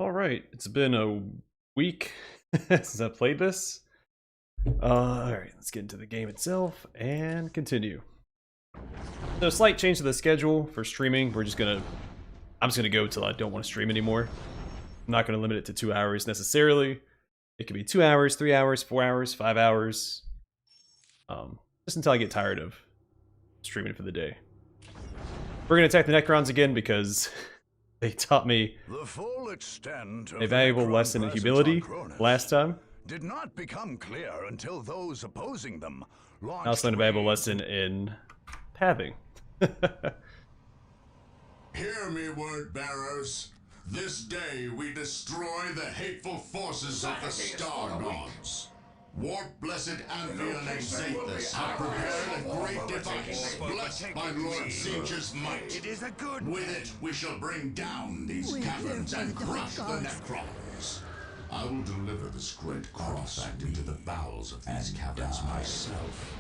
Alright, it's been a week since I played this. Alright, let's get into the game itself and continue. So, a slight change to the schedule for streaming. I'm just gonna go till I don't want to stream anymore. I'm not gonna limit it to 2 hours necessarily. It could be 2 hours, 3 hours, 4 hours, 5 hours. Just until I get tired of streaming for the day. We're gonna attack the Necrons again because they taught me a valuable lesson in humility last time. Did not become clear until those opposing them launched. I also learned a valuable lesson in pathing. Hear me, word bearers. This day we destroy the hateful forces of the Star Gods. Warp-blessed Anvion and Deathless have prepared a great device, blessed by Lord Singe's might. It is a good. With it, we shall bring down these caverns and crush the Necrons. I will deliver this great cross back into the bowels of these caverns myself.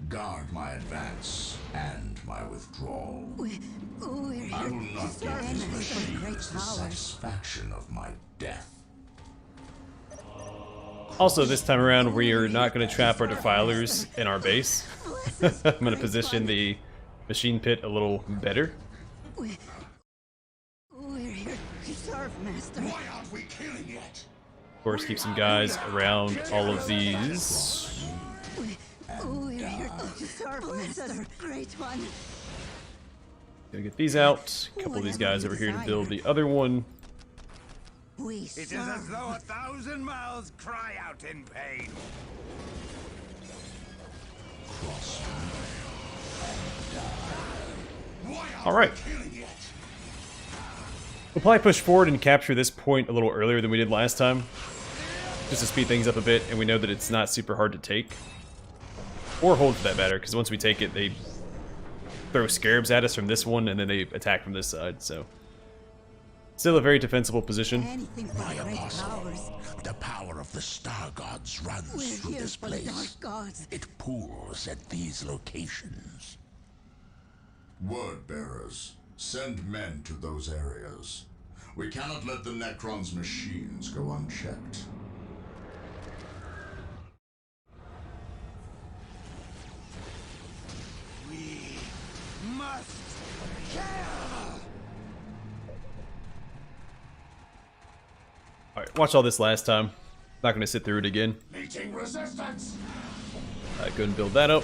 Guard my advance and my withdrawal. I will not give these machines the satisfaction of my death. Also, this time around, we are not going to trap our defilers in our base. I'm going to position the machine pit a little better. We're here to serve, Master. Why aren't we killing yet? Of course, keep some guys around all of these. We're here to serve, Master. Great one. Gonna get these out. A couple of these guys over here to build the other one. It is as though 1,000 mouths cry out in pain. Alright. We'll probably push forward and capture this point a little earlier than we did last time. Just to speed things up a bit, and we know that it's not super hard to take. Or hold for that matter, because once we take it, they throw scarabs at us from this one, and then they attack from this side, so... Still a very defensible position. Anything for My great apostle, powers. the power of the Star Gods runs We're through here this for the Dark place. Gods. It pools at these locations. Word bearers, send men to those areas. We cannot let the Necron's machines go unchecked. We must kill. Alright, watch all this last time. Not gonna sit through it again. Meeting resistance. Go ahead and build that up.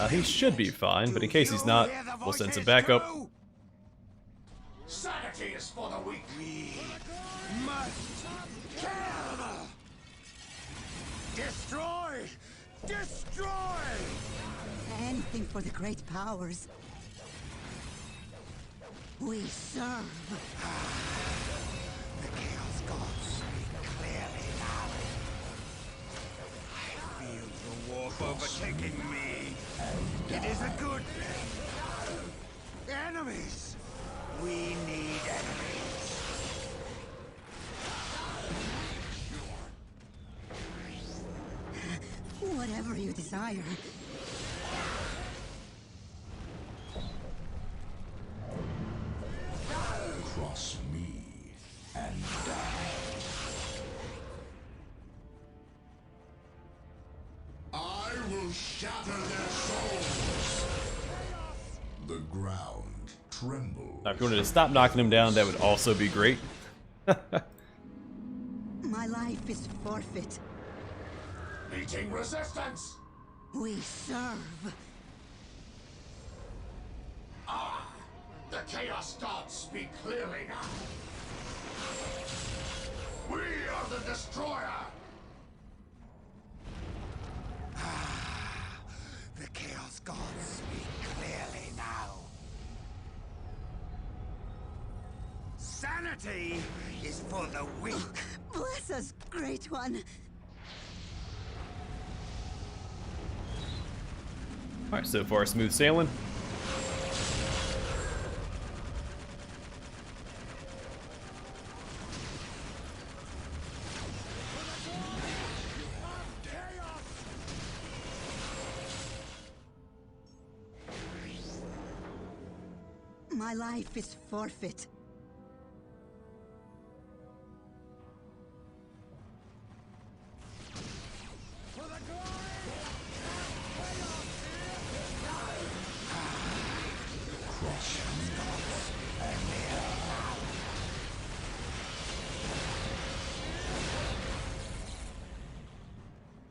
He should be fine, but in case he's not, we'll send some backup. Sanity is for the weak. We must kill. Destroy. Destroy. Anything for the great powers. We serve. The Chaos Gods speak clearly now. I feel the warp overtaking me. It is a good thing. Enemies. We need enemies. Whatever you desire. Cross me and die. I will shatter their souls. The ground trembles. Now, if you wanted to stop knocking him down, that would also be great. My life is forfeit. Meeting resistance. We serve. The Chaos Gods speak clearly now. We are the destroyer. The Chaos Gods speak clearly now. Sanity is for the weak. Bless us, great one. Alright, so far smooth sailing. my life is forfeit.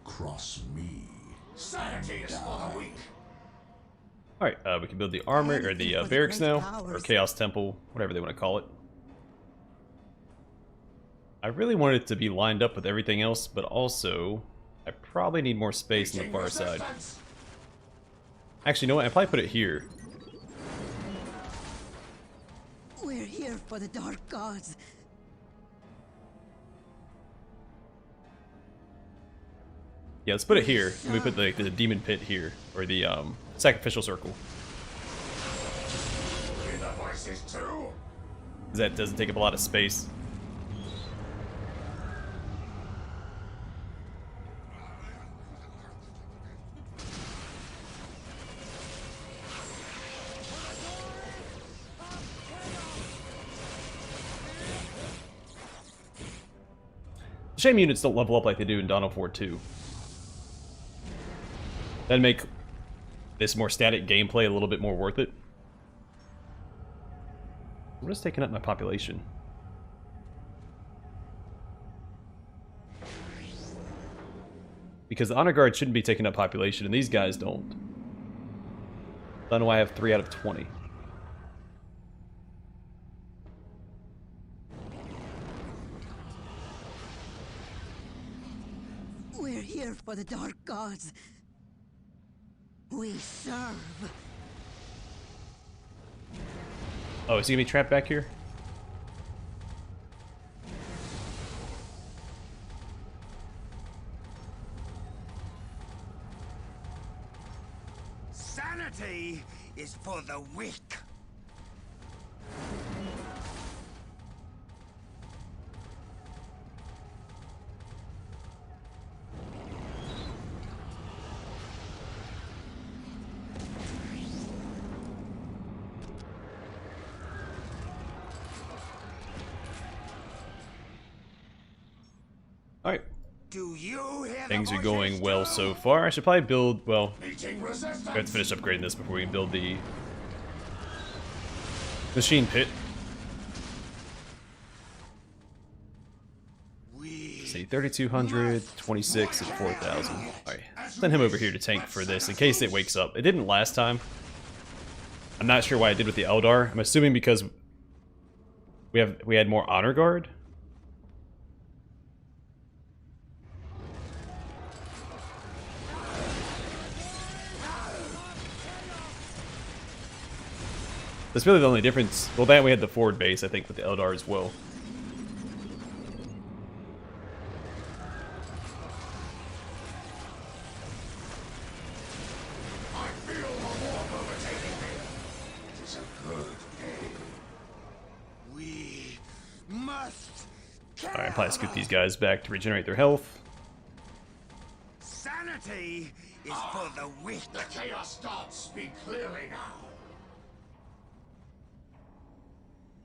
Cross me. Sanity is for the weak. Alright, we can build the armor, or the barracks now, or Chaos Temple, whatever they want to call it. I really want it to be lined up with everything else, but also, I probably need more space on the far side. Actually, you know what? I probably put it here. We're here for the dark gods. Yeah, let's put it here, and we put the demon pit here, or the sacrificial circle. The voices too. Because that doesn't take up a lot of space. Shame units don't level up like they do in Dawn of War 2. That'd make this more static gameplay a little bit more worth it. What is taking up my population? Because the honor guard shouldn't be taking up population, and these guys don't. I don't know why I have 3 out of 20. We're here for the dark gods. We serve. Oh, is he gonna be trapped back here? Sanity is for the weak. Alright. Do you hear Things the are going voices well too? so far. I should probably build, well, Meeting I resistance. have to finish upgrading this before we can build the machine pit. See, 3,200, 26, and 4,000. Alright, send him over here to tank for this in case it wakes up. It didn't last time. I'm not sure why I did with the Eldar. I'm assuming because we had more honor guard. That's really the only difference. Well, that we had the forward base, I think, with the Eldar as well. I feel the warp overtaking me. It is a good day. We must Alright, probably scoot these guys back to regenerate their health. Sanity is for the weak. The chaos gods speak clearly now.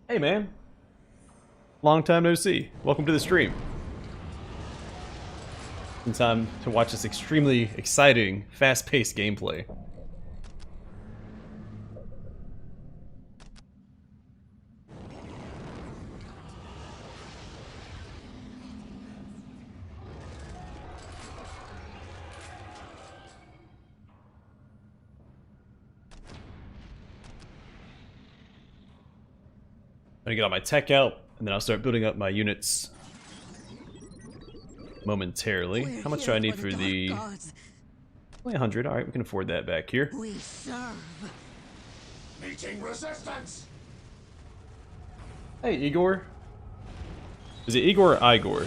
Hey, man. Long time no see. Welcome to the stream. In time to watch this extremely exciting, fast-paced gameplay. I'm gonna get all my tech out, and then I'll start building up my units momentarily. We're How much do here I need the for dark the... gods. Only 100. Alright, we can afford that back here. We serve. Meeting resistance. Hey, Igor. Is it Igor or Igor?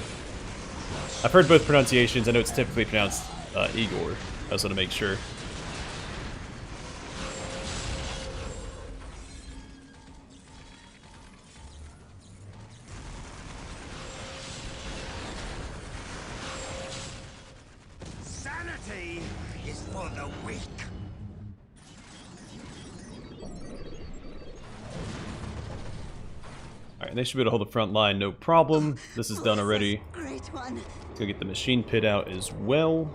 I've heard both pronunciations. I know it's typically pronounced Igor. I just want to make sure. Sanity is for the weak. Alright, they should be able to hold the front line, no problem. This is done already. Great one. Let's go get the machine pit out as well.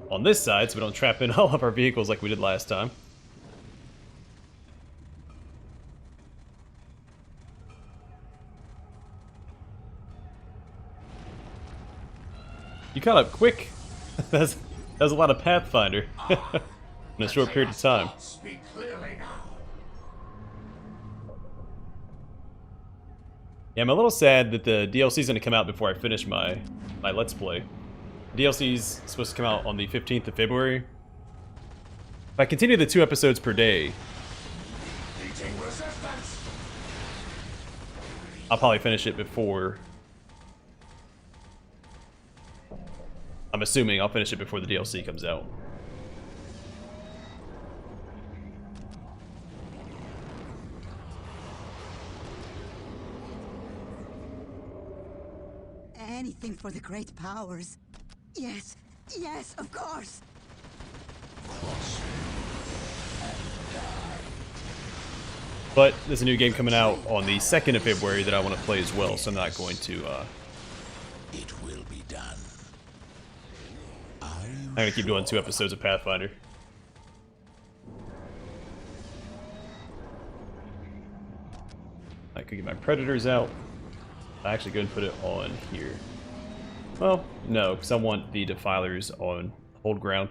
On this side, so we don't trap in all of our vehicles like we did last time. You caught up quick. that was a lot of Pathfinder in a short period of time. Speak clearly now. Yeah, I'm a little sad that the DLC is going to come out before I finish my Let's Play. The DLC's supposed to come out on the 15th of February. If I continue the 2 episodes per day, Meeting resistance. I'll probably finish it before... I'm assuming I'll finish it before the DLC comes out. Anything for the great powers. Yes, yes, of course. But there's a new game coming out on the 2nd of February that I want to play as well, so I'm not going to... It will be done. I'm going to keep doing 2 episodes of Pathfinder. I could get my Predators out. I actually go and put it on here. Well, no, because I want the Defilers on hold ground.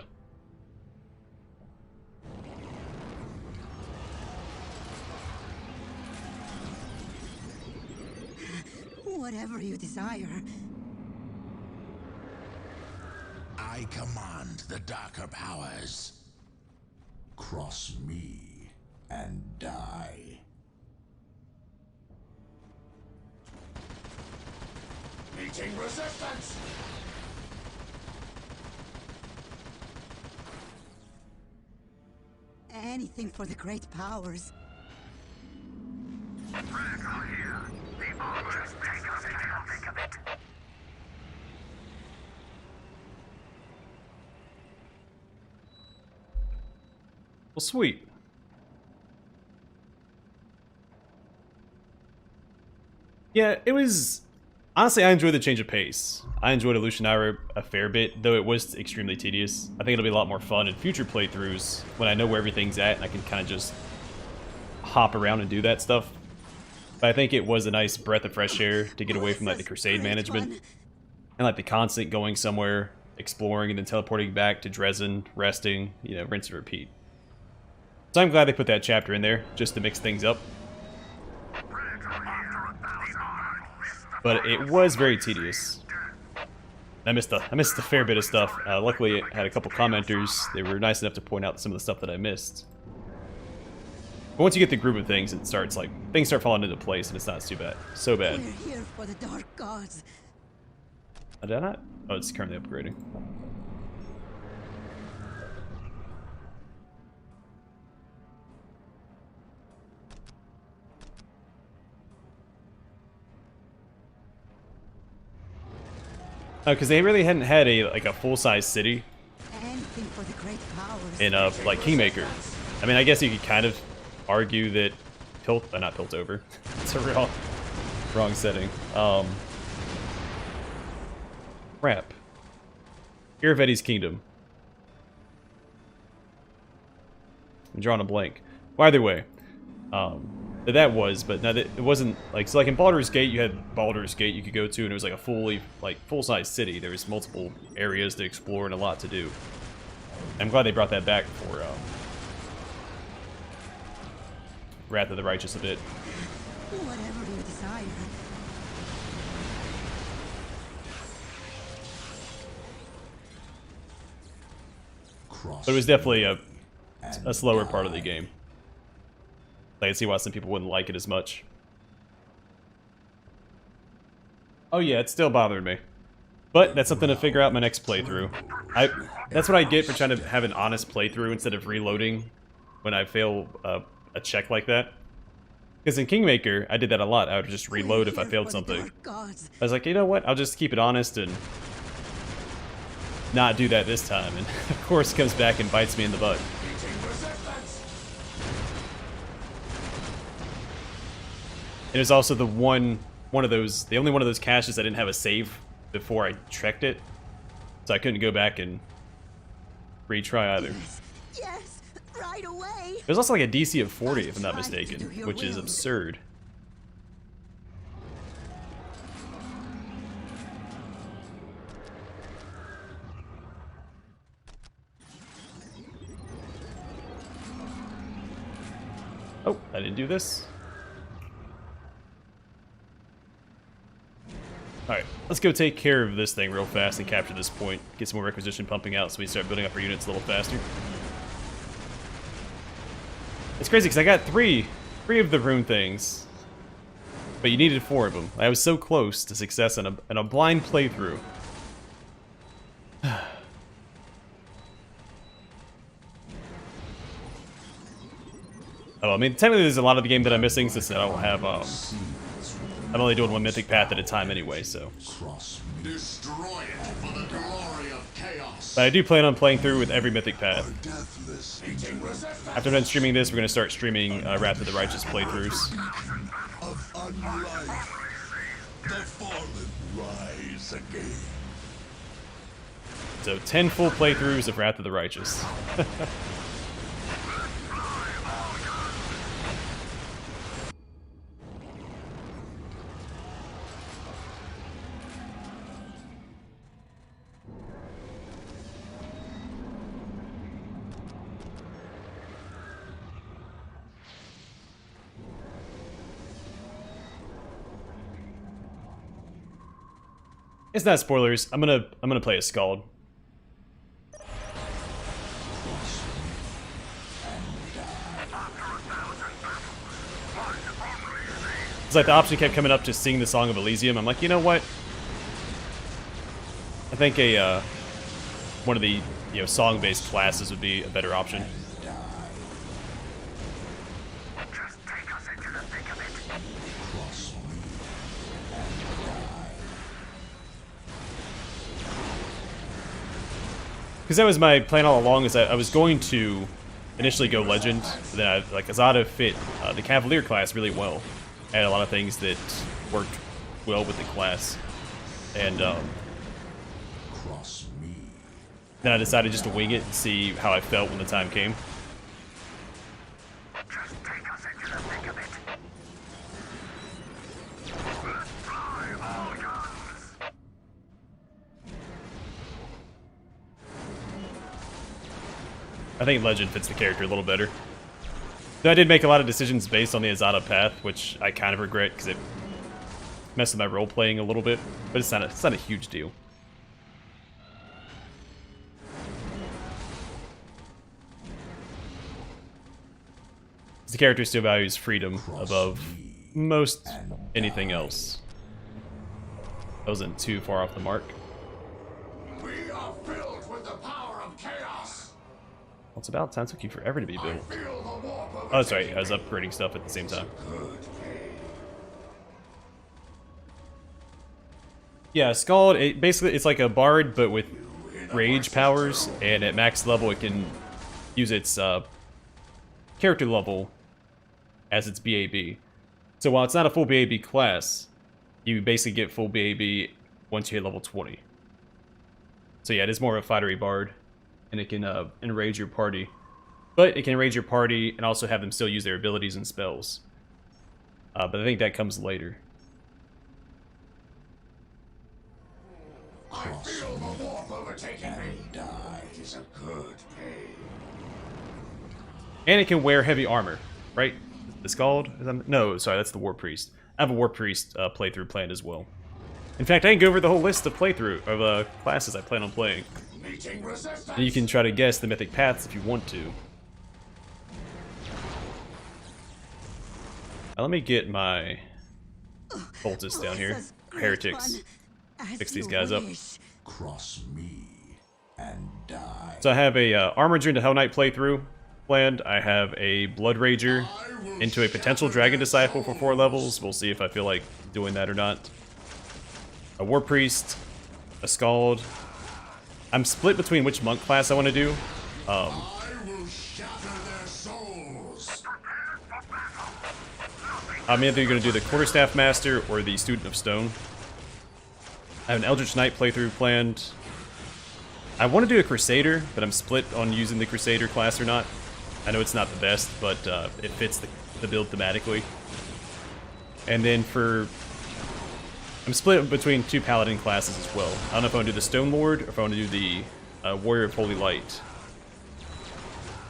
Whatever you desire. I command the darker powers. Cross me and die. Meeting resistance. Anything for the great powers. Well, sweet. Yeah, it was... Honestly, I enjoyed the change of pace. I enjoyed Illusionara a fair bit, though it was extremely tedious. I think it'll be a lot more fun in future playthroughs when I know where everything's at and I can kind of just hop around and do that stuff. But I think it was a nice breath of fresh air to get away from like the Crusade management and like the constant going somewhere, exploring, and then teleporting back to Dresden, resting, you know, rinse and repeat. So I'm glad they put that chapter in there just to mix things up. But it was very tedious. I missed a fair bit of stuff. Luckily, I had a couple commenters. They were nice enough to point out some of the stuff that I missed. But once you get the group of things, it starts like things start falling into place, and it's not too bad. So bad. We're here for the dark gods. Did I not? Oh, it's currently upgrading. Oh, because they really hadn't had a full-size city Anything for the great powers. in like Kingmaker. I mean, I guess you could kind of argue that not Piltover. It's a wrong setting. Crap. Iravetti's Kingdom. I'm drawing a blank. Well, either way, that was, but no, it wasn't like so. Like in Baldur's Gate, you had Baldur's Gate you could go to, and it was like a full-size city. There was multiple areas to explore and a lot to do. I'm glad they brought that back for Wrath of the Righteous a bit. Whatever you desire. But it was definitely a slower part of the game. I can see why some people wouldn't like it as much. Oh yeah, it still bothered me. But that's something to figure out in my next playthrough. That's what I get for trying to have an honest playthrough instead of reloading when I fail a check like that. Because in Kingmaker, I did that a lot. I would just reload if I failed something. I was like, you know what? I'll just keep it honest and not do that this time. And of course, it comes back and bites me in the butt. it was also the the only one of those caches that didn't have a save before I checked it, so I couldn't go back and retry either. Yes, right away. There's also like a DC of 40, if I'm not mistaken, which is absurd. Oh, I didn't do this. Alright, let's go take care of this thing real fast and capture this point. Get some more requisition pumping out so we start building up our units a little faster. It's crazy because I got three of the rune things, but you needed 4 of them. I was so close to success in a blind playthrough. Oh, I mean, technically there's a lot of the game that I'm missing since I don't have, I'm only doing one mythic path at a time anyway, so. Destroy it for the glory of chaos. But I do plan on playing through with every mythic path. After I'm done streaming this, we're going to start streaming Wrath of the Righteous playthroughs. Of unlife, the fallen rise again. So 10 full playthroughs of Wrath of the Righteous. It's not spoilers. I'm gonna play a Scald. It's like the option kept coming up to sing the Song of Elysium. I'm like, you know what? I think a one of the song-based classes would be a better option. Because that was my plan all along, is that I was going to initially go Legend, but then Azada fit the Cavalier class really well. I had a lot of things that worked well with the class. And then I decided just to wing it and see how I felt when the time came. I think Legend fits the character a little better. Though I did make a lot of decisions based on the Azada path, which I kind of regret because it messed with my role playing a little bit, but it's not a huge deal. The character still values freedom above most anything else. That wasn't too far off the mark. We are filled with the power of chaos. Well, it's about time. It took you forever to be built. Oh, that's right. I was upgrading stuff at the same time. Yeah, Scald, it's like a bard, but with rage powers, and at max level it can use its character level as its BAB. So while it's not a full BAB class, you basically get full BAB once you hit level 20. So yeah, it is more of a fightery bard, and it can enrage your party. But it can enrage your party and also have them still use their abilities and spells. But I think that comes later. I feel the warp overtaking me. Die is a good pain. And it can wear heavy armor, right? The Scald? No, sorry, that's the War Priest. I have a War Priest playthrough planned as well. In fact, I can go over the whole list of classes I plan on playing. And you can try to guess the mythic paths if you want to. Now, let me get my cultists down here. Heretics. Fix these guys up. Cross me and die. So I have a Armored into Hell Knight playthrough planned. I have a Blood Rager into a potential Dragon Disciple for 4 levels. We'll see if I feel like doing that or not. A War Priest, a Scald. I'm split between which monk class I want to do. I will shatter their souls. I'm either going to do the Quarterstaff Master or the Student of Stone. I have an Eldritch Knight playthrough planned. I want to do a Crusader, but I'm split on using the Crusader class or not. I know it's not the best, but it fits the build thematically. And then I'm split between 2 Paladin classes as well. I don't know if I want to do the Stone Lord or if I want to do the Warrior of Holy Light.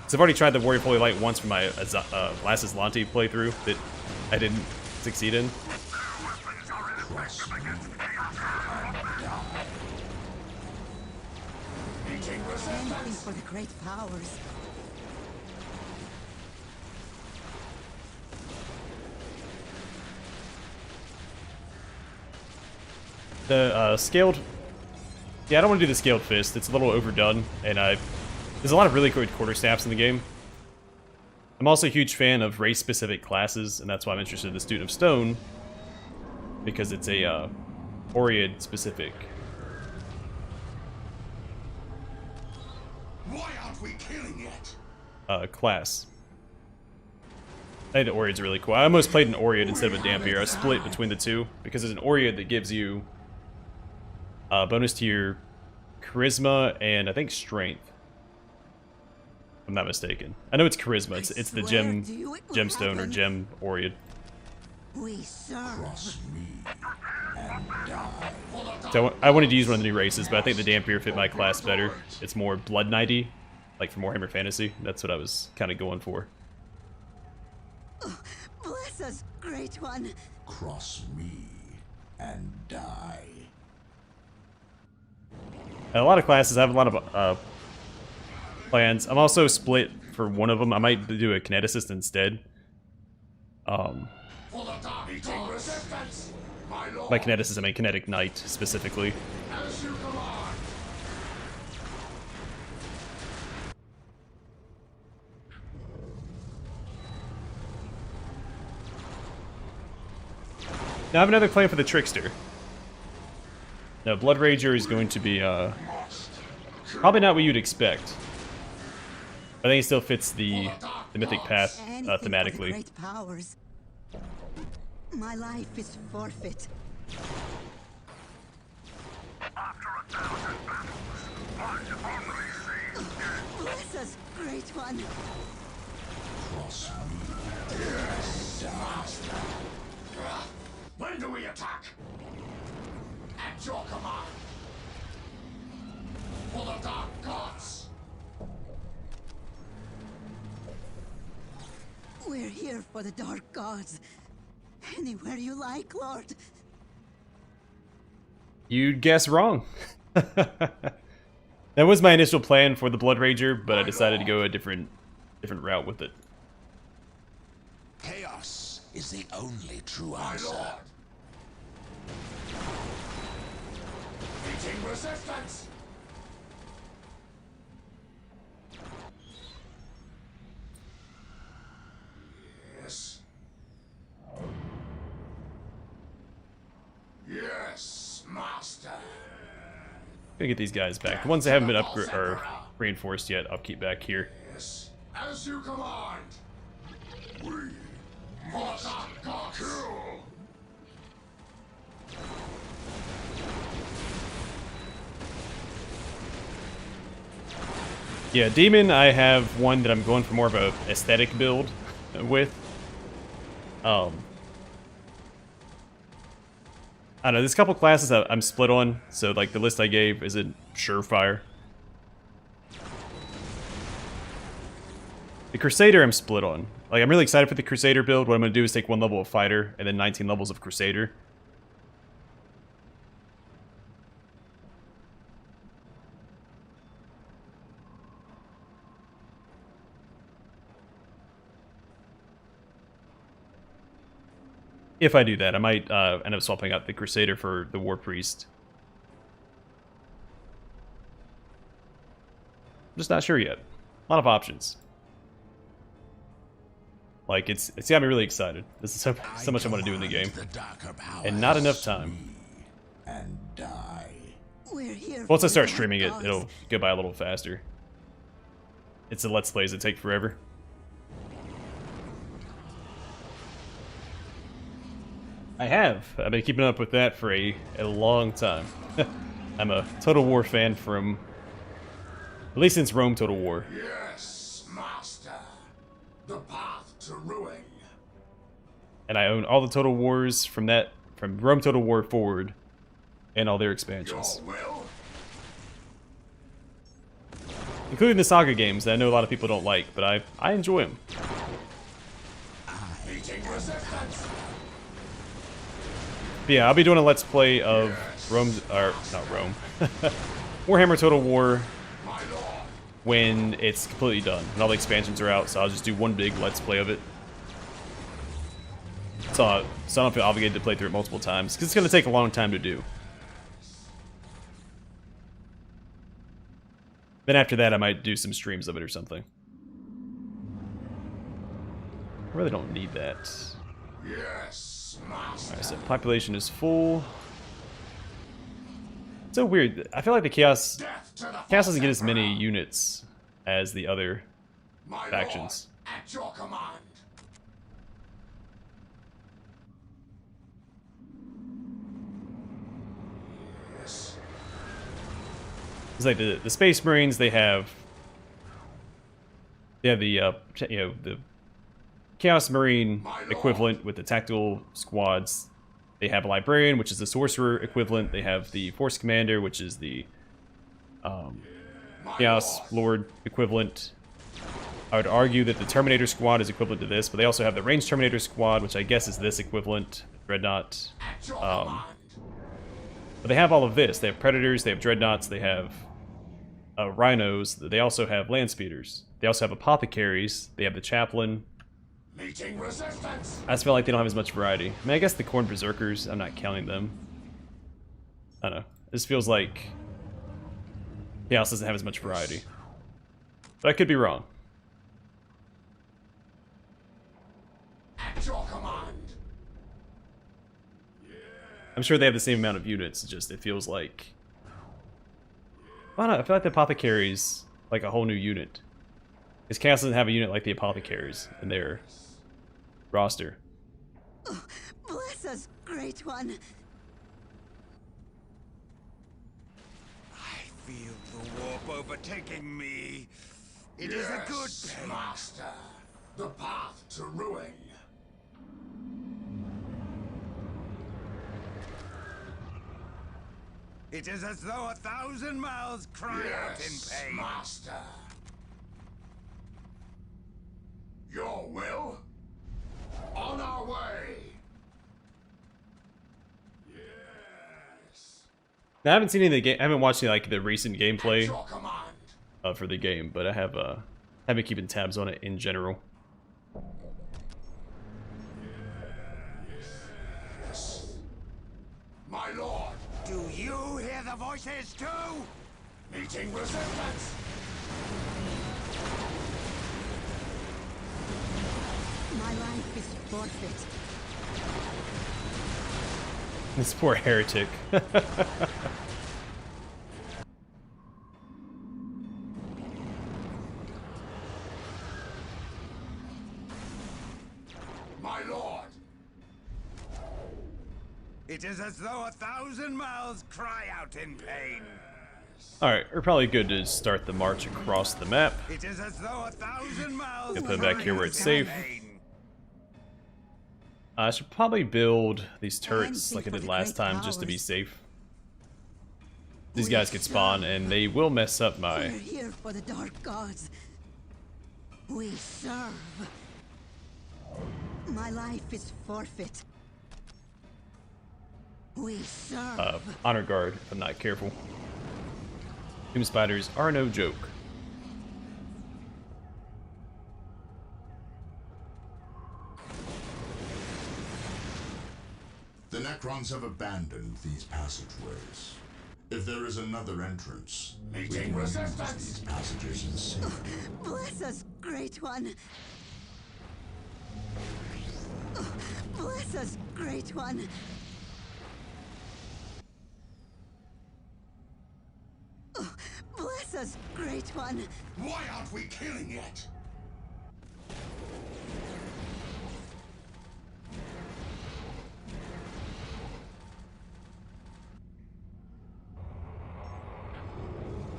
So I've already tried the Warrior of Holy Light once for my last Aslanti playthrough that I didn't succeed in. Anything for the great powers. The scaled... Yeah, I don't want to do the Scaled Fist. It's a little overdone, and there's a lot of really good quarterstaffs in the game. I'm also a huge fan of race-specific classes, and that's why I'm interested in the Student of Stone, because it's a Oread-specific. Why aren't we killing it? Class. I think the Oread's really cool. I almost played an Oread instead of a Dampier. I split between the two, because there's an Oread that gives you bonus to your Charisma and I think Strength. If I'm not mistaken. I know it's Charisma. It's the gemstone or gem Oread. We serve. Cross me and die. So I wanted to use one of the new races, but I think the Dampier fit my class better. It's more Blood Knighty, like from Warhammer Fantasy. That's what I was kind of going for. Bless us, Great One. Cross me and die. A lot of classes, I have a lot of plans. I'm also split for one of them. I might do a kineticist instead. By kineticist, I mean kinetic knight specifically. As you command. Now I have another plan for the Trickster. Now, Blood Rager is going to be, probably not what you'd expect. I think it still fits the Mythic Path Anything for the thematically. great powers. My life is forfeit. Bless us, Great One. Cross me. Yes, master. When do we attack? At your command. For the dark gods. We're here for the dark gods. Anywhere you like, Lord. You'd guess wrong. That was my initial plan for the Blood Rager, but I decided to go a different route with it. Chaos is the only true answer. Meeting resistance. Yes. Yes, master. Gonna get these guys back. The ones that haven't been upgraded or reinforced yet, I'll keep back here. Yes, as you command. We must kill. Yeah, Demon, I have one that I'm going for more of a aesthetic build with. I don't know, there's a couple classes I'm split on, so like the list I gave isn't surefire. The Crusader I'm split on. Like, I'm really excited for the Crusader build. What I'm going to do is take 1 level of Fighter and then 19 levels of Crusader. If I do that, I might end up swapping out the Crusader for the War Priest. I'm just not sure yet. A lot of options. Like, it's got me really excited. This is so much I want to do in the game. And not enough time. And die. We're here Once I for start the streaming it, gods. it'll go by a little faster. It's the Let's Plays that take forever. I have. I've been keeping up with that for a long time. I'm a Total War fan from at least since Rome Total War. Yes, master. The path to ruin. And I own all the Total Wars from Rome Total War forward, and all their expansions, Your will? including the Saga games that I know a lot of people don't like, but I enjoy them. Meeting resistance. But yeah, I'll be doing a Let's Play of not Rome, Warhammer Total War My lord. when it's completely done, when all the expansions are out. So I'll just do one big Let's Play of it. So I don't feel obligated to play through it multiple times, because it's going to take a long time to do. Then after that, I might do some streams of it or something. I really don't need that. Yes, master. Alright, so population is full. It's so weird. I feel like the Chaos doesn't get as many units as the other My factions. Lord, at your command. Yes. It's like the Space Marines. They have the the Chaos Marine equivalent with the tactical squads. They have a Librarian, which is the Sorcerer equivalent. They have the Force Commander, which is the Chaos Lord equivalent. I would argue that the Terminator Squad is equivalent to this, but they also have the Ranged Terminator Squad, which I guess is this equivalent, Dreadnought. At your command. But they have all of this. They have Predators, they have Dreadnoughts, they have Rhinos. They also have Land Speeders. They also have Apothecaries. They have the Chaplain. Meeting resistance. I just feel like they don't have as much variety. I mean, I guess the Khorne Berserkers, I'm not counting them. I don't know. This feels like Chaos doesn't have as much variety. But I could be wrong. At your command. I'm sure they have the same amount of units, just it feels like... I don't know, I feel like the Apothecaries like a whole new unit. Because Chaos doesn't have a unit like the Apothecaries in their roster. Oh, bless us, Great One. I feel the warp overtaking me. It is a good pain. Master. The path to ruin. It is as though 1,000 mouths cry out in Yes, pain. master. Your will? On our way. Yes. Now, I haven't seen any of the game. I haven't watched any, like the recent At gameplay your command. for the game, but I have been keeping tabs on it in general. Yes. My lord. Do you hear the voices too? Meeting resistance. My life is forfeit. This poor heretic. My lord. It is as though 1,000 mouths cry out in pain. Alright, we're probably good to start the march across the map. It is as though 1,000 mouths Get them back here where it's cry out safe. in pain. I should probably build these turrets Thank like I you did for the last great time just to be powers. safe. These guys could spawn and they will mess up We're my... here for the dark gods. We serve. My life is forfeit. We serve. honor guard if I'm not careful. Doom spiders are no joke. The Necrons have abandoned these passageways. If there is another entrance, we can use these passages in safety. Bless us, Great One. Oh, bless us, Great One. Oh, bless us, Great One. Why aren't we killing it?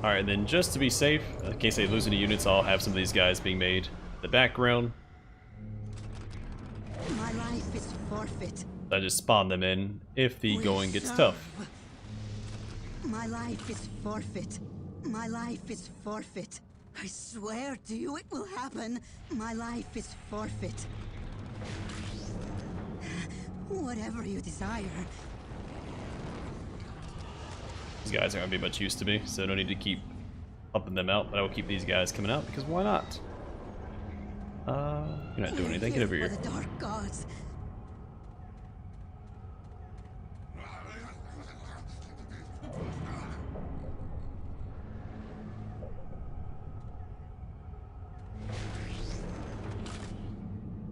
Alright, and then just to be safe, in case they lose any units, I'll have some of these guys being made in the background. My life is forfeit. I just spawn them in if the going gets tough. My life is forfeit. My life is forfeit. I swear to you it will happen. My life is forfeit. Whatever you desire. These guys aren't going to be much use to me, so no need to keep pumping them out, but I will keep these guys coming out, because why not? You're not doing anything, get over here. For the dark gods.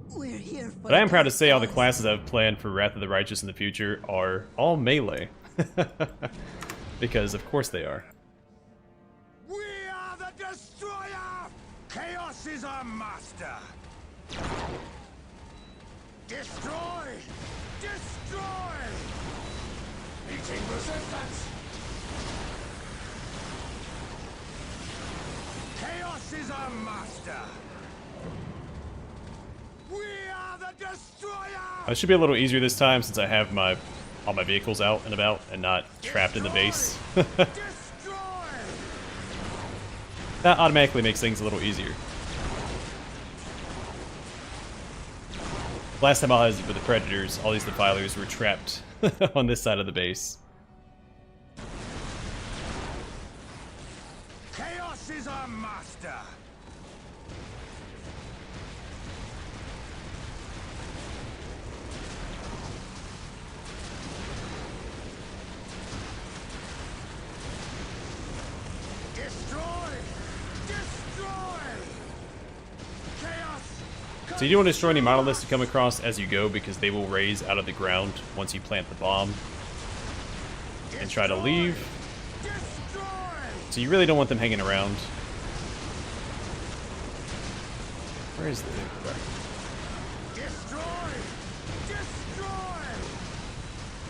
We're here for But I am proud to say all the classes I've planned for Wrath of the Righteous in the future are all melee. Because of course they are. We are the destroyer! Chaos is our master! Destroy! Destroy! Meeting resistance! Chaos is our master! We are the destroyer! It should be a little easier this time since I have all my vehicles out and about and not trapped in the base. Destroy! That automatically makes things a little easier. Last time I was with the Predators, all these Defilers were trapped on this side of the base. Chaos is our master! So you don't want to destroy any monoliths to come across as you go because they will raise out of the ground once you plant the bomb and try to leave. So you really don't want them hanging around. Where is the... Destroy! Destroy!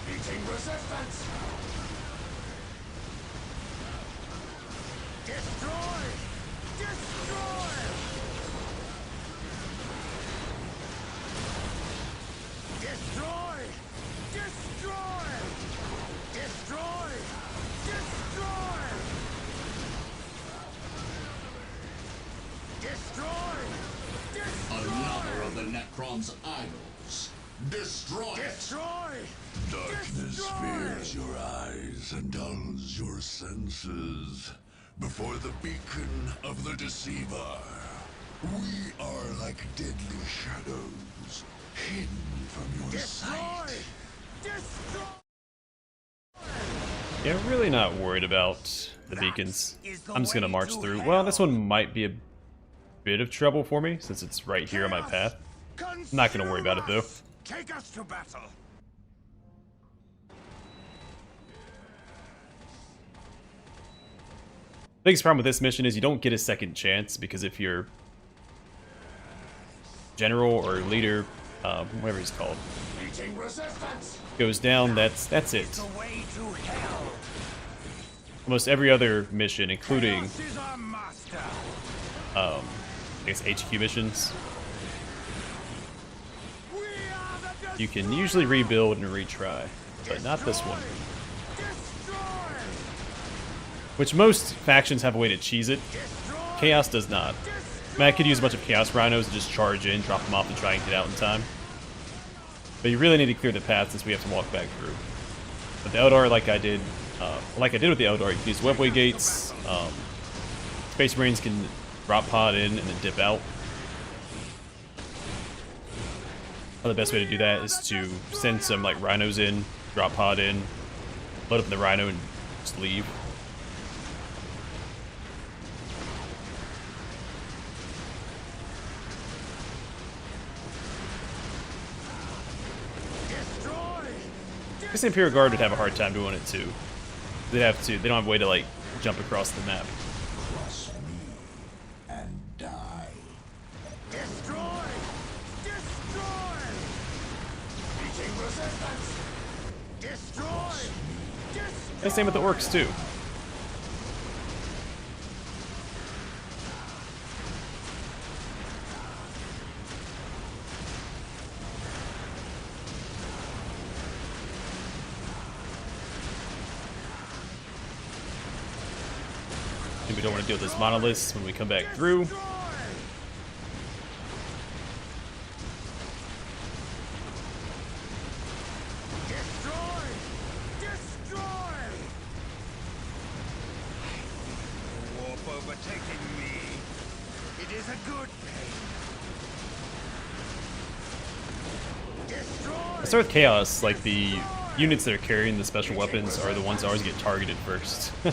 Meeting resistance! Destroy! Destroy! Destroy! Destroy! Destroy! Destroy! Destroy! Another of the Necron's idols. Destroy it! Destroy! Darkness Destroy! fears your eyes and dulls your senses. Before the beacon of the deceiver, we are like deadly shadows, hidden from your Destroy! sight. Destroy! Yeah, I'm really not worried about the beacons. I'm just gonna march through. Well, this one might be a bit of trouble for me since it's right here on my path. I'm not gonna worry about it though. Take us to battle. Biggest problem with this mission is you don't get a second chance because if your general or leader, whatever he's called, Meeting resistance. goes down, that's it. The way to hell. Almost every other mission, including Chaos is our master. I guess HQ missions, We are the you can usually rebuild and retry, but not this one. Destroy! Which most factions have a way to cheese it. Chaos does not. I mean, I could use a bunch of Chaos Rhinos and just charge in, drop them off, and try and get out in time. But you really need to clear the path since we have to walk back through. But the Eldar, like I did with the Eldar, you can use webway gates. Space Marines can drop pod in and then dip out. The best way to do that is to send some like Rhinos in, drop pod in, load up in the Rhino, and just leave. I guess the Imperial Guard would have a hard time doing it too. They don't have a way to like jump across the map. Cross me and die. Destroy! Destroy! Meeting resistance. Destroy! Destroy! And same with the Orks too. And we don't want to deal with this monoliths when we come back through. I start with chaos, like the units that are carrying the special weapons are the ones that always get targeted first. Do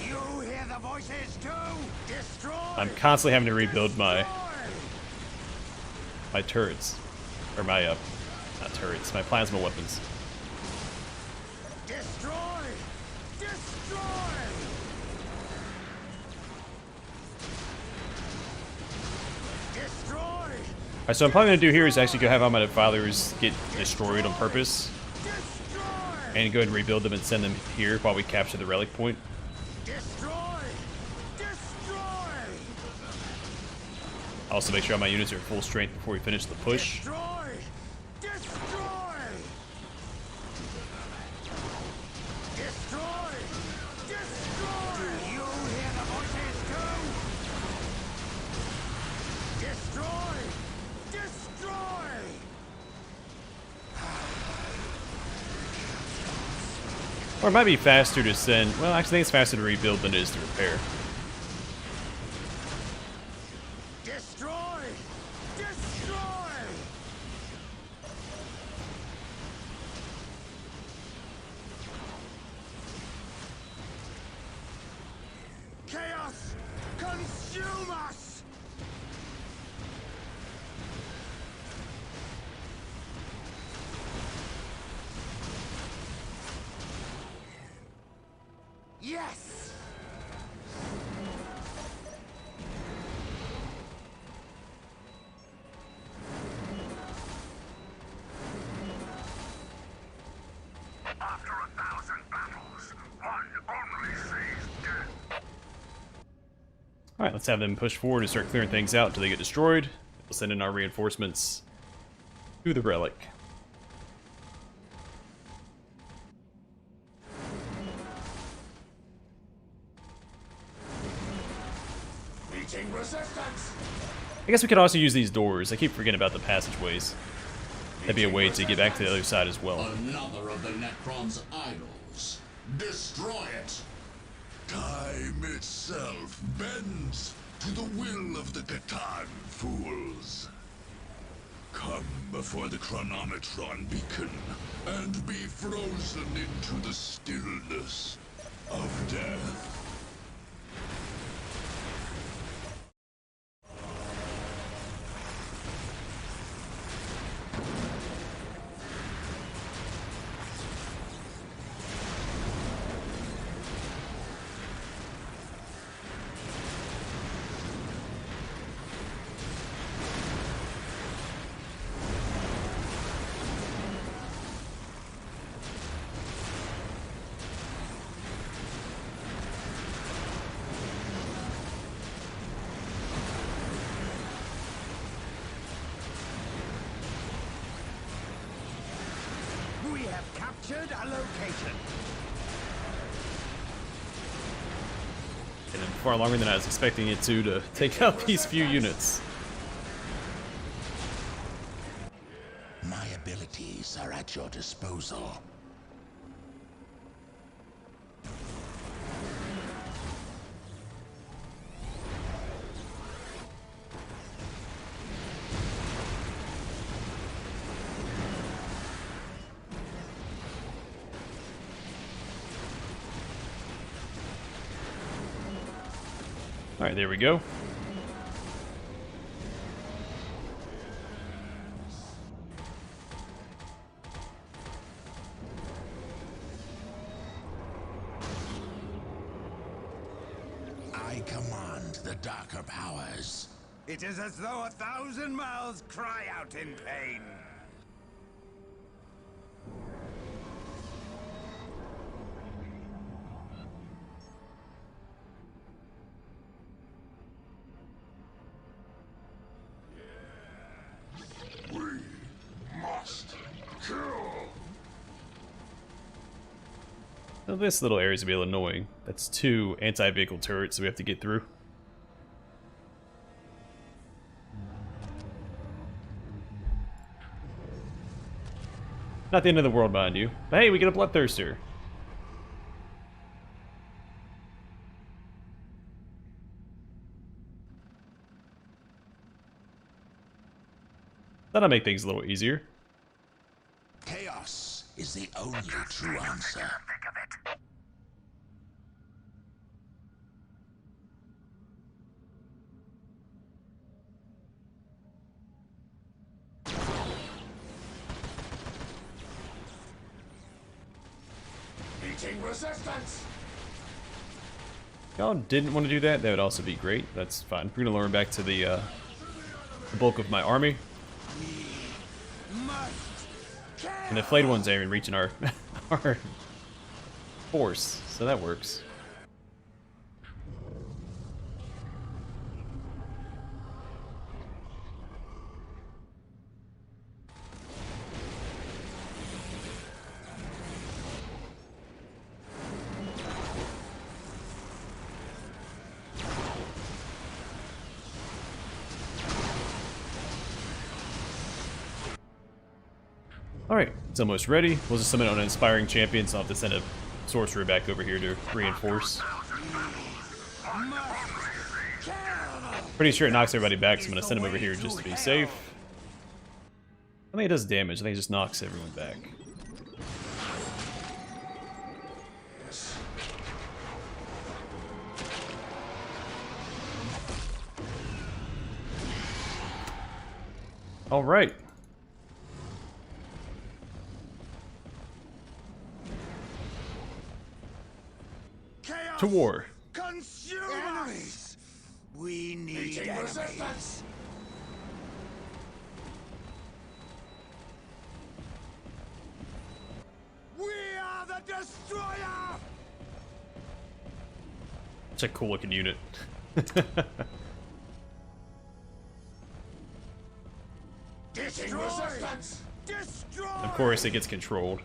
you hear the voices too? Destroy! I'm constantly having to rebuild my turrets. Or my not turrets, my plasma weapons. Destroy! Destroy! Destroy! Alright, so what I'm probably going to do here is actually go have all my defilers get destroyed on purpose. And go ahead and rebuild them and send them here while we capture the relic point. Destroy! Destroy! Also make sure all my units are at full strength before we finish the push. Destroy! Destroy! Destroy! Destroy! Do you hear the voices too? Destroy! Destroy! Or it might be faster to send... Well, actually I think it's faster to rebuild than it is to repair. Destroy! Destroy! Chaos! Consume us! Yes! After 1,000 battles, one only sees death. Alright, let's have them push forward and start clearing things out until they get destroyed. We'll send in our reinforcements to the relic. Meeting resistance. I guess we could also use these doors. I keep forgetting about the passageways. That'd be a way to get back to the other side as well. Another of the Necrons' idols. Destroy it. Time itself bends to the will of the Catan fools. Come before the chronometron beacon and be frozen into the stillness of death. We have captured a location. And then far longer than I was expecting it to take out these few units. My abilities are at your disposal. Alright, there we go. I command the darker powers. It is as though 1,000 mouths cry out in pain. We must kill. Now, this little area is a bit annoying. That's 2 anti-vehicle turrets we have to get through. Not the end of the world, mind you. But hey, we get a bloodthirster. That'll make things a little easier. Chaos is the only true answer. Meeting resistance. Y'all didn't want to do that, that would also be great. That's fine. We're gonna lower back to the bulk of my army. And the flayed ones ain't even reaching our our force, so that works. Alright, it's almost ready. We'll just summon an inspiring champion, so I'll have to send a sorcerer back over here to reinforce. Pretty sure it knocks everybody back, so I'm going to send him over here just to be safe. I think it does damage, I think it just knocks everyone back. Alright. To war. Consume enemies. We need enemies. We are the destroyer. It's a cool looking unit. Destroy. Of course, it gets controlled.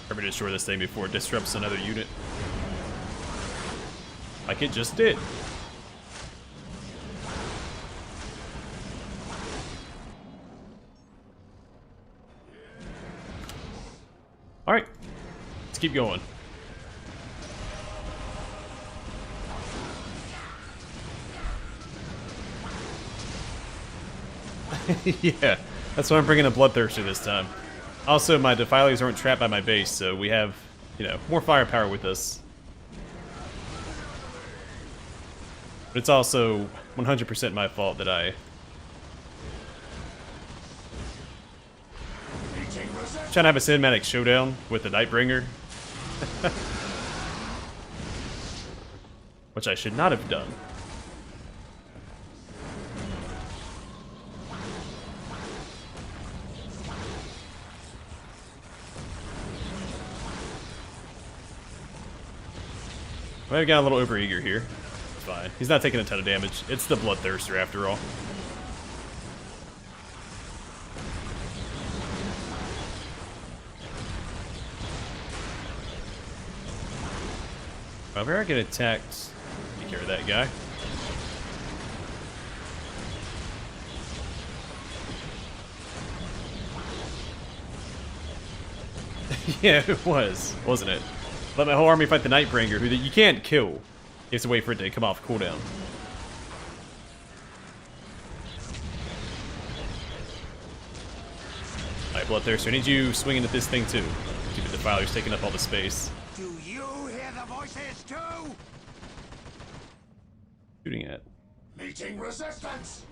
Remember to destroy this thing before it disrupts another unit. Like it just did. Alright, let's keep going. Yeah, that's why I'm bringing a bloodthirster this time. Also, my defilers aren't trapped by my base, so we have, you know, more firepower with us. But it's also 100% my fault that I... trying to have a cinematic showdown with the Nightbringer. Which I should not have done. Well, I got a little overeager here. It's fine. He's not taking a ton of damage. It's the bloodthirster after all. If I ever get attacked, take care of that guy. Yeah, it was, wasn't it? Let my whole army fight the Nightbringer, who you can't kill. You have to wait for it to come off cooldown. Alright, Bloodthirster, I need you swinging at this thing too. Keep the Defiler's taking up all the space. Do you hear the voices too? Shooting at. Meeting resistance.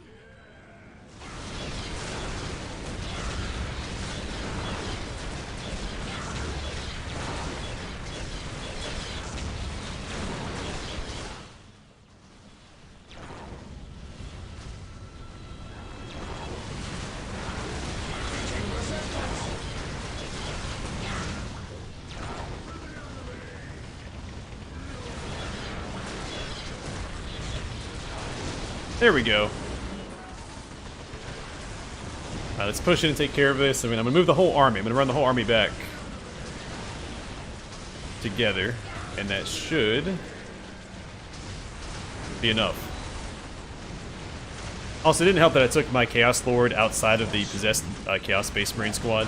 There we go. Alright, let's push in and take care of this. I'm gonna move the whole army. I'm gonna run the whole army back together, and that should be enough. Also, it didn't help that I took my Chaos Lord outside of the possessed Chaos Space Marine squad,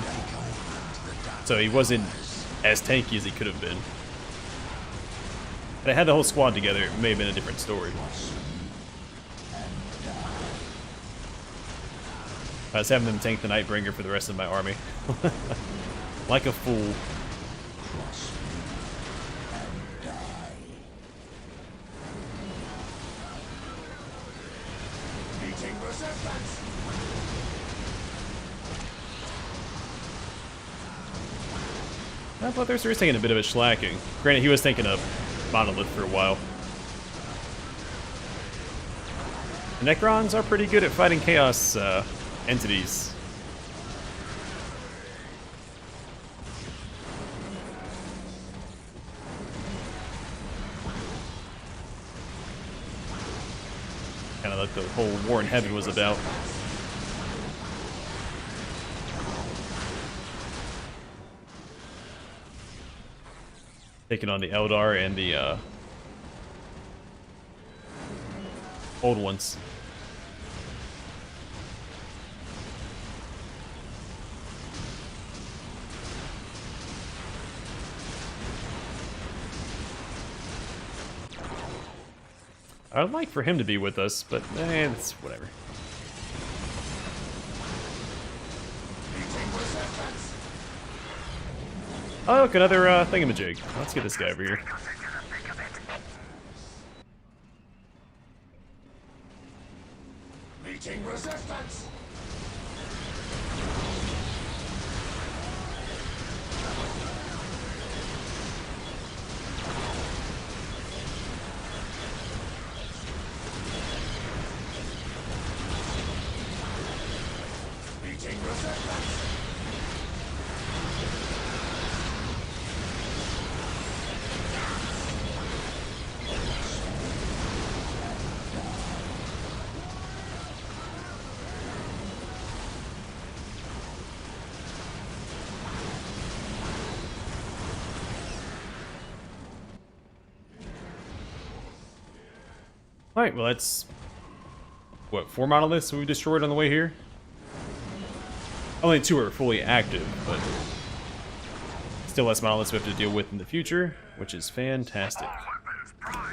so he wasn't as tanky as he could have been. If I had the whole squad together, it may have been a different story. I was having them tank the Nightbringer for the rest of my army. Like a fool. I thought Thurster was taking a bit of a slacking. Granted, he was taking a monolith for a while. The Necrons are pretty good at fighting chaos entities. Kind of like the whole War in Heaven was about. Taking on the Eldar and the old ones. I'd like for him to be with us, but it's whatever. Oh, look, another thingamajig. Let's get this guy over here. Meeting resistance. Meeting resistance. Alright, well that's... what, 4 monoliths we destroyed on the way here? Only 2 are fully active, but... still less monoliths we have to deal with in the future, which is fantastic. Oh,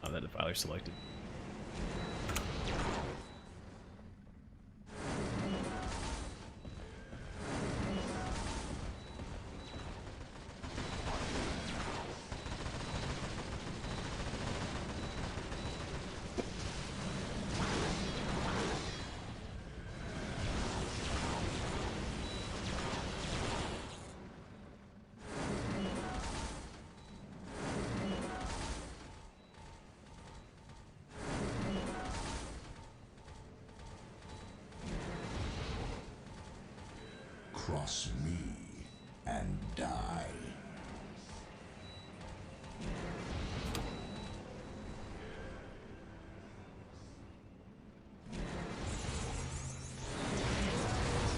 that defiler selected. Cross me and die.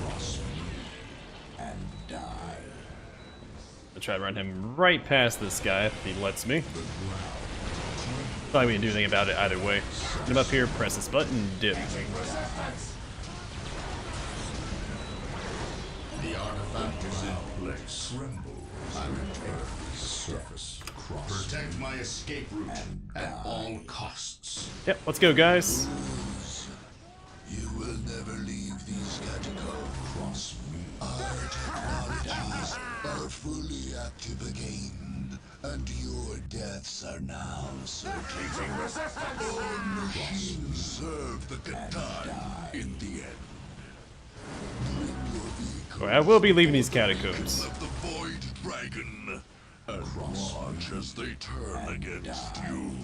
Cross me and die. I'll try to run him right past this guy if he lets me. Probably we can do anything about it either way. Get him up here, press this button, dip. The artifact is in place. Tremble. I return to the surface. Protect my escape route at all costs. Yep, let's go, guys. You will never leave these catacombs. Cross me. Our technologies are fully active again, and your deaths are now certain. All machines serve the Catan in the end. Alright, I will be leaving these catacombs. Of the Void Dragon, and watch as they turn against you.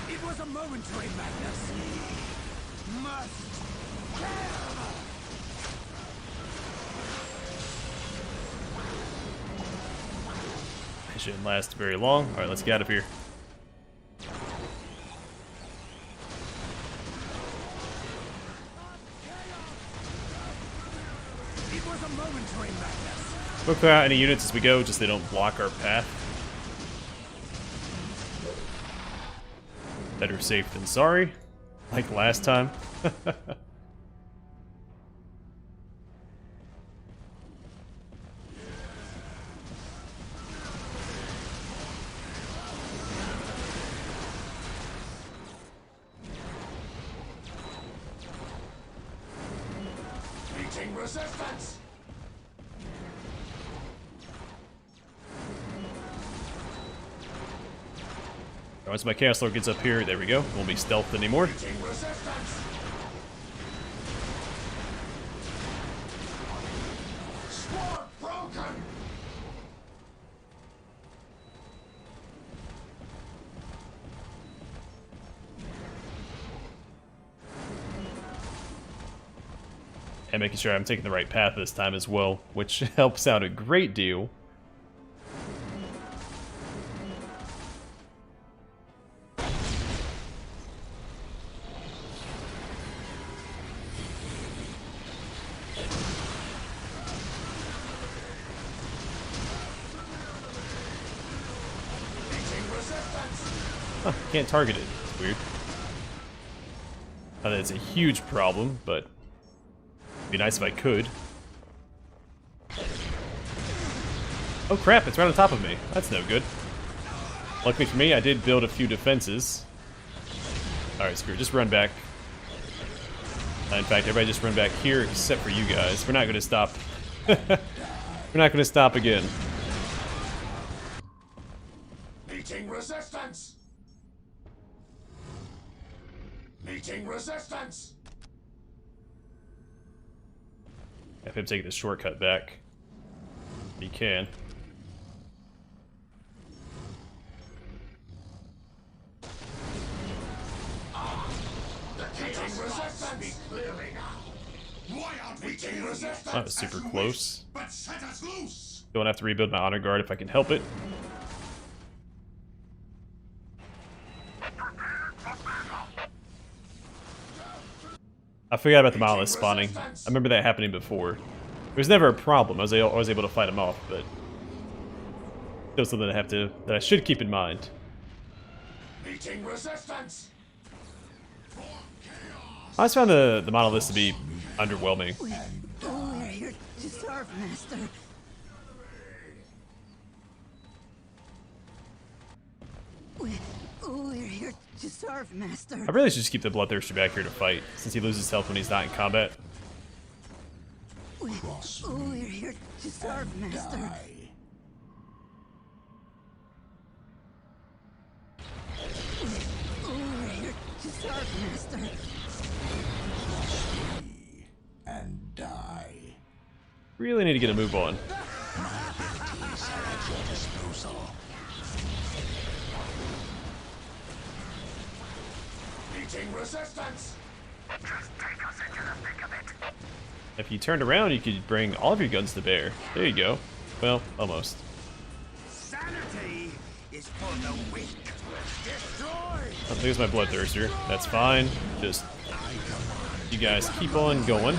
It was a momentary madness. Must kill. shouldn't last very long. Alright, let's get out of here. It was a momentary madness. We'll clear out any units as we go, just so they don't block our path. Better safe than sorry, like last time. Meeting resistance. Once my Chaos Lord gets up here, there we go. Won't be stealthed anymore. Meeting resistance. Sword broken. And making sure I'm taking the right path this time as well, which helps out a great deal. Huh, can't target it. It's weird. Not that it's a huge problem, but it'd be nice if I could. Oh crap, it's right on top of me. That's no good. Luckily for me, I did build a few defenses. Alright, screw it. Just run back. In fact, everybody just run back here except for you guys. We're not going to stop. We're not going to stop again. Meeting resistance. Meeting resistance. Have him take the shortcut back. He can. Meeting resistance. Clearly now. Why aren't we taking resistance? That was super close. But set us loose. Don't have to rebuild my honor guard if I can help it. I forgot about the monolith spawning. I remember that happening before. It was never a problem. I was able to fight them off, but still something that I should keep in mind. Meeting resistance. I just found the monoliths to be underwhelming. We're here to serve, Master. We're here to serve, Master. I really should just keep the Bloodthirster back here to fight, since he loses health when he's not in combat. We're here to serve, Master. We're here to serve, Master. And die. Really need to get a move on. My abilities are at your disposal. Meeting resistance. Just take us into the thick of it. If you turned around, you could bring all of your guns to bear. There you go. Well, almost. Sanity is for the weak. Destroy. Oh, there's my Bloodthirster. That's fine. Just you guys keep on going.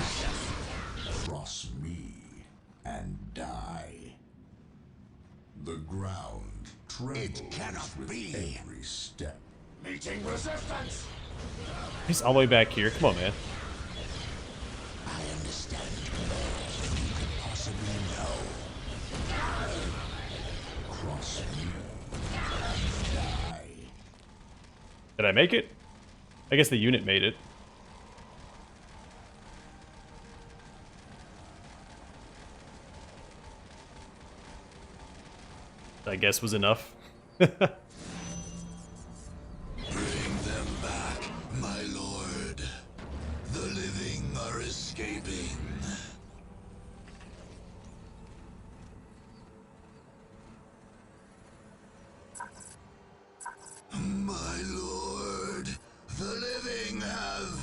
Cross me and die. The ground trembles with every step. Meeting resistance. He's all the way back here. Come on, man. I understand more than you could possibly know. Cross me and die. Did I make it? I guess the unit made it. I guess was enough. Bring them back, my lord. The living are escaping. My lord, the living have...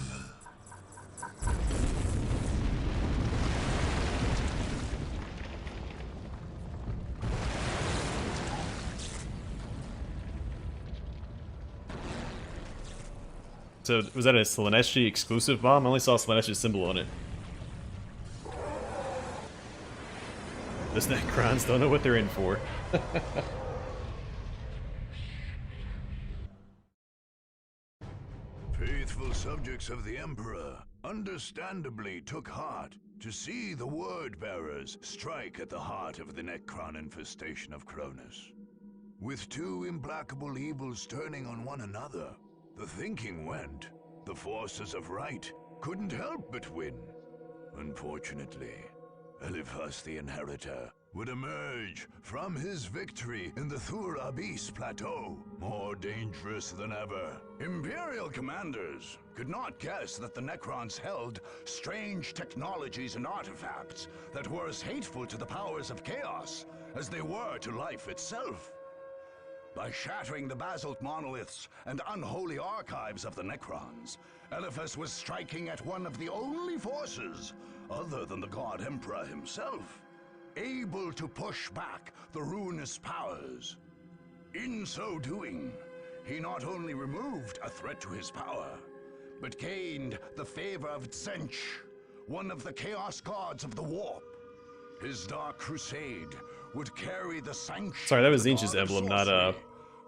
So, was that a Slaaneshi exclusive bomb? I only saw Slaaneshi's symbol on it. Those Necrons don't know what they're in for. Faithful subjects of the Emperor understandably took heart to see the word-bearers strike at the heart of the Necron infestation of Kronus. With two implacable evils turning on one another, the thinking went, the forces of right couldn't help but win. Unfortunately, Eliphas the Inheritor would emerge from his victory in the Thur Abyss Plateau, more dangerous than ever. Imperial commanders could not guess that the Necrons held strange technologies and artifacts that were as hateful to the powers of chaos as they were to life itself. By shattering the basalt monoliths and unholy archives of the Necrons, Eliphas was striking at one of the only forces, other than the God Emperor himself, able to push back the ruinous powers. In so doing, he not only removed a threat to his power, but gained the favor of Tzeentch, one of the Chaos Gods of the Warp. His Dark Crusade would carry the sanction. Sorry, that was of the Tzeentch's God of emblem, not Sorcery.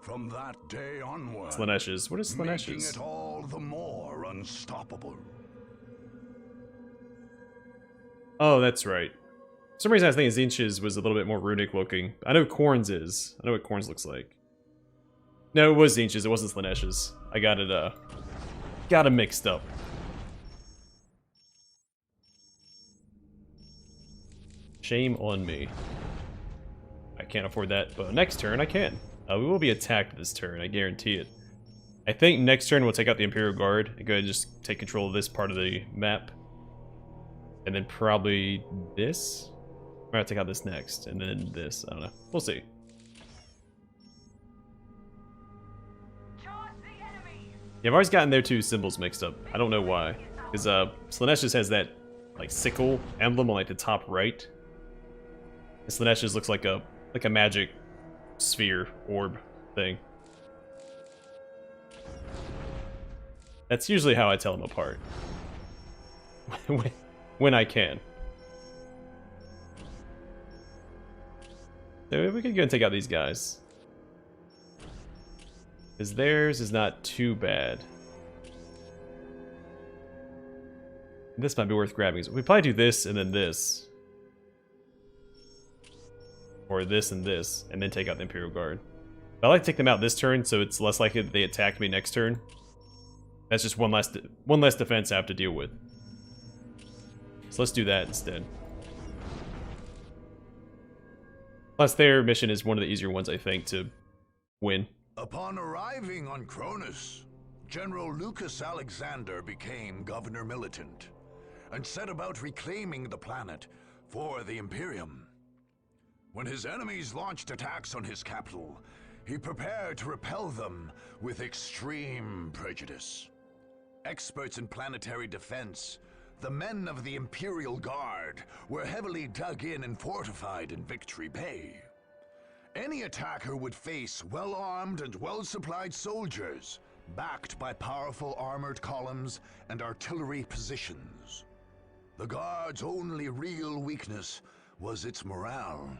From that day onward, Slaaneshi's. What is making Slaaneshi's? it all the more unstoppable. Oh, that's right. For some reason I was thinking Tzeentch's was a little bit more runic looking. I know Khorne's is. I know what Khorne's looks like. No, it was Tzeentch's, it wasn't Slaaneshi's. I got it mixed up. Shame on me. I can't afford that, but next turn I can. We will be attacked this turn, I guarantee it. I think next turn we'll take out the Imperial Guard and go ahead and just take control of this part of the map. And then probably this? We're gonna take out this next, and then this. I don't know. We'll see. Yeah, I've always gotten their two symbols mixed up. I don't know why. Because Slaaneshi's has that like sickle emblem on like the top right. And Slaaneshi's looks like a magic sphere orb thing. That's usually how I tell them apart. When I can. So we can go and take out these guys. Because theirs is not too bad. This might be worth grabbing. We probably do this and then this. Or this and this, and then take out the Imperial Guard. But I like to take them out this turn, so it's less likely that they attack me next turn. That's just one less defense I have to deal with. So let's do that instead. Plus their mission is one of the easier ones, I think, to win. Upon arriving on Kronus, General Lucas Alexander became Governor Militant and set about reclaiming the planet for the Imperium. When his enemies launched attacks on his capital, he prepared to repel them with extreme prejudice. Experts in planetary defense, the men of the Imperial Guard were heavily dug in and fortified in Victory Bay. Any attacker would face well-armed and well-supplied soldiers, backed by powerful armored columns and artillery positions. The Guard's only real weakness was its morale.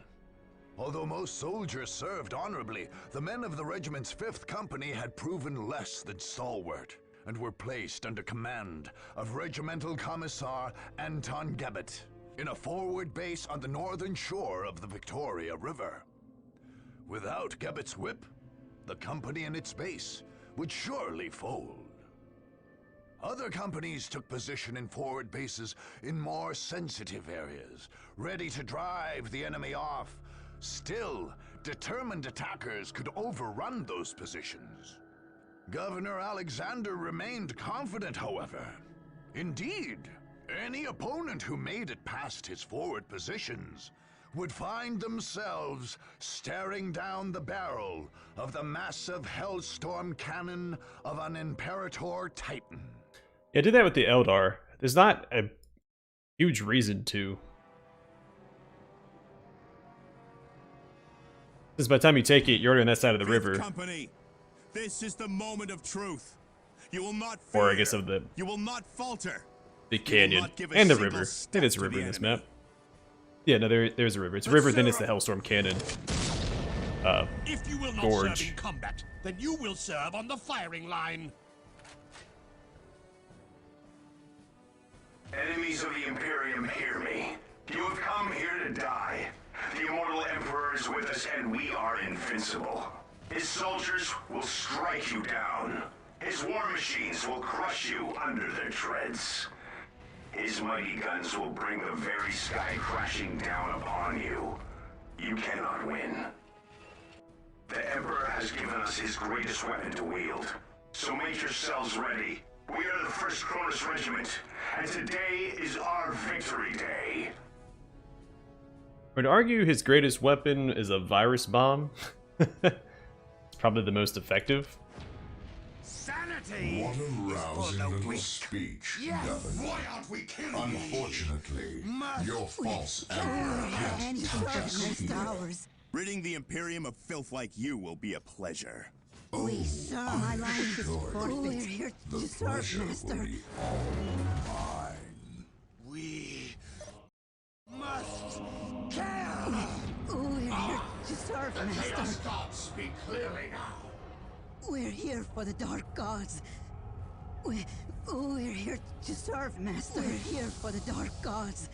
Although most soldiers served honorably, the men of the regiment's 5th Company had proven less than stalwart, and were placed under command of Regimental Commissar Anton Gebet in a forward base on the northern shore of the Victoria River. Without Gebet's whip, the company and its base would surely fold. Other companies took position in forward bases in more sensitive areas, ready to drive the enemy off. Still, determined attackers could overrun those positions. Governor Alexander remained confident, however. Indeed, any opponent who made it past his forward positions would find themselves staring down the barrel of the massive Hellstorm cannon of an Imperator Titan. Yeah, I did that with the Eldar. There's not a huge reason to. Because by the time you take it, you're already on that side of the river. Company, this is the moment of truth. You will not Or I fear. guess of the You will not falter. canyon not give a and the single river. I step think there's a to river the in this enemy. map. Yeah, no, there's a river. It's a But river, then sir, it's the Hellstorm Cannon. If you will not Gorge. serve in combat, then you will serve on the firing line. Enemies of the Imperium, hear me. You have come here to die. The immortal Emperor is with us, and we are invincible. His soldiers will strike you down. His war machines will crush you under their treads. His mighty guns will bring the very sky crashing down upon you. You cannot win. The Emperor has given us his greatest weapon to wield. So make yourselves ready. We are the 1st Kronus Regiment, and today is our victory day. I would argue his greatest weapon is a virus bomb. It's probably the most effective. Sanity! What a rousing the little weak. speech, Yes. Governor. Why aren't we killing you? Unfortunately, your false Oh, emperor can't any touch us darkness here. ours. Ridding the Imperium of filth like you will be a pleasure. We serve. My life is assure you, forfeit. We're here The to serve, pleasure will Master. be all mine. We must kill! We're here to serve, Master. gods speak clearly now. We're here for the Dark Gods. We're here to serve, Master. We're here for the Dark Gods.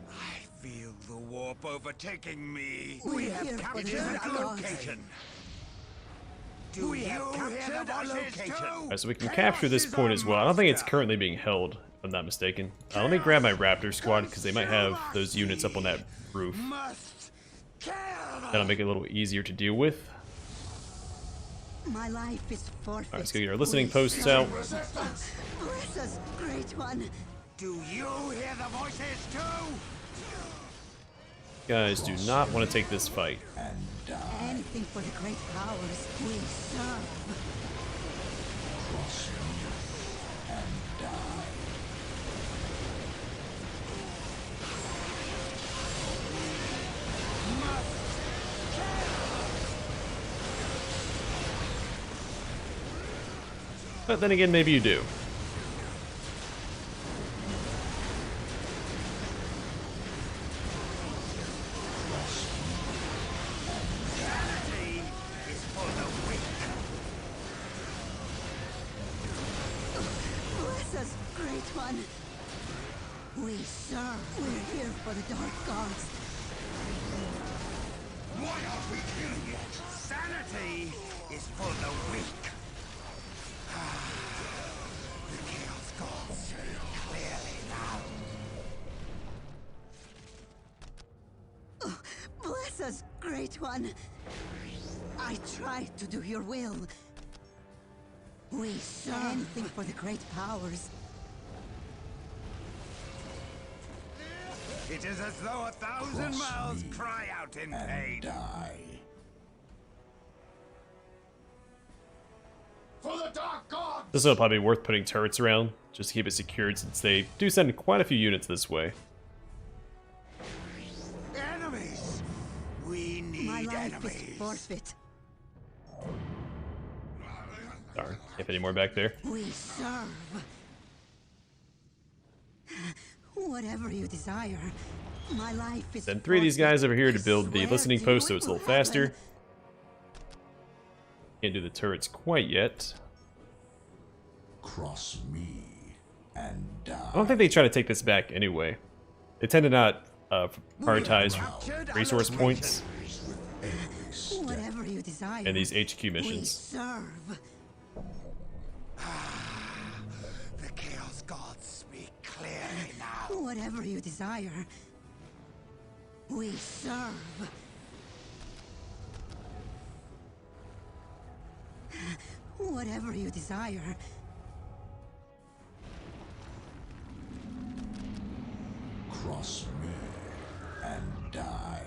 I feel the warp overtaking me. We're here for the It is Dark a Gods. location. Do you hear the voices too? Alright, so we can capture this point as well. I don't think it's currently being held, if I'm not mistaken. Let me grab my Raptor squad, because they might have those units up on that roof. Must kill! That'll make it a little easier to deal with. My life is forfeit. Alright, let's go get our listening We posts serve. out. Bless us, Great One. Do you hear the voices too? Guys do not want to take this fight. Anything for the great powers we serve. Cross me and die. But then again, maybe you do. Sanity is for the weak. Bless us, Great One. We serve. We're here for the Dark Gods. Why aren't we killing yet? Sanity is for the weak. The Chaos Gods see clearly now. Bless us, Great One. I try to do your will. We serve. Anything for the great powers. It is as though 1,000 mouths me cry out in and pain. die. For the Dark Gods! This will probably be worth putting turrets around, just to keep it secured, since they do send quite a few units this way. Enemies! We need My life enemies. is forfeit. Darn, can't fit any more back there. We serve. Whatever you desire. My life is Send 3 of these guys over here to build the Swear listening to post so you it's it a little will happen. faster. Can't do the turrets quite yet. Cross me and die. I don't think they try to take this back anyway. They tend to not prioritize resource points Every step. Whatever you desire. and these HQ We missions. serve. The Chaos Gods speak clearly now. Whatever you desire. We serve. Whatever you desire. Cross me and die.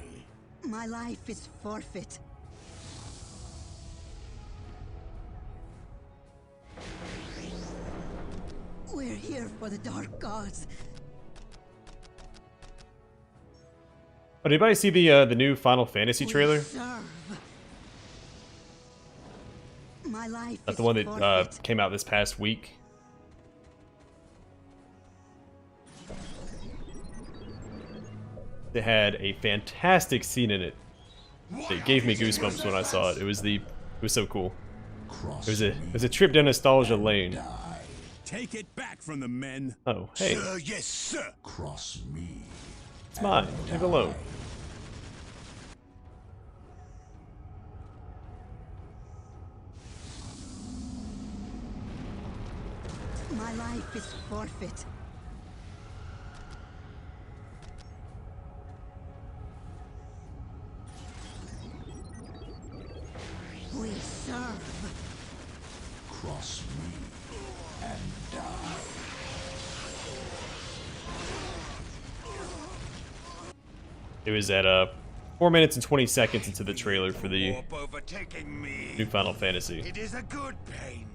My life is forfeit. We're here for the Dark Gods. But anybody see the new Final Fantasy trailer? We serve. My life Not is the one that forfeit. came out this past week. It had a fantastic scene in it. It gave me goosebumps when I saw it. It was so cool. It was a trip down nostalgia lane. Take it back from the men. Oh, hey, Yes, sir. Cross me. it's mine. Leave it alone. My life is forfeit. We serve. Cross me and die. It was at 4 minutes and 20 seconds into the trailer for the Warp overtaking me. new Final Fantasy. It is a good pain.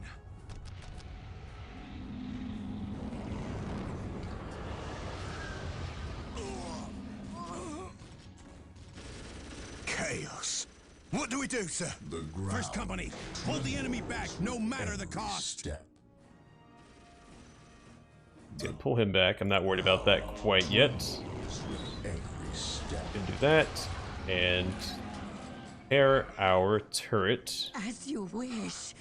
Chaos. What do we do, sir? The ground. First company, hold the enemy back, no matter the cost. Step. Gonna pull him back. I'm not worried about that quite yet. Every step. Gonna do that and repair our turret. As you wish.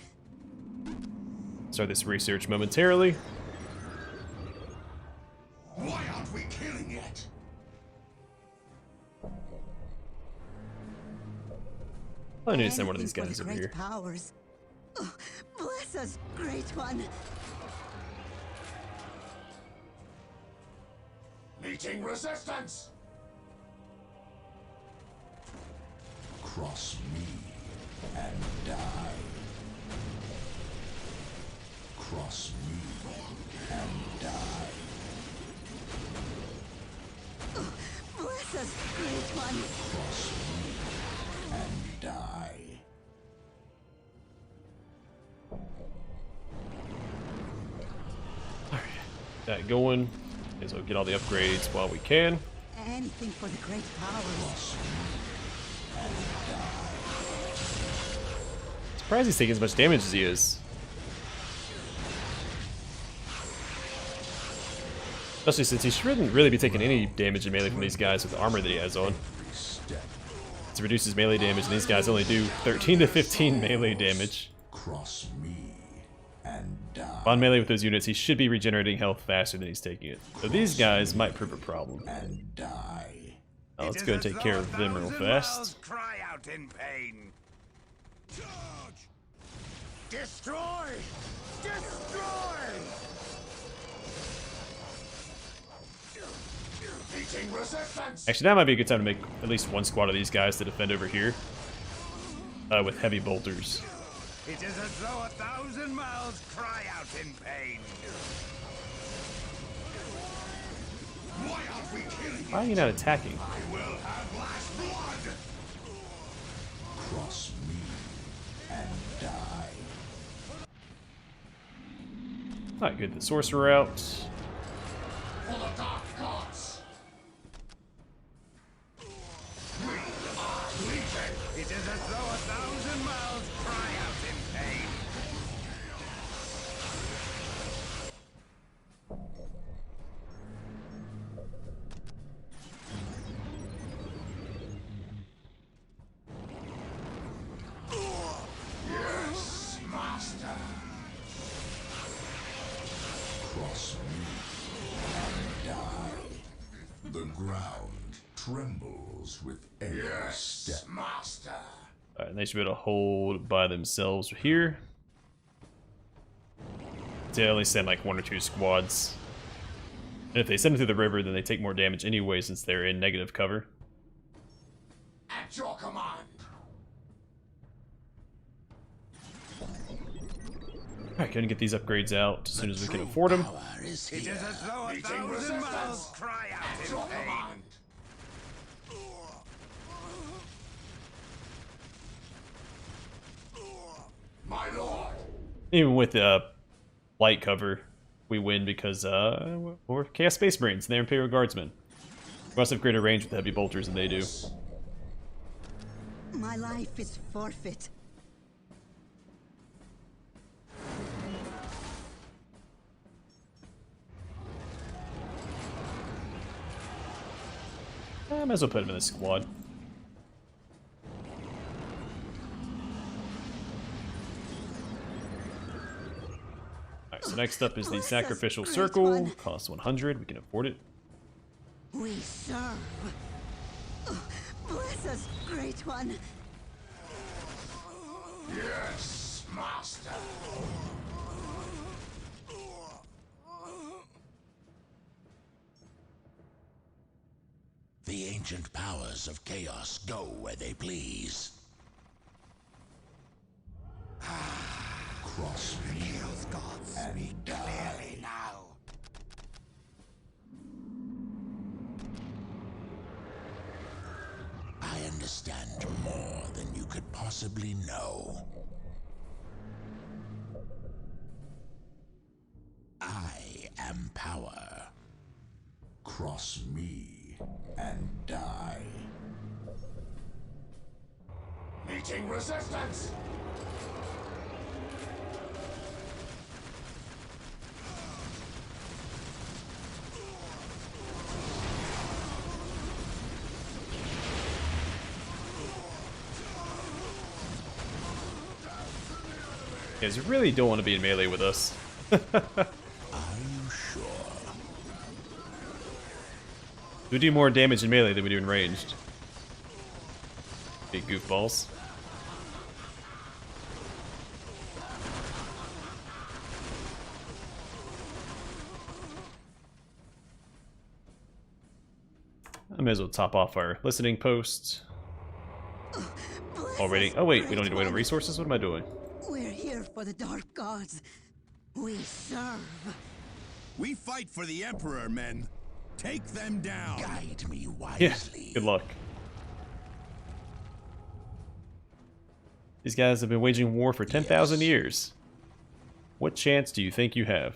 Start this research momentarily. Why aren't we killing it? I need to send one of these Anything guys for the over great here. Powers. Oh, bless us, great one. Meeting resistance. Cross me and die. Cross me and die. Bless us, great one. Cross me and die. That going. May as well get all the upgrades while we can. Anything for the great powers. Surprised he's taking as much damage as he is. Especially since he shouldn't really be taking any damage in melee from these guys with the armor that he has on. It reduces melee damage, and these guys only do 13 to 15 melee damage. Cross me and die. On melee with those units, he should be regenerating health faster than he's taking it. So these guys might prove a problem. And die. Now let's go and take care of them real fast. Cry out in pain. Charge! Destroy! Destroy! Meeting resistance. Actually, that might be a good time to make at least one squad of these guys to defend over here. With heavy bolters. It is as though 1,000 mouths cry out in pain. Why aren't we killing Why are you not attacking? I will have last blood. Cross me and die. Alright, good. The sorcerer out. For the dark gods. We are legion. It is as though 1,000 mouths cry out in pain. Yes, master. Cross me and die. The ground trembles with every step. Master. Alright, and they should be able to hold by themselves here. They only send like 1 or 2 squads. And if they send them through the river, then they take more damage anyway since they're in negative cover. At your command. Alright, gonna get these upgrades out as soon as we can afford them. It is as though 1,000 mouths cry out in pain. My lord. Even with light cover, we win because we're Chaos Space Marines and they're Imperial Guardsmen. We also have greater range with the heavy bolters than they do. My life is forfeit. I might as well put him in the squad. Alright, so next up is the sacrificial circle. Costs 100. We can afford it. We serve. Oh, bless us, Great One. Yes, Master. The ancient powers of chaos go where they please. Cross me, gods, and clearly now. I understand more than you could possibly know. I am power. Cross me and die. Meeting resistance! You guys really don't want to be in melee with us. Are you sure? We do more damage in melee than we do in ranged. Big goofballs. I may as well top off our listening post. Oh, waiting. Oh wait, we don't need to wait on resources? What am I doing? We're here for the Dark Gods. We serve. We fight for the Emperor, men. Take them down. Guide me Yeah, wisely. good luck. These guys have been waging war for 10,000 years. What chance do you think you have?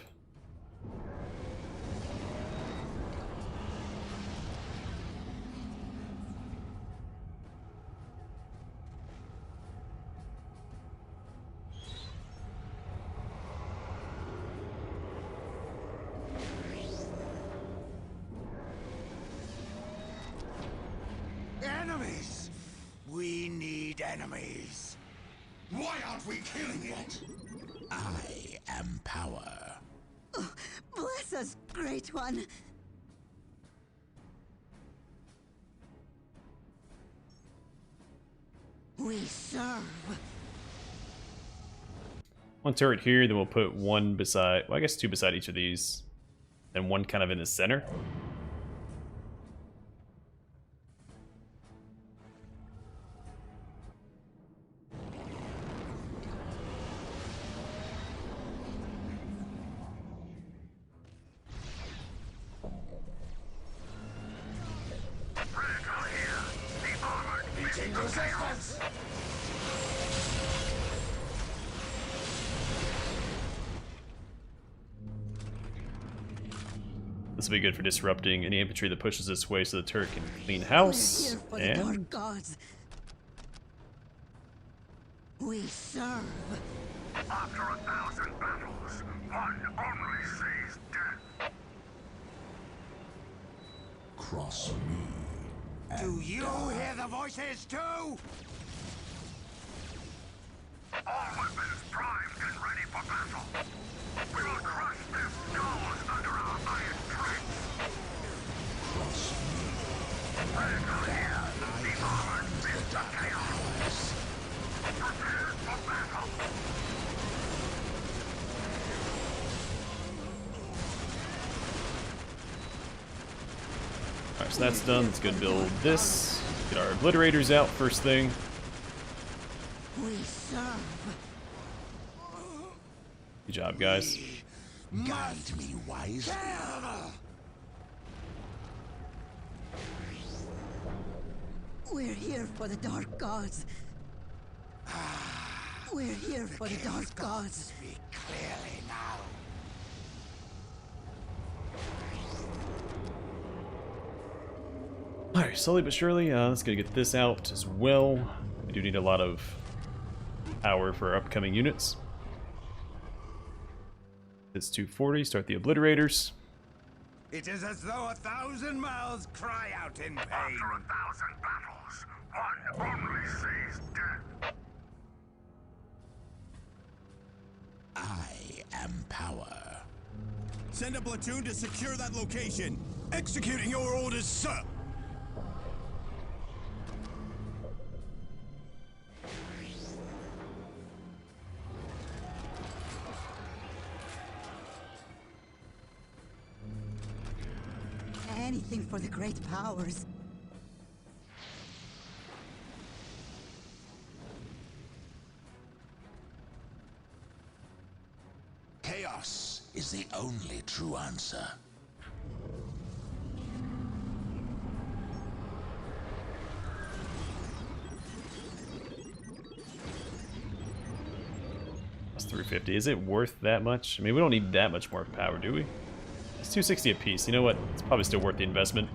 Enemies! We need enemies. Why aren't we killing it? I am power. Oh, bless us, Great One. We serve. One turret here, then we'll put one beside, well, I guess two beside each of these, and one kind of in the center. Meeting resistance! This will be good for disrupting any infantry that pushes this way so the turret can clean We're house. here for the And Dark Gods. We serve. After 1,000 battles, one only sees death. Cross me. Do you hear the voices too? All weapons primed and ready for battle. We will crush their skulls under our iron treads. Cross me. Critical here. The armored fist of chaos. Prepare for battle. alright, so that's done. Let's go build this. Get our obliterators out first thing. We serve. Good job, guys. Guide me wisely. We're here for the Dark Gods. We're here for the Dark Gods. Speak clearly now. Alright, slowly but surely, let's go get this out as well. We do need a lot of power for our upcoming units. It's 240, start the obliterators. It is as though 1,000 mouths cry out in pain. After 1,000 battles, one only sees death. I am power. Send a platoon to secure that location. Executing your orders, sir. Anything for the great powers. Chaos is the only true answer. That's 350. Is it worth that much? I mean, we don't need that much more power, do we? It's 260 apiece. You know what? It's probably still worth the investment.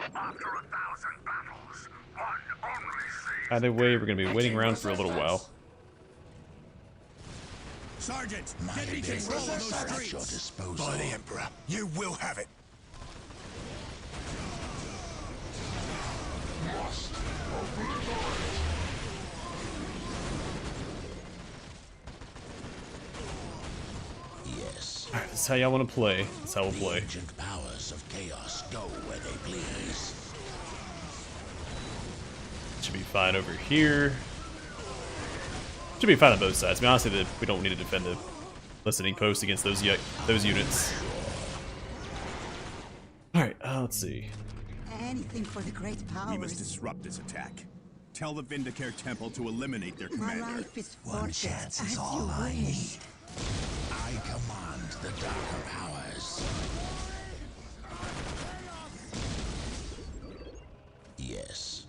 After 1,000 battles, one only sees Either way, we're going to be waiting around for a little while. Sergeant, My get me abilities control of those are at your streets. disposal. By the Emperor, you will have it. Yes. Alright, this is how y'all want to play. That's how we'll The play. ancient powers of chaos go where they please. Should be fine over here. Should be fine on both sides. I mean, honestly, we don't need to defend the listening post against those units. Alright, let's see. Anything for the great powers. We must disrupt this attack. Tell the Vindicare Temple to eliminate their My commander. life is One forfeit chance as is you all I wish. need. I command the darker powers. Yes.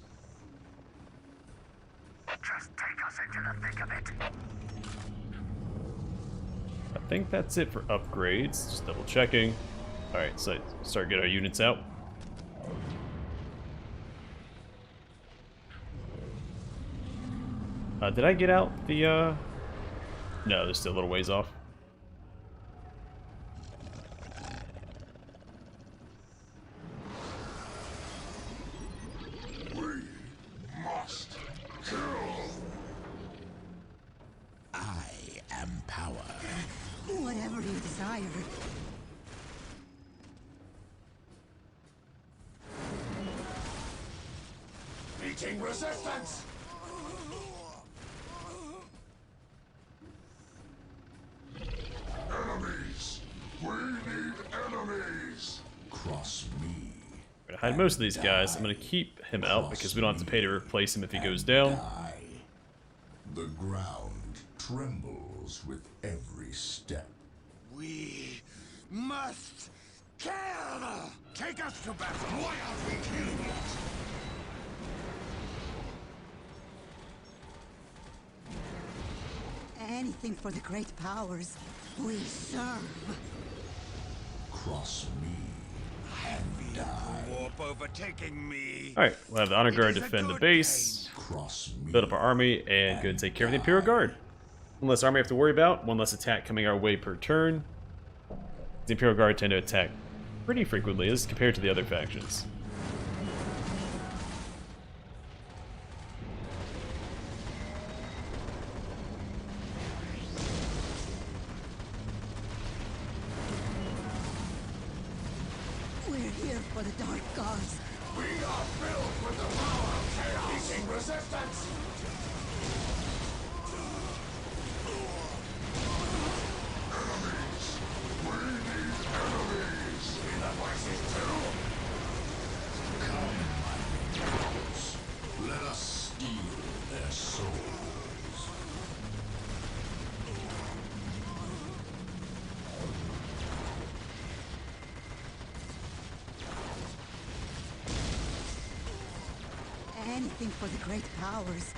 just take us into the thick of it. I think that's it for upgrades. Just double checking. Alright, so start getting our units out. Did I get out the, No, they're still a little ways off. Must kill. I am power. Whatever you desire. Meeting resistance. Enemies. We need enemies. Cross me. I'm gonna hide most of these guys. I'm gonna keep him out because we don't have to pay to replace him if he goes down. Die. The ground trembles with every step. We must kill! Take us to battle! Why aren't we killing it? Anything for the great powers. We serve. Cross me and die. Warp overtaking me! Alright, we'll have the Honor Guard It is a defend the good base, Cross me. build up our army, and go and take care of the Imperial Guard. One less army I have to worry about, one less attack coming our way per turn. The Imperial Guard tend to attack pretty frequently as compared to the other factions. We're here for the dark gods. We are filled with the power of chaos. Meeting resistance. Enemies. We need enemies. In the voices too. Come, my minions. Let us steal their souls. Anything for the great powers.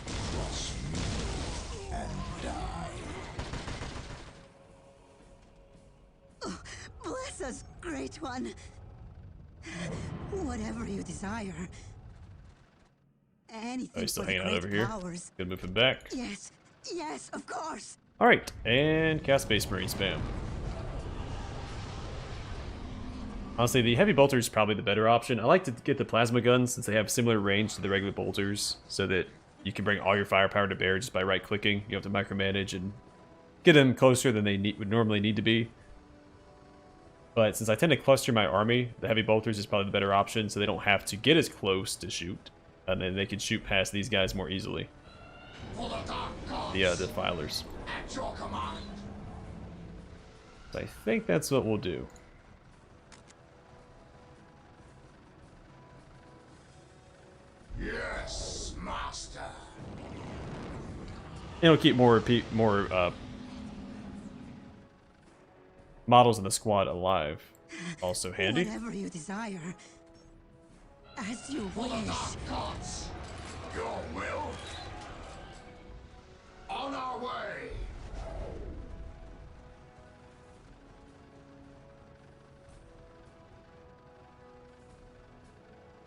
Cross me and die. Bless us, great one. Whatever you desire. anything Oh, he's still for the hanging out over great here. powers. Gonna move him back. Yes, yes, of course. Alright, and cast Space Marine spam. Honestly, the heavy bolter is probably the better option. I like to get the plasma guns since they have similar range to the regular bolters, so that you can bring all your firepower to bear just by right-clicking. You don't have to micromanage and get them closer than they would normally need to be. But since I tend to cluster my army, the heavy bolters is probably the better option, so they don't have to get as close to shoot, and then they can shoot past these guys more easily. The defilers. At your command. So I think that's what we'll do. Yes, master. It'll keep more models in the squad alive. Also handy. Whatever you desire. As you For the wish. dark gods. Your will. On our way.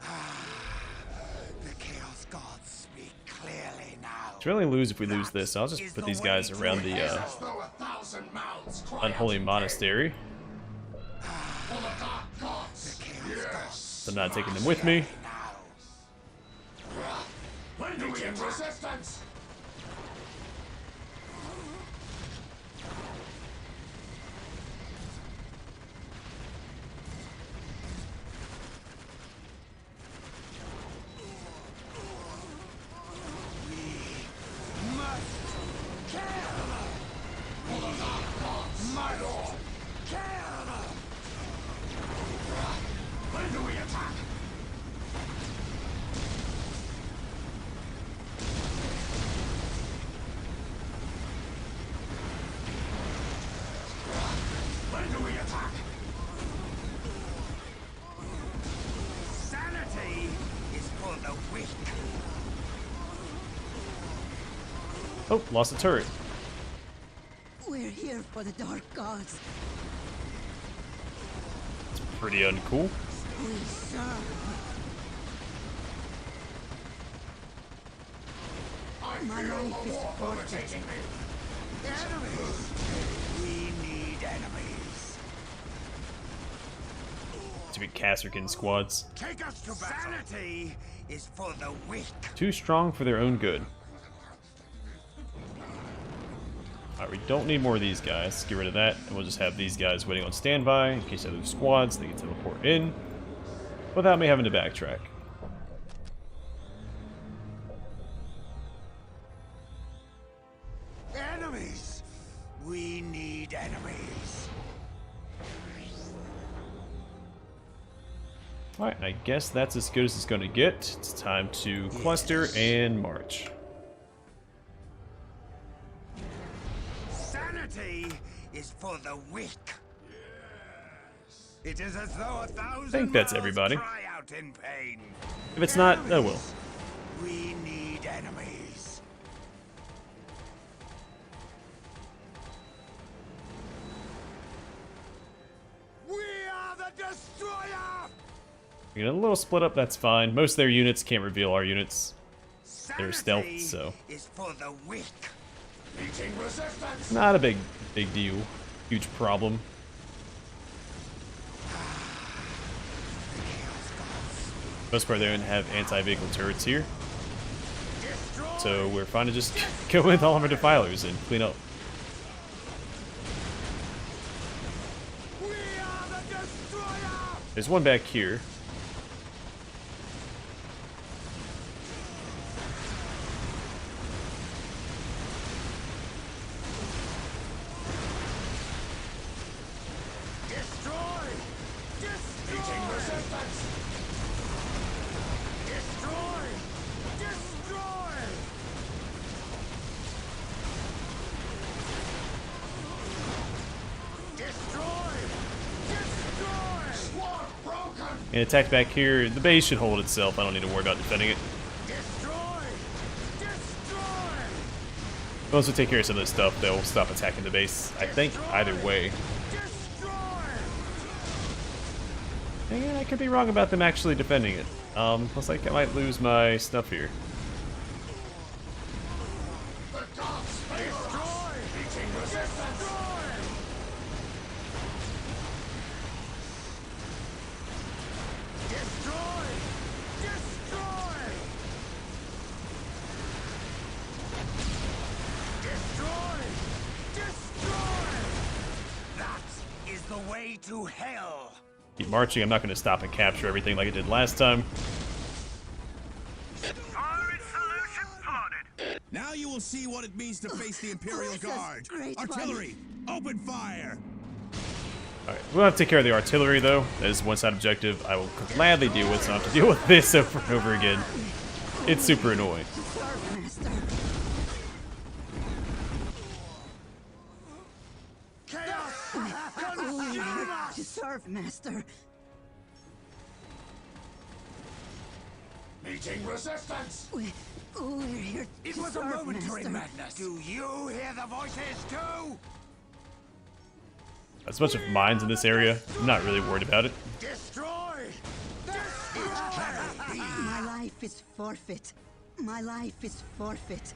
The Chaos Gods speak clearly now. It's really lose if we lose this. I'll just put these guys around the As though 1,000 mouths cry unholy out in monastery. pain. For the dark gods. Yes. So I'm not taking them with me. When do we get resistance? For the dark gods, my lord. When do we attack? When do we attack? Sanity is for the weak. Oh, lost a turret. We're here for the dark gods. Pretty uncool. We serve. I My feel life the is war forfeit. overtaking me. Enemies. We need enemies. To be Kasserkin squads. Take us to battle. Sanity is for the weak. Too strong for their own good. Alright, we don't need more of these guys. Let's get rid of that, and we'll just have these guys waiting on standby in case other squads they can teleport in without me having to backtrack. Enemies. We need enemies. Alright, I guess that's as good as it's going to get. It's time to cluster and march. Sanity is for the weak. It is as though 1,000 I think that's mouths everybody. cry out in pain. If it's not, oh well. We need enemies. We are the destroyer. We get a little split up, that's fine. Most of their units can't reveal our units. They're stealth, Sanity so is for the weak. Meeting resistance. not a big deal. Huge problem. Most part they don't have anti-vehicle turrets here. So we're fine to just go with all of our defilers and clean up. We are the destroyer. There's one back here. Destroy. Destroy. Meeting resistance. Destroy. Destroy. Destroy. Destroy. Squad broken. And attack back here. The base should hold itself. I don't need to worry about defending it. Destroy. Destroy. Once we take care of some of this stuff, they'll stop attacking the base. I think either way. Destroy. And I could be wrong about them actually defending it. Looks like I might lose my stuff here. way to hell. Keep marching. I'm not going to stop and capture everything like I did last time. Foreign solution plotted. Now you will see what it means to face the Imperial this is Guard. great Artillery, open fire. Alright, we'll have to take care of the artillery though. That is one side objective I will gladly deal with, so I don't have to deal with this over and over again. It's super annoying. Serve, Master. We're here to serve, Master. Meeting resistance. We're here It to was a serve, momentary Master. madness. Do you hear the voices too? There's a bunch of mines in this area. I'm not really worried about it. Destroy! My life is forfeit. My life is forfeit.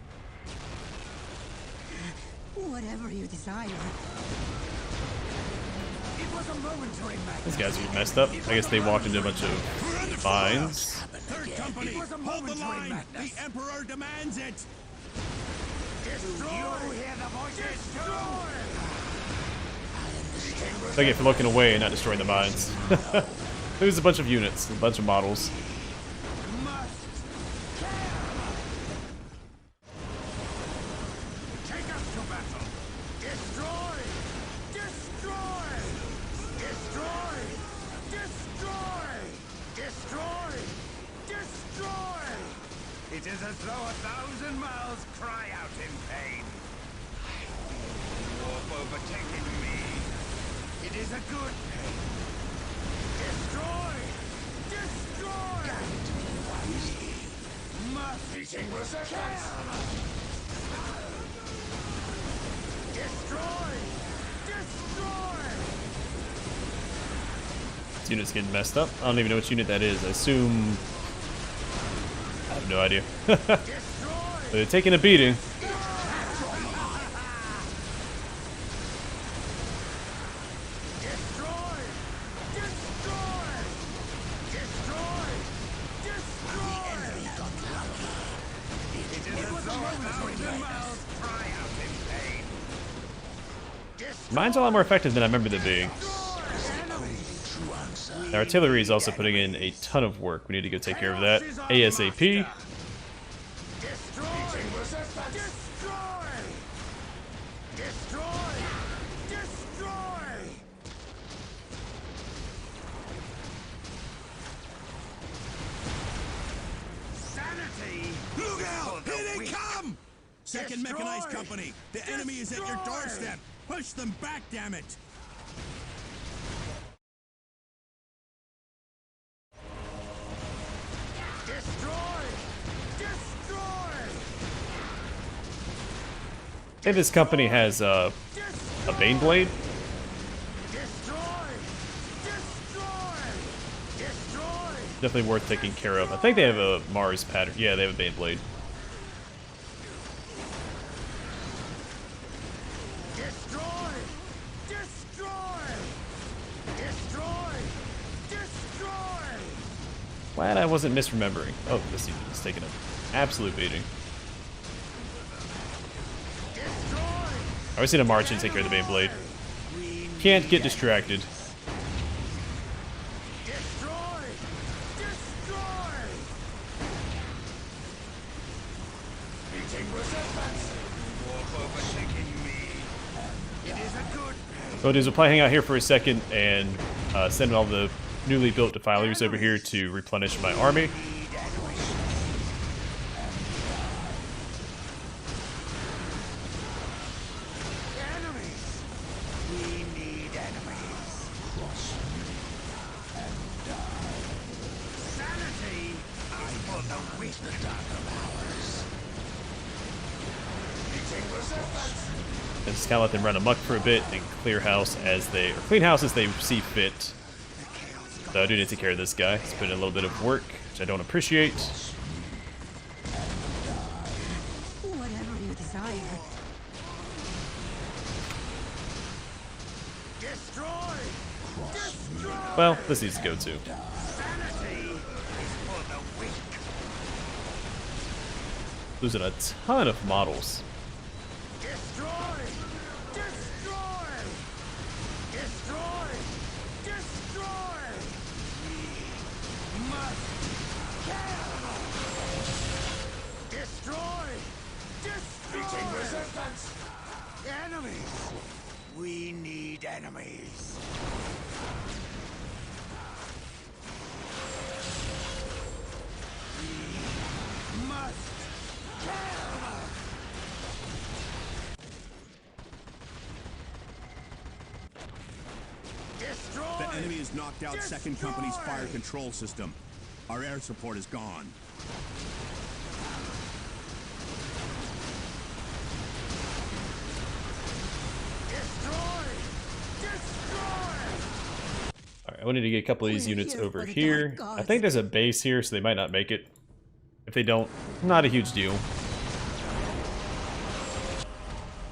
Whatever you desire. It was a momentary madness. These guys are messed up. I guess they walked into a bunch of mines. Third Company, It was a hold the momentary line. madness. The Emperor demands it. Do you hear the voices too? Thank you for looking away and not destroying the mines. There's a bunch of units, a bunch of models. Take us to battle. Destroy! Destroy! Destroy! Destroy! Destroy! Destroy! It is as though 1,000 mouths cry out in pain. I feel the warp overtaking me. It is a good pain. Destroy! Destroy! Guide me wisely. Must Meeting resistance. destroy! Destroy! This unit's getting messed up. I don't even know which unit that is. I assume... I have no idea. But they're taking a beating. Mine's a lot more effective than I remember them being. The artillery is also putting in a ton of work. We need to go take care of that ASAP. Look out! Here they come! Second Mechanized Company, the enemy is at your doorstep. Push them back, damn it! I think this company has a Bane Blade. Definitely worth taking care of. I think they have a Mars pattern. Yeah, they have a Bane Blade. Glad I wasn't misremembering. Oh, this unit is taking an absolute beating. I was gonna march and take care of the Bane Blade. Can't get distracted. So dudes, we'll probably hang out here for a second and send all the newly built defilers over here to replenish my army. And just kind of let them run amok for a bit and clear house as they, or clean house as they see fit. So I do need to take care of this guy. He's put in a little bit of work, which I don't appreciate. Whatever you desire. Well, this needs to go too. Losing a ton of models. enemies. We need enemies. We must kill. Destroy. The enemy has knocked out Second Company's fire control system. Our air support is gone. Alright, I wanted to get a couple of these units over here. I think there's a base here, so they might not make it. If they don't, not a huge deal.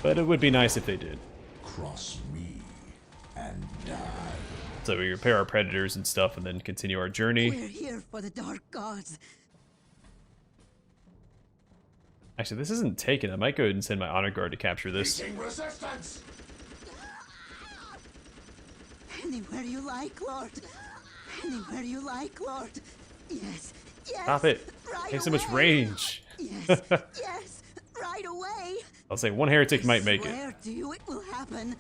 But it would be nice if they did. Cross me and die. So we repair our predators and stuff and then continue our journey. We're here for the dark gods. Actually, this isn't taken. I might go ahead and send my honor guard to capture this. Resistance. Anywhere you like, Lord. Anywhere you like, Lord. Yes, yes. Stop it. Right They have so much away. range. Yes, yes. Right away. I'll say one heretic might make it. Swear to you it will happen.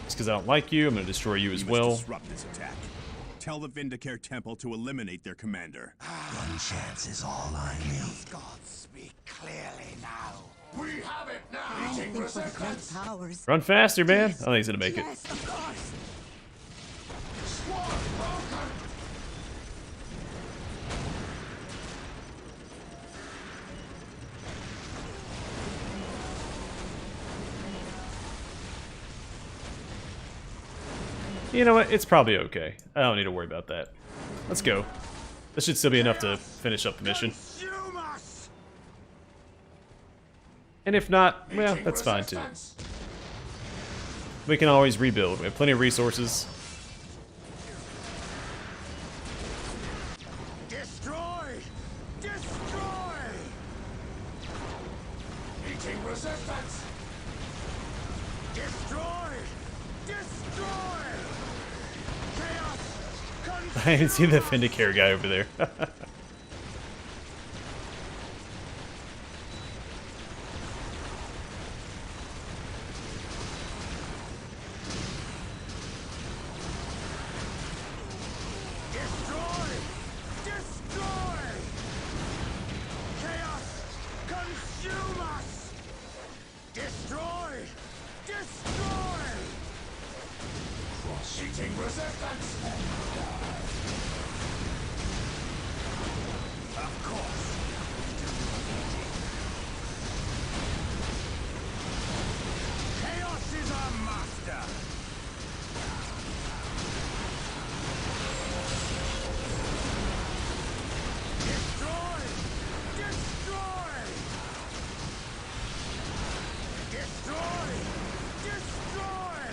Just because I don't like you, I'm going to destroy you as We must well. disrupt this attack. Tell the Vindicare Temple to eliminate their commander. One chance is all I need. These gods speak clearly now. We have it now. Anything for the great powers. Run faster, man. I Yes, don't think he's going to make it. Yes, of course. Swarm broken. You know what? It's probably okay. I don't need to worry about that. Let's go. This should still be enough to finish up the mission. Consume us. And if not, well, that's fine too. We can always rebuild. We have plenty of resources. Destroy. Destroy. Meeting resistance. Destroy. Destroy. Chaos. I didn't see the Vindicare guy over there. Destroy! Destroy! Chaos! Consume us! Destroy! Destroy! Meeting resistance. Of course! Chaos is our master! Destroy! Destroy! Destroy! Destroy!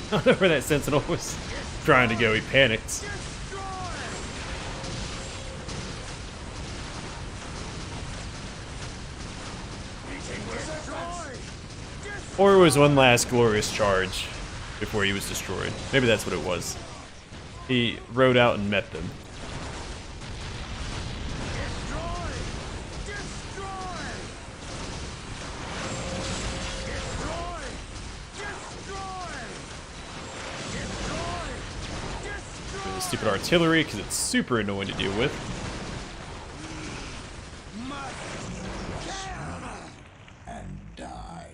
I don't know where that sentinel was trying to go. He panicked. Destroy! Destroy! Or it was one last glorious charge before he was destroyed. Maybe that's what it was. He rode out and met them. Destroy! Destroy! Destroy! Destroy! Destroy! The stupid artillery, because it's super annoying to deal with. Must kill! And die.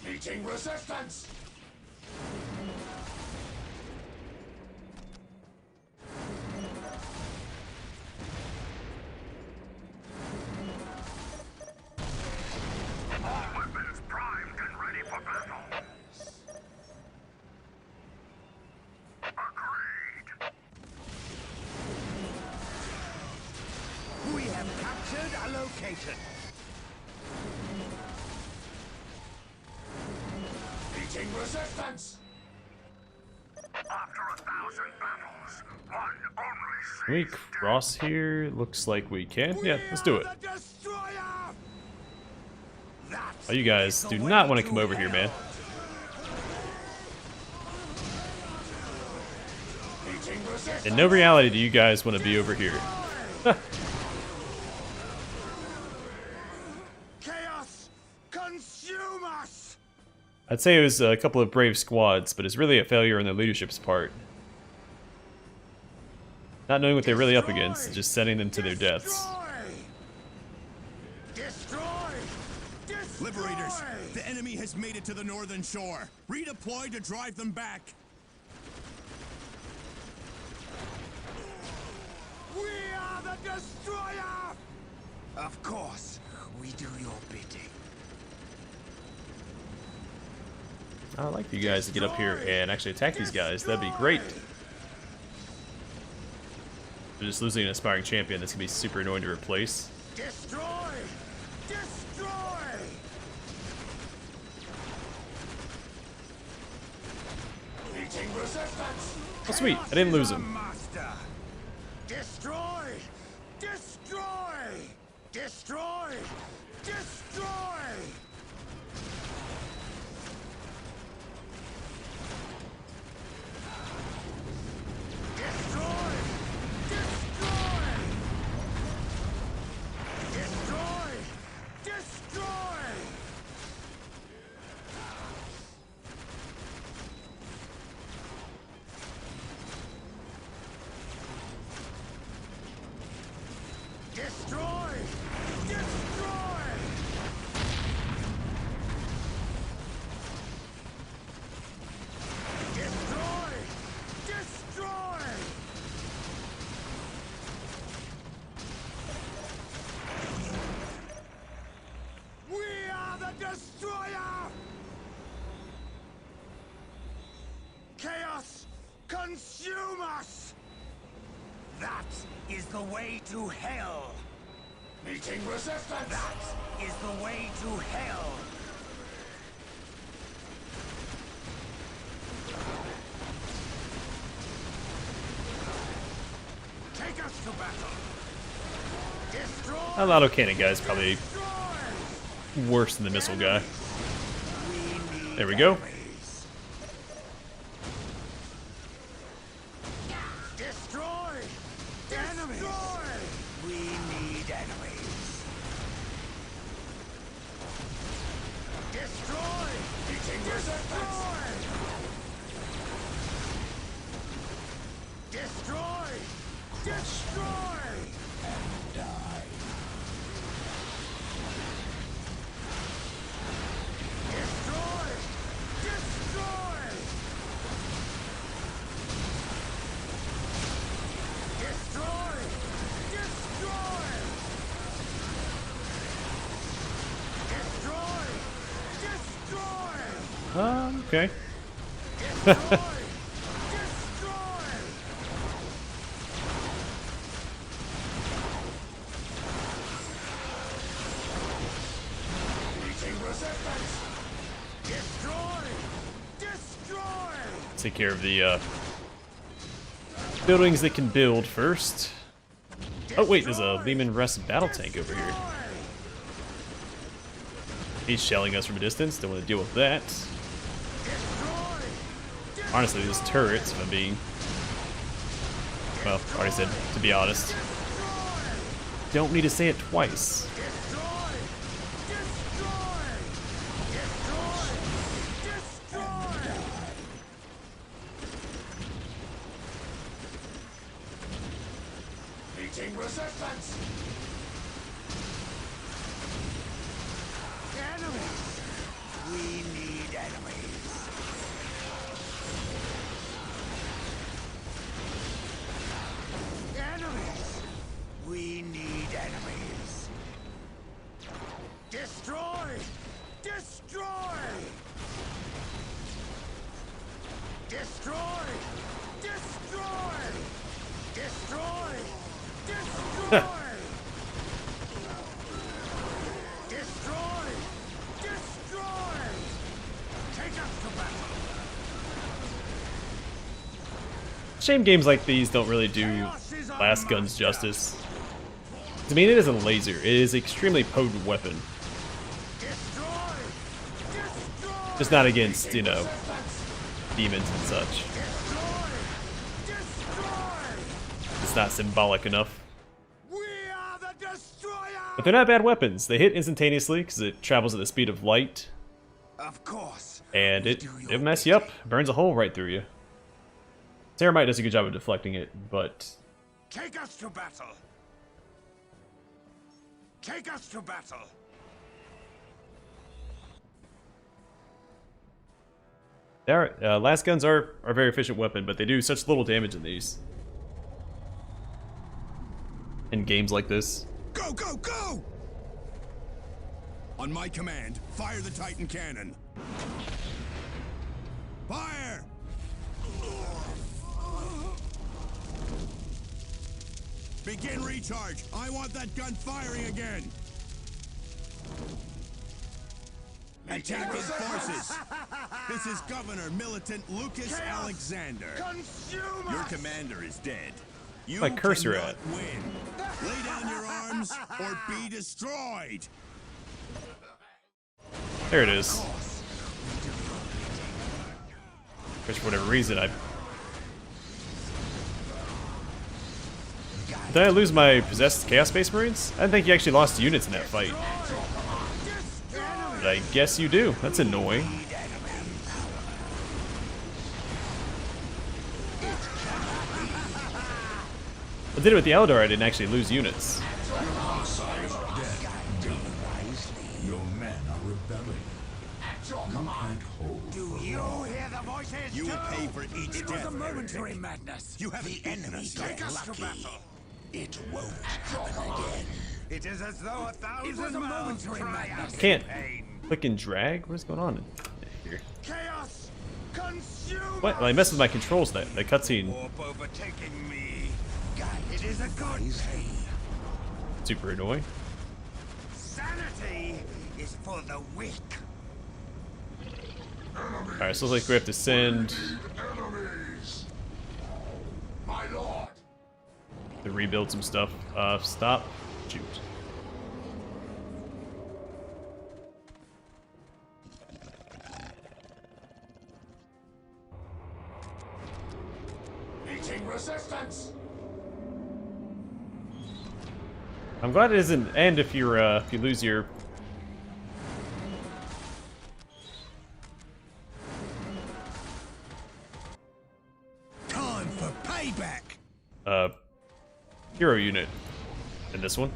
Meeting resistance. All weapons primed and ready for battle. Agreed. We have captured a location. Meeting resistance. After 1,000 battles, one only Can we saves cross here? Looks like we can. Yeah, let's do it. The destroyer! That's Oh, you guys do not want to come over here, man. In no reality do you guys want to be over here. Chaos, consume us! I'd say it was a couple of brave squads, but it's really a failure on their leadership's part. Not knowing what they're really up against, and just sending them to their deaths. Destroy! Liberators, the enemy has made it to the northern shore. Redeploy to drive them back. We are the destroyer! Of course, we do your bidding. I'd like for you guys to get up here and actually attack these guys. That'd be great. They're just losing an aspiring champion that's gonna be super annoying to replace. Destroy! Destroy! Meeting resistance! Oh sweet, I didn't lose him. Master! Destroy! Destroy! Destroy! Destroy! Destroy! Destroy! Destroy! Destroy! Destroy! Destroy! Destroy! Destroy! We are the destroyer! Chaos, consume us! That is the way to hell! Meeting resistance! That is the way to hell! Take us to battle! Destroy! That auto cannon guy's probably worse than the missile guy. There we go. Destroy! Enemies! We need enemies. Destroy! Destroy! Destroy! Destroy! And die. Destroy! Destroy! Destroy! Destroy! Destroy! Destroy! Okay. Destroy! Destroy! Meeting resistance! Destroy! Destroy! Take care of the buildings that can build first. Oh wait, there's a Lehman Rest battle tank over here. He's shelling us from a distance, don't want to deal with that. Honestly, those turrets, if I'm being... Well, I already said, to be honest. Don't need to say it twice. Meeting resistance! Enemies! We need enemies! Enemies! We need enemies! Destroy! Destroy! Destroy! Destroy! Destroy! Destroy! Destroy! Destroy! Take us to battle! Shame games like these don't really do last guns justice. I mean, it is a laser. It is an extremely potent weapon. Destroy! Destroy! Just not against, you know, demons and such. Destroy! Destroy! It's not symbolic enough. We are the destroyer. But they're not bad weapons. They hit instantaneously because it travels at the speed of light. Of course. And it mess you up. Burns a hole right through you. Terramite does a good job of deflecting it, but... Take us to battle. Take us to battle. Last guns are a very efficient weapon, but they do such little damage in these. In games like this. Go, go, go! On my command, fire the Titan cannon. Fire! Begin recharge. I want that gun firing again. Attacking forces. This is Governor Militant Lucas Alexander. Your commander is dead. You My cursor cannot at? win. Lay down your arms or be destroyed. There it is. For whatever reason, Did I lose my possessed Chaos Space Marines? I didn't think you actually lost units in that fight. But I guess you do. That's annoying. I did it with the Eldar, I didn't actually lose units. Your men are rebelling. At your command. Do you hear the voices? You will pay for each It was death, a momentary heretic. madness. You haven't beaten us yet. Take us to battle. It won't happen again. It is as though a thousand momentary madness. Can't click and drag? What is going on here? Chaos consume. What? Well, I messed with my controls, that cutscene. Warp overtaking me. It is a good thing. Super annoying. Sanity is for the weak. Alright, so it looks like we have to send Enemies. My lord. to rebuild some stuff. Stop. Shoot. Meeting resistance. I'm glad it doesn't end if you lose your Time for payback. hero unit in this one.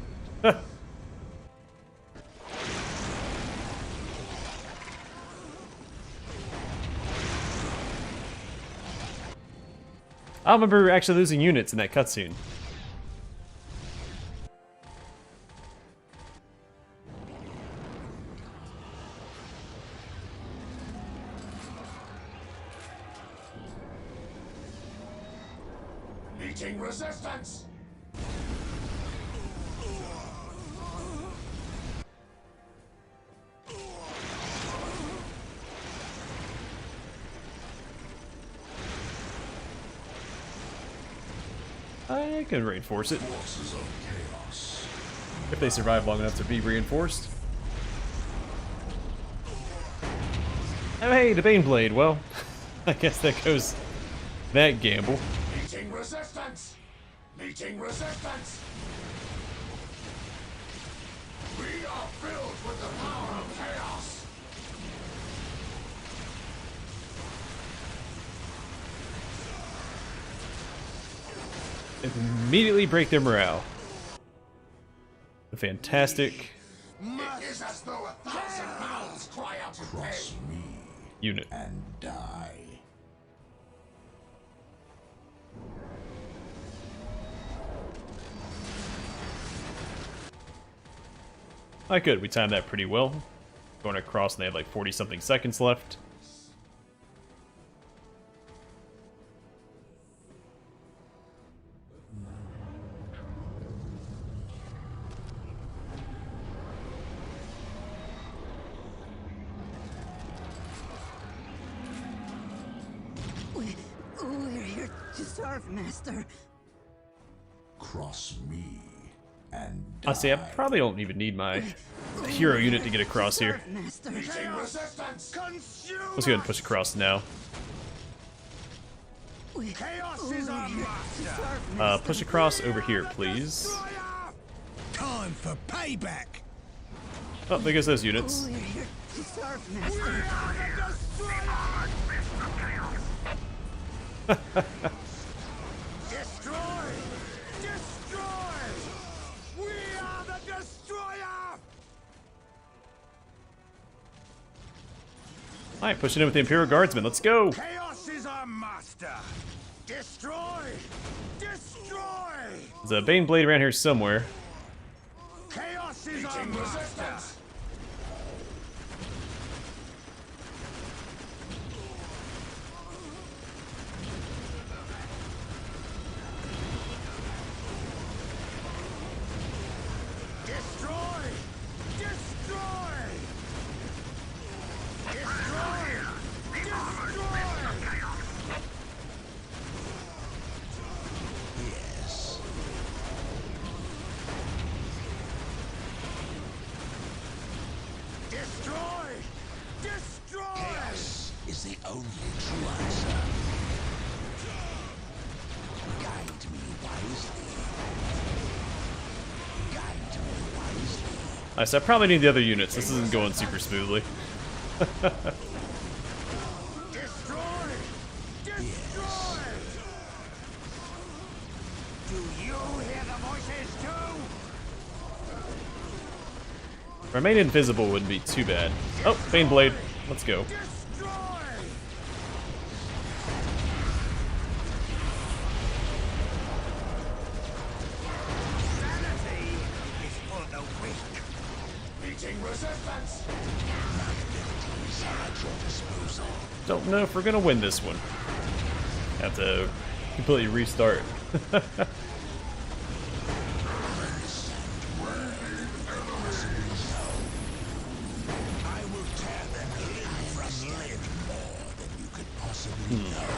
I don't remember actually losing units in that cutscene. Meeting resistance. I can reinforce it Forces of chaos. if they survive long enough to be reinforced. Oh hey, the Baneblade. Well, I guess that goes that gamble. Meeting resistance. Meeting resistance. We are filled with the power of chaos. Immediately break their morale. A fantastic It is as though 1,000 mouths cry out in pain. Me unit. and die. I could. We timed that pretty well. Going across and they had like 40 something seconds left. We're here to serve, Master. Cross me and die. Honestly, I probably don't even need my hero unit to get across here. Master. Meeting resistance. Consume. Let's go ahead and push across now. Chaos is our master. Push across over here, please. Time for payback. Oh, there goes those units. We're here to serve, We Master. are the destroyer. Destroy! Destroy! We are the destroyer! Alright, pushing in with the Imperial Guardsmen. Let's go! Chaos is our master. Destroy! Destroy! There's a Bane Blade around here somewhere. Chaos is our master. Destroy! Destroy! Destroy! Destroy! Yes. Destroy! Destroy! Chaos is the only true answer. Guide me wisely. Guide me wisely. Alright, so I probably need the other units. This isn't going super smoothly. Destroy! Destroy! Do you hear the voices too? Remain invisible wouldn't be too bad. Oh, Bane Blade. Let's go. Destroy! Sanity is for the weak. Meeting resistance. My abilities are at your disposal. Don't know if we're gonna win this one. Have to completely restart. I will tear them limb from limb more than you could possibly know.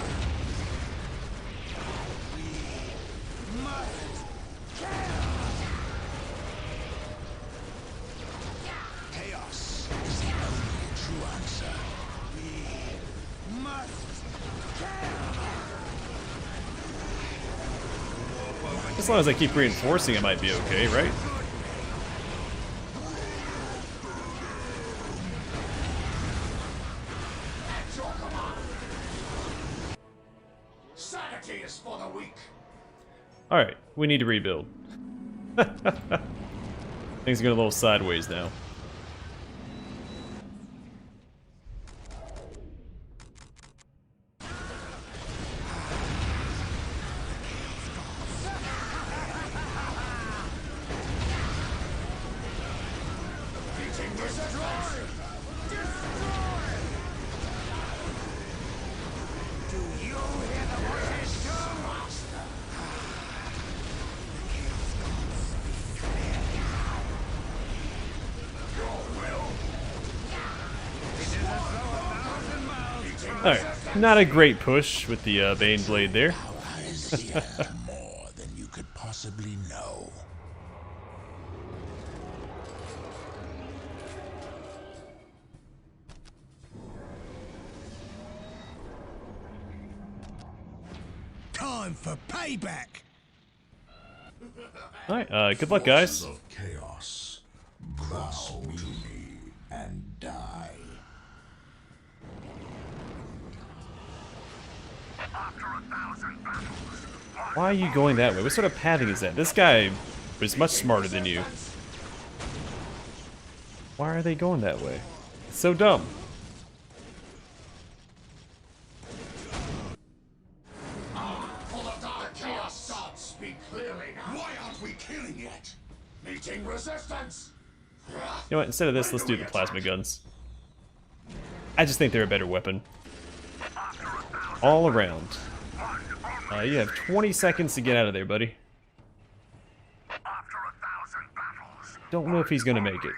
Chaos is the only true answer. As long as I keep reinforcing, it might be okay, right? Sanity is for the weak. Alright, we need to rebuild. Things are going a little sideways now. Alright, not a great push with the Bane Blade there. Power is here more than you could possibly know. Time for payback. Alright, good luck, guys. Of chaos, bow to me and die. Why are you going that way? What sort of pathing is that? This guy was much smarter than you. Why are they going that way? It's so dumb. Full of dark chaos gods speak clearly now. Why aren't we killing it? Meeting resistance. You know what? Instead of this, let's do the plasma guns. I just think they're a better weapon. All around. You have 20 seconds to get out of there, buddy. Don't know if he's gonna make it.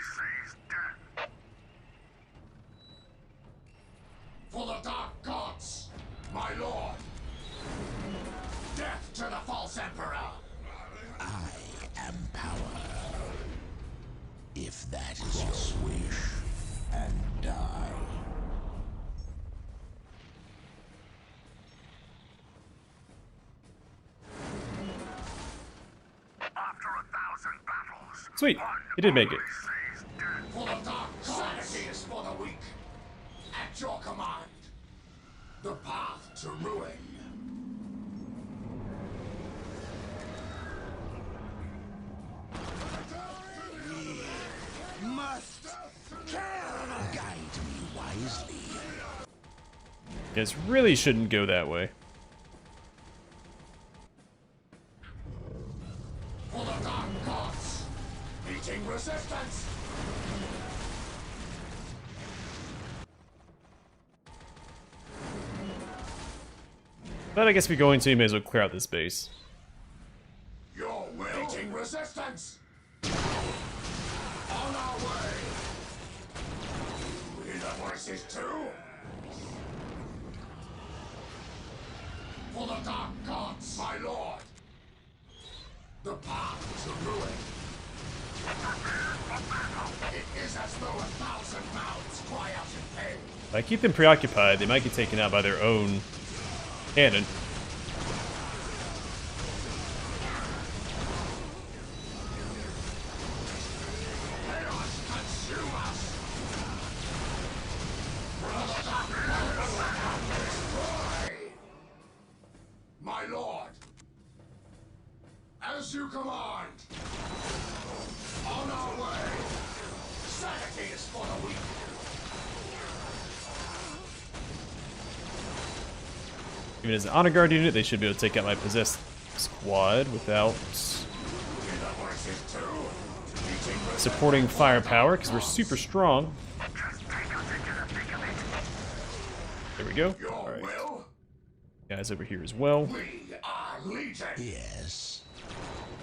Full of dark gods, my lord. Death to the false emperor. I am power. If that is your wish, and die. 1 Sweet, he did make it. For the dark sanity is for the weak. At your command, the path to ruin. Must kill. Guide me wisely. Guess really shouldn't go that way. For the dark gods, meeting resistance. But I guess if you're going to, you may as well clear out this base. Your will. Meeting resistance. On our way. You hear the voices too? For the dark gods, my lord. The path to ruin. It is as though 1,000 mouths cry out in pain. If I keep them preoccupied, they might get taken out by their own cannon. Chaos consume us. Destroy. My lord. As you command. On our way. Sanity is for the weak. Even as an honor guard unit, they should be able to take out my possessed squad without supporting firepower, because we're super strong. There we go. Alright. Guys over here as well. We are legion. Yes.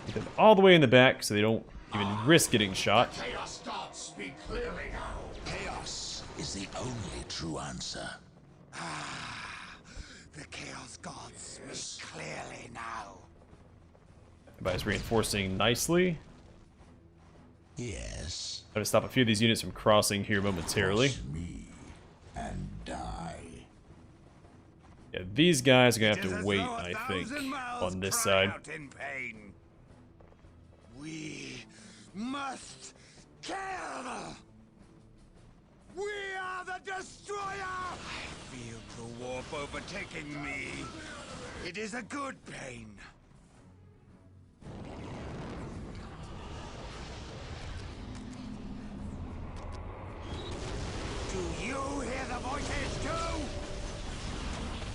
Get them all the way in the back so they don't even risk getting shot. Chaos gods speak clearly now. Chaos is the only true answer. The Chaos Gods speak clearly now. Everybody's reinforcing nicely. Yes. Try to stop a few of these units from crossing here momentarily. Cross me and die. Yeah, these guys are gonna It is have as to wait, though I 1,000 think, mouths on this cry side. out in pain. We must kill. We are the destroyer. I feel the warp overtaking me. It is a good pain. Do you hear the voices too?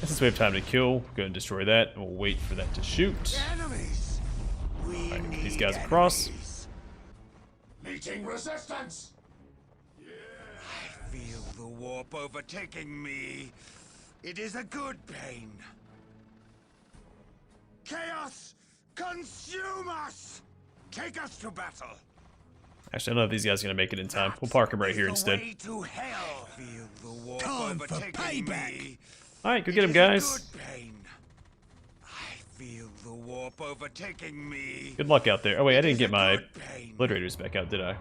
Since we have time to kill, go and destroy that, and we'll wait for that to shoot. Enemies. We Alright, need these guys across. enemies. Meeting resistance. I feel the warp overtaking me. It is a good pain. Chaos, consume us! Take us to battle. Actually, I don't know if these guys are gonna make it in time. We'll park them right here The instead. way to hell. Feel the warp Time for overtaking payback. me. Alright, go It get them, is a guys. good pain. I feel the warp overtaking me. Good luck out there. Oh wait, I It didn't is get a my good pain. obliterators back out, did I?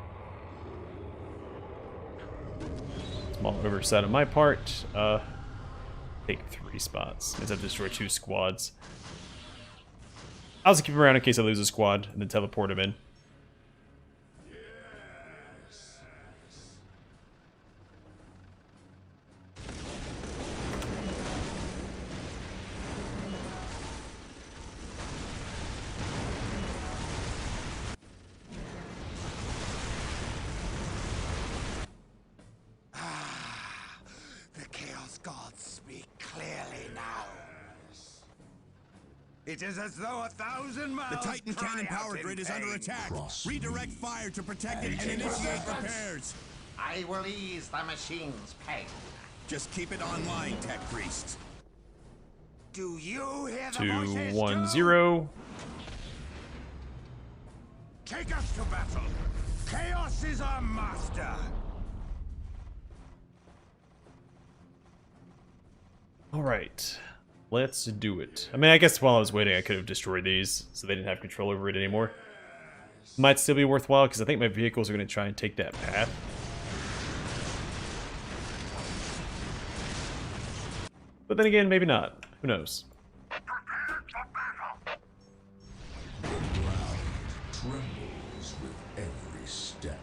Small oversight on my part. Take 3 spots. Means I've destroyed 2 squads. I'll just keep them around in case I lose a squad, and then teleport them in. The Chaos Gods speak clearly now. It is as though 1,000 miles. The Titan cry cannon out power in grid is under pain. attack. Cross Redirect me fire to protect it and take initiate resistance. repairs. I will ease the machine's pain. Just keep it online, Tech Priest. Do you hear the 2, voices 1, too? 0. Take us to battle. Chaos is our master. Alright. Let's do it. I mean, I guess while I was waiting, I could have destroyed these, so they didn't have control over it anymore. Might still be worthwhile, because I think my vehicles are going to try and take that path. But then again, maybe not. Who knows? The ground trembles. rise with every step.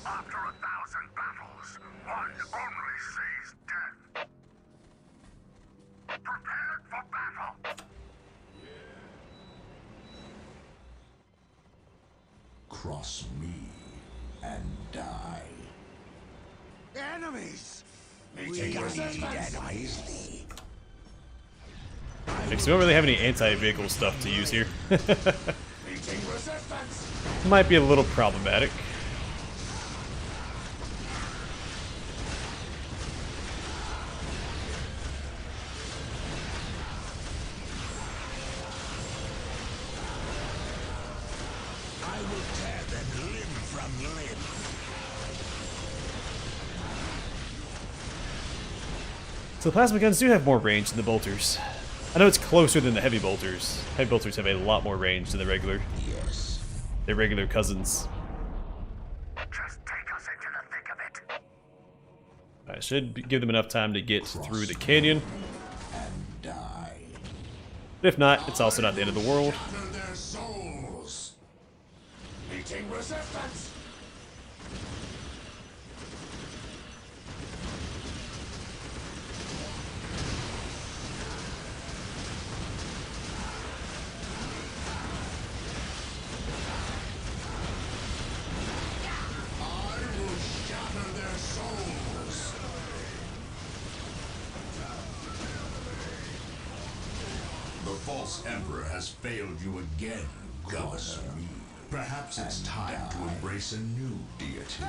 After 1,000 battles, one only sees death. Prepared for battle. Cross me and die. Enemies! Meeting resistance. Because we don't really have any anti-vehicle stuff to use here. Meeting resistance. Might be a little problematic. I will tear them limb from limb. So the plasma guns do have more range than the bolters. I know it's closer than the heavy bolters. Heavy bolters have a lot more range than the regular. Yes. They're regular cousins. Just take us into the thick of it. I should give them enough time to get through the canyon. And die. But if not, it's also not the end of the world. Shatter their souls. Meeting resistance. I will shatter their souls. The false emperor has failed you again, Governor. Perhaps it's time to embrace a new deity.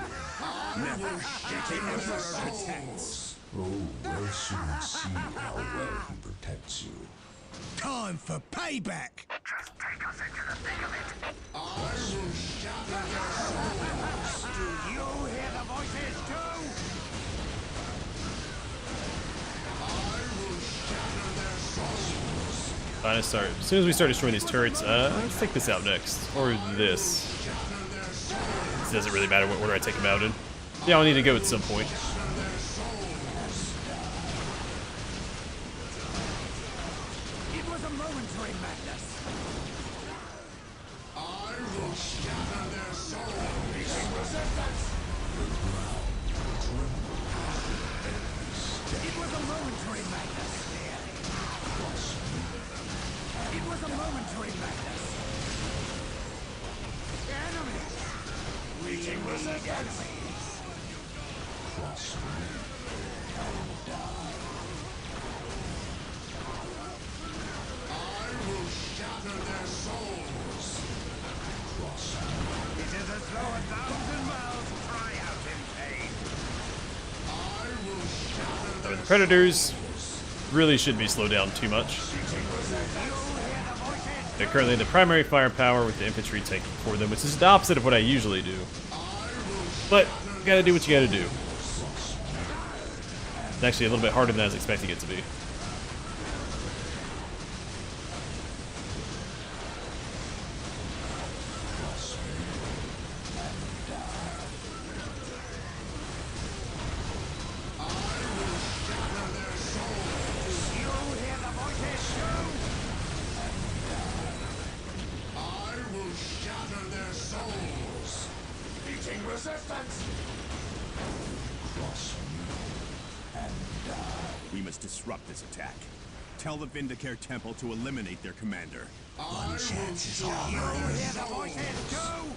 Never shaking emperor protects. Oh, we'll soon see how well he protects you. Time for payback. Just take us into the thick of it. I will shatter their souls. Do you hear the voices too? I will shatter their souls. Fine, start. As soon as we start destroying these turrets, let's take this out next. Or this. It doesn't really matter what order I take them out in. Yeah, I'll need to go at some point. It was a momentary madness. I will shatter their souls. Meeting resistance. It was a momentary madness. It was a momentary madness. Enemies! Meeting resistance. Cross me and die. I will shatter their souls. Cross me. It is as though 1,000 mouths cry out in pain. I will shatter I mean, the predators really shouldn't be slowed down too much. They're currently the primary firepower with the infantry taking for them, which is the opposite of what I usually do. But you gotta do what you gotta do. It's actually a little bit harder than I was expecting it to be. I will shatter their souls. Meeting resistance. Cross me and die. We must disrupt this attack. Tell the Vindicare Temple to eliminate their commander. One chance is You hear the voices too?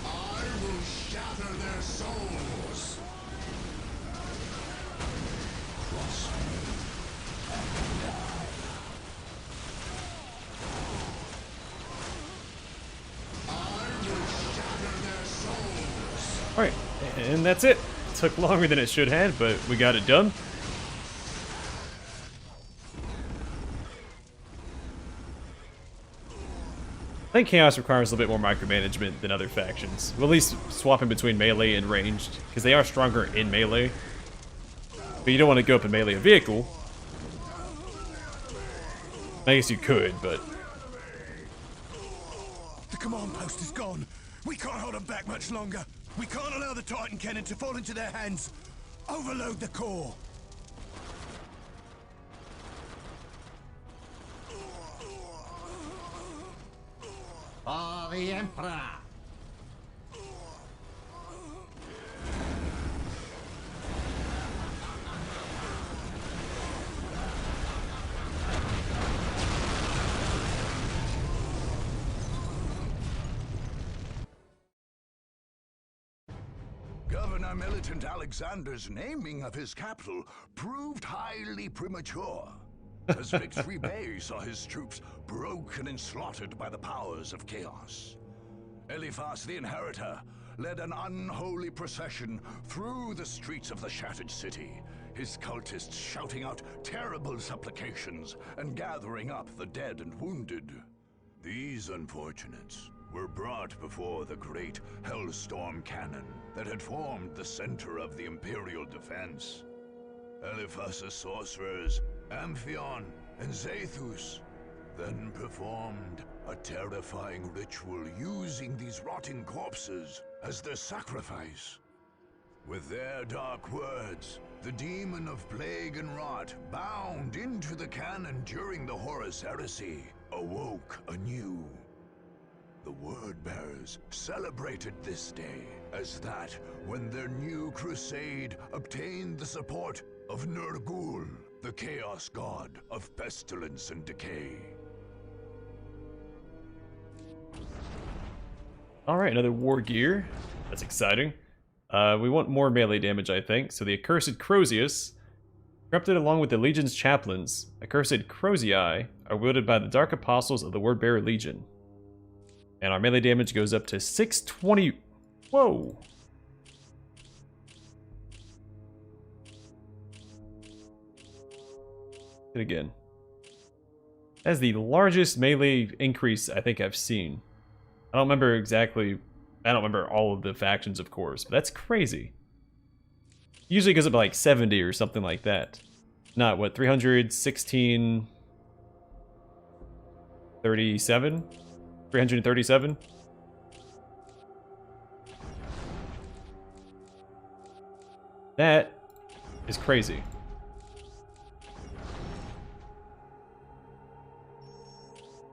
I will shatter their souls. Cross me and die. I will shatter their souls. Alright, and that's it. Took longer than it should have, but we got it done. I think Chaos requires a little bit more micromanagement than other factions. Well, at least swapping between melee and ranged, because they are stronger in melee. But you don't want to go up and melee a vehicle. I guess you could, but... The command post is gone. We can't hold them back much longer. We can't allow the Titan cannon to fall into their hands. Overload the core. For the Emperor. Governor Militant Alexander's naming of his capital proved highly premature, as Victory Bay saw his troops broken and slaughtered by the powers of chaos. Eliphas the Inheritor led an unholy procession through the streets of the shattered city, his cultists shouting out terrible supplications and gathering up the dead and wounded. These unfortunates were brought before the great Hellstorm cannon that had formed the center of the Imperial defense. Eliphas' sorcerers, Amphion and Zethus, then performed a terrifying ritual using these rotting corpses as their sacrifice. With their dark words, the demon of plague and rot, bound into the cannon during the Horus Heresy, awoke anew. The Word-bearers celebrated this day as that when their new crusade obtained the support of Ner'gul, the Chaos God of pestilence and decay. Alright, another war gear. That's exciting. We want more melee damage, I think. So the accursed Crozius, corrupted along with the Legion's chaplains, accursed Crozii, are wielded by the Dark Apostles of the Wordbearer Legion. And our melee damage goes up to 620. Whoa! It again. That's the largest melee increase I think I've seen. I don't remember exactly. I don't remember all of the factions, of course, but that's crazy. Usually it goes up to like 70 or something like that. Not what, 316, 37? 337? That is crazy.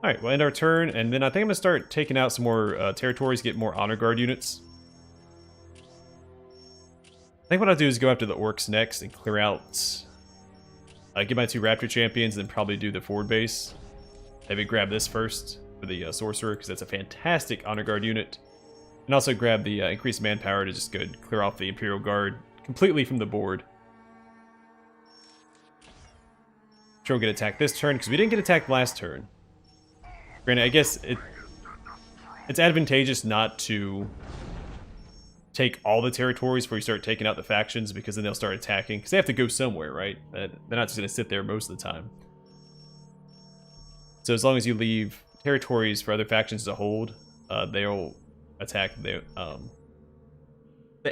Alright, we'll end our turn, and then I think I'm going to start taking out some more territories, get more honor guard units. I think what I'll do is go after the Orks next and clear out... get my 2 Raptor champions, and then probably do the forward base. Maybe grab this first for the Sorcerer, because that's a fantastic honor guard unit. And also grab the increased manpower to just go clear off the Imperial Guard completely from the board. Sure, we'll get attacked this turn, because we didn't get attacked last turn. Granted, I guess it's advantageous not to take all the territories before you start taking out the factions, because then they'll start attacking. Because they have to go somewhere, right? They're not just going to sit there most of the time. So as long as you leave territories for other factions to hold, they'll attack the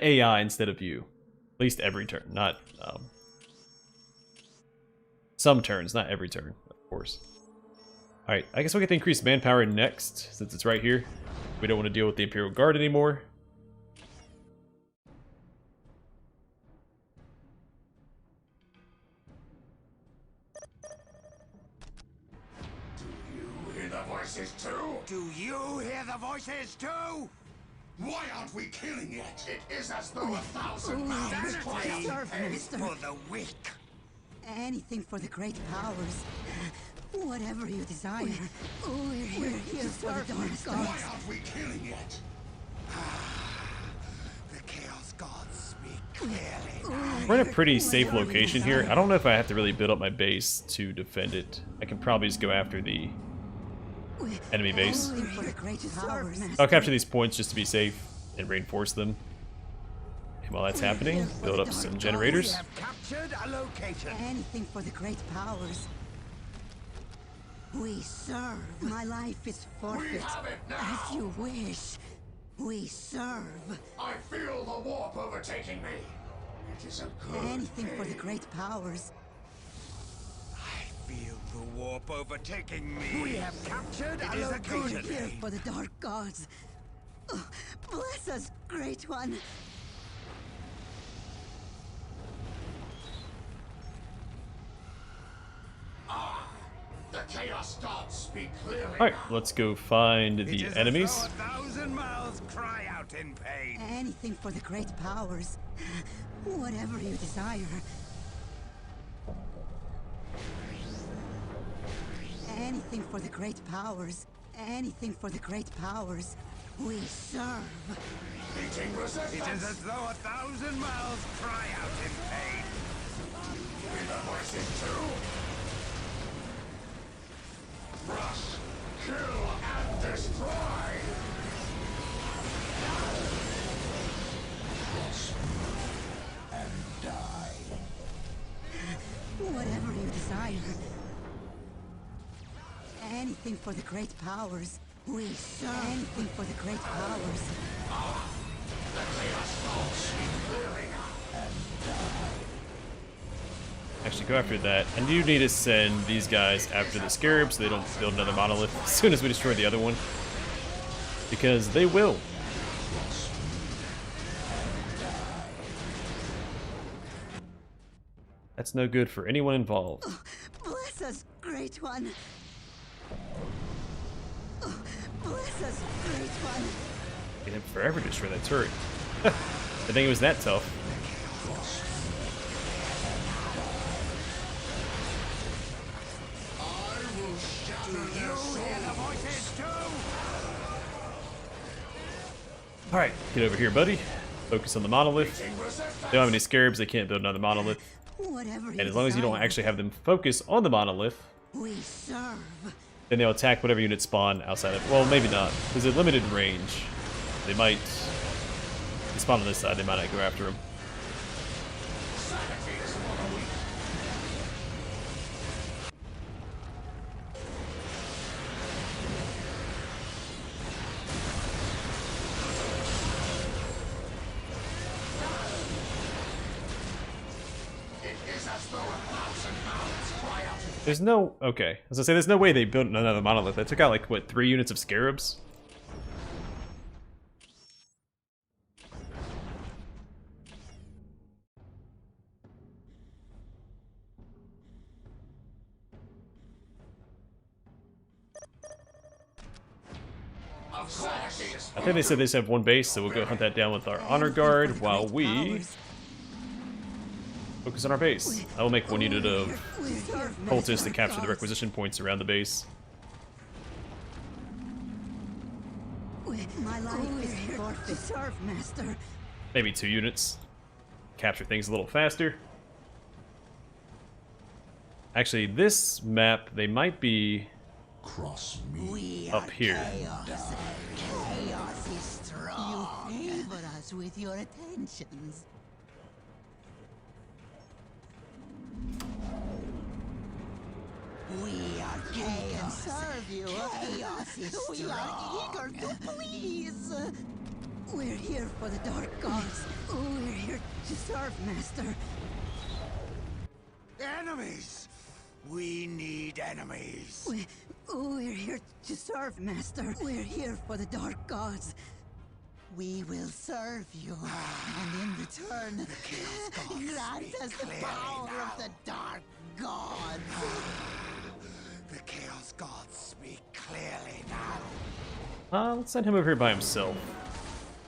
AI instead of you. At least every turn, not some turns, not every turn, of course. Alright, I guess we'll get the increased manpower next, since it's right here. We don't want to deal with the Imperial Guard anymore. Do you hear the voices too? Do you hear the voices too? Why aren't we killing it? It is as though 1,000 mouths cry out Serve, in pain. mister. For the weak. Anything for the great powers. Whatever you desire. We're here to serve the dark Why gods. aren't we killing it? The Chaos Gods speak clearly. We're in a pretty safe location here. I don't know if I have to really build up my base to defend it. I can probably just go after the enemy base. Anything for the great powers. I'll capture these points just to be safe and reinforce them. And while that's happening, build up some We generators. have captured a location. Anything for the great powers. We serve. My life is forfeit. We have it now. As you wish. We serve. I feel the warp overtaking me. It is a good Anything for the day. great powers. I feel the warp overtaking me. We have captured a We're location. here for the dark gods. Oh, bless us, great one. The Chaos Gods speak clearly. Alright, let's go find It the is enemies. as though 1,000 mouths cry out in pain. Anything for the great powers. Whatever you desire. Anything for the great powers. Anything for the great powers. We serve. Meeting It resistance. is as though 1,000 mouths cry out in pain. Reversing two. Crush, kill, and destroy. Cross me and die. Whatever you desire. Anything for the great powers. We serve. Anything for the great powers. The Chaos Gods speak clearly and die. Actually, go after that. And you need to send these guys after the scarabs so they don't build another monolith as soon as we destroy the other one. Because they will. That's no good for anyone involved. Bless us, great one. Oh, bless us, great one. It took forever to destroy that turret. I think it was that tough. I will shatter their You hear the souls. voices too? Alright, get over here, buddy. Focus on the monolith. Meeting resistance. They don't have any scarabs, they can't build another monolith. Whatever And as long as you don't actually have them focus on the monolith, We serve. then they'll attack whatever unit spawn outside of. Well, maybe not. There's a limited range. They might they spawn on this side. They might not go after him. Sanity is for the weak. It is as though 1,000 mouths cry out. There's no. Okay. As I say, there's no way they built another monolith. They took out, like, what, 3 units of scarabs? Of course. I think they said they just have one base, so we'll go hunt that down with our honor guard while we focus on our base. I will make one unit of cultists to capture the requisition points around the base. My life is forfeit. Serve, master. Maybe 2 units. Capture things a little faster. Actually, this map, they might be Cross me. We up here. chaos. Chaos is strong. You favor us with your attentions. We are chaos. Serve you. Chaos is strong. We are eager to please. We're here for the dark gods. We're here to serve, master. Enemies! We need enemies. We're here to serve, master. We're here for the dark gods. We will serve you, and in return, grant us the power of the dark gods. The Chaos Gods speak clearly now. Let's send him over here by himself.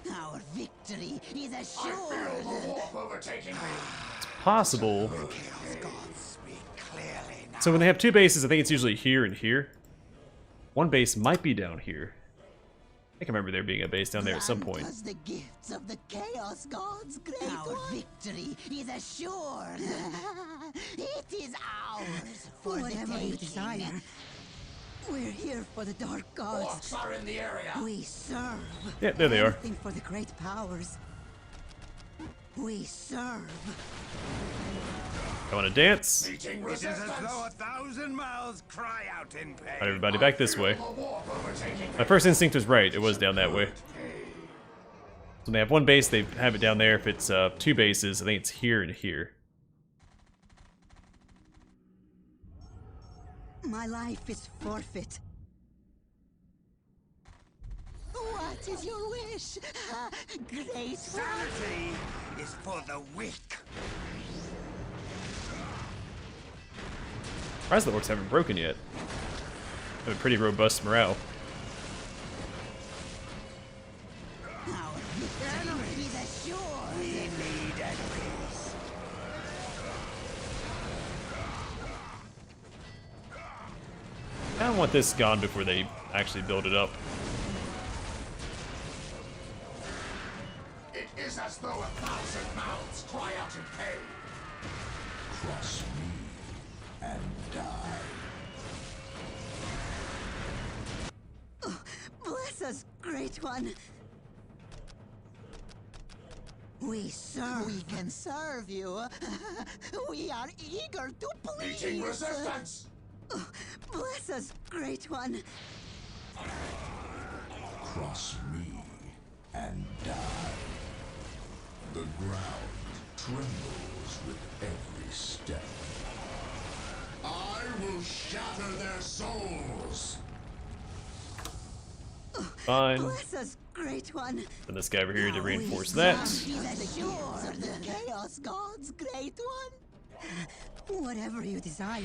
Our victory is I assured. feel the warp overtaking me. It's possible. Chaos Gods speak clearly now. So when they have 2 bases, I think it's usually here and here. One base might be down here. I can remember there being a base down there at some point. Grant us the gifts of the chaos gods, great Our victory is assured. It is ours for whatever you desire. We're here for the dark gods. Orks are in the area. We serve. Yeah, there they are. Anything for the great powers. We serve. I want to dance. Meeting It is as resistance. though 1,000 mouths cry out in pain. Alright, everybody, back this way. The warp overtaking me. My first instinct was right. It was down that way. So they have one base, they have it down there. If it's 2 bases, I think it's here and here. My life is forfeit. What is your wish? Great Sanity is for the weak. Surprised the Orks haven't broken yet. Have a pretty robust morale. Our victory is assured. We need a peace. I don't want this gone before they actually build it up. It is as though 1,000 mouths cry out in pain. Cross me and die. Bless us, Great One. We can serve you. We are eager to please. Meeting resistance! Bless us, Great One. Cross me and die. The ground trembles with every step. I will shatter their souls. Fine. Bless us, Great One. Send this guy over here to reinforce that. Assured the Chaos Gods, Great One. Whatever you desire.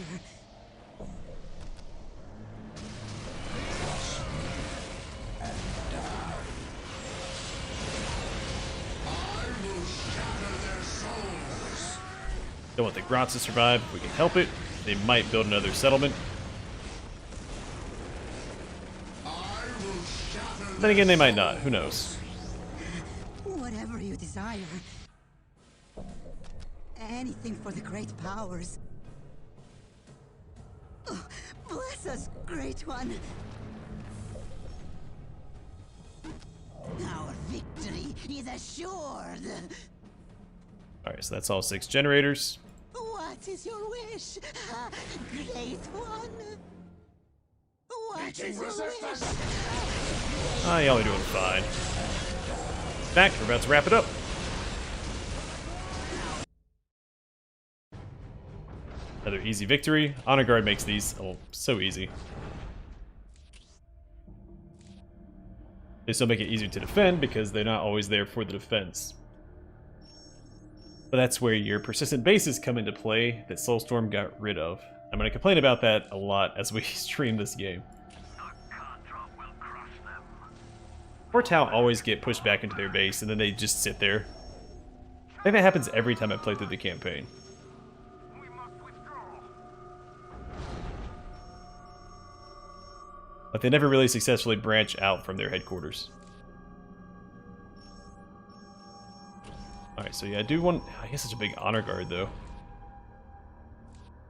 And die. I will shatter their souls. Don't want the Grots to survive. If we can help it, they might build another settlement. I will shatter Then again, they might not. Who knows? Whatever you desire. Anything for the great powers. Bless us, Great One. Our victory is assured. Alright, so that's all 6 generators. What is your wish, Great One? What Meeting is your resistance! wish? Ah, y'all are doing fine. In fact, we're about to wrap it up. Another easy victory. Honor Guard makes these so easy. They still make it easier to defend because they're not always there for the defense. But that's where your persistent bases come into play that Soulstorm got rid of. I'm going to complain about that a lot as we stream this game. Poor Tau always get pushed back into their base and then they just sit there. I think that happens every time I play through the campaign. But they never really successfully branch out from their headquarters. Alright, so yeah, I do want... I guess it's a big honor guard, though.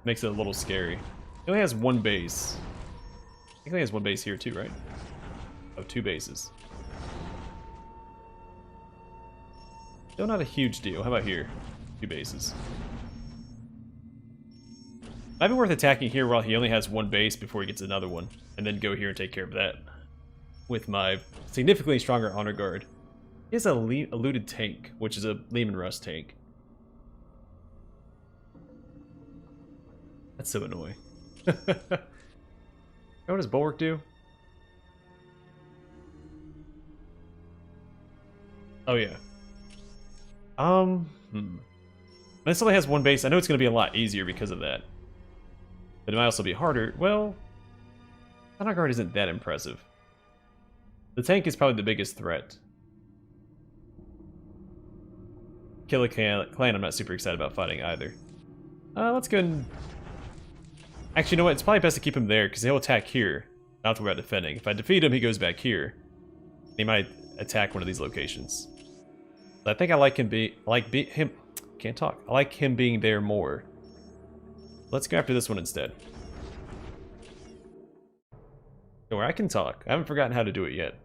Makes it a little scary. He only has 1 base. I think he has 1 base here, too, right? Oh, 2 bases. Still not a huge deal. How about here? 2 bases. Might be worth attacking here while he only has 1 base before he gets another one, and then go here and take care of that with my significantly stronger honor guard. He has a eluded tank, which is a Lehman Russ tank. That's so annoying. What does Bulwark do? Oh yeah. This only has 1 base. I know it's going to be a lot easier because of that. But it might also be harder. Well, honor guard isn't that impressive. The tank is probably the biggest threat. Kill a clan, I'm not super excited about fighting either. Let's go and... Actually, you know what? It's probably best to keep him there, because he'll attack here. Not to worry about defending. If I defeat him, he goes back here. He might attack one of these locations. But I think I like him can't talk. I like him being there more. Let's go after this one instead. Where I can talk. I haven't forgotten how to do it yet.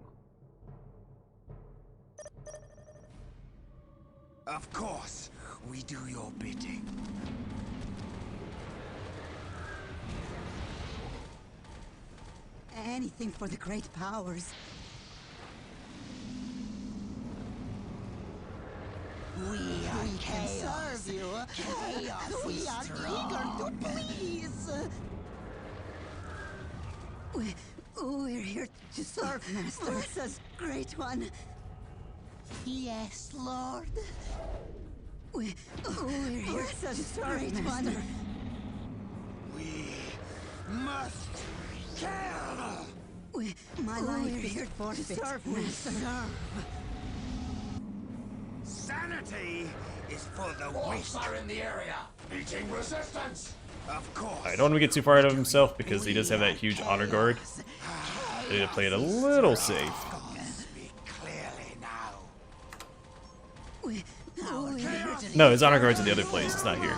Of course, we do your bidding. Anything for the great powers. We can serve you. Chaos we are eager to please. We're here to serve, Master. Bless us, Great One. Yes, Lord. We're here to serve, Great One. We must kill! My life is here for serve, Master. Sanity is for the Orks weak. are in the area. Meeting resistance. Of course. I don't want to get too far out of himself because he does have that huge honor guard. I need to play it a little safe. Speak clearly now. No, his honor guard's in the other place. It's not here.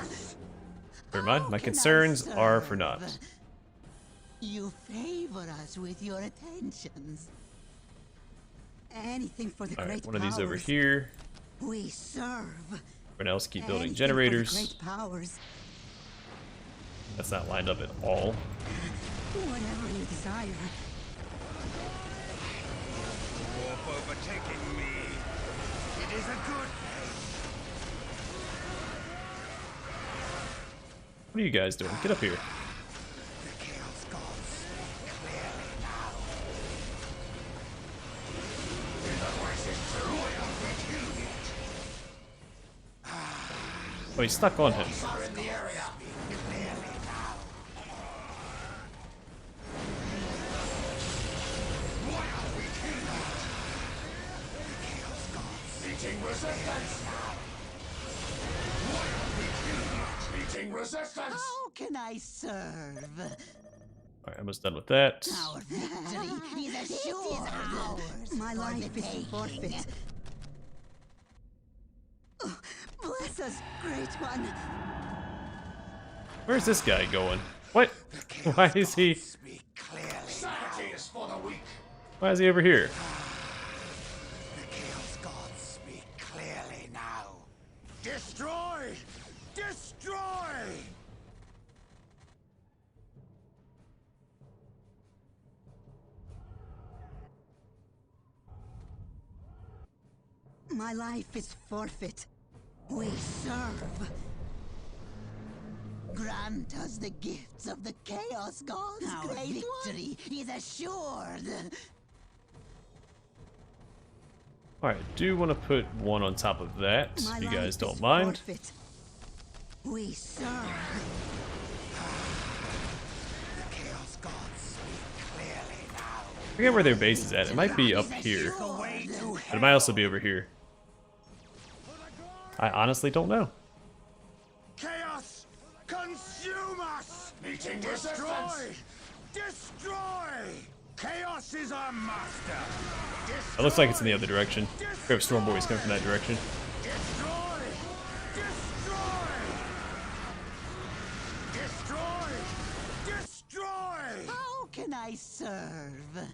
Never mind. My concerns are for naught. You favor us with your attentions. Anything for the All right, great one of these over powers. here. We serve. Everyone else keep building Anything for the generators. great powers. That's not lined up at all. Whatever you desire. Warp overtaking me. It is a good thing. What are you guys doing? Get up here. The Chaos Gods speak clearly now. Oh, he's stuck on him. Are in the area. Clearly now. Why are we killed? Meeting resistance. Why are we killed? Meeting resistance. How can I serve? Alright, almost done with that. Our victory is assured. Ours. My life is forfeit. Oh, bless us, Great One. Where's this guy going? What? Why is he? Speak clearly. Sanity is for the weak. Why is he over here? The Chaos Gods speak clearly now. Destroy! Destroy! My life is forfeit. We serve. Grant us the gifts of the Chaos Gods. Our victory is assured. Alright, I do want to put one on top of that, if you guys don't mind. Forfeit. We serve. The Chaos Gods speak clearly now. I forget where their base is at. It might be up here, The way to but it might also be over here. I honestly don't know. chaos consume us! Meeting Destroy! resistance. Destroy! Chaos is our master! It looks like it's in the other direction. We have storm boys coming from that direction. Destroy! Destroy! Destroy! Destroy! How can I serve?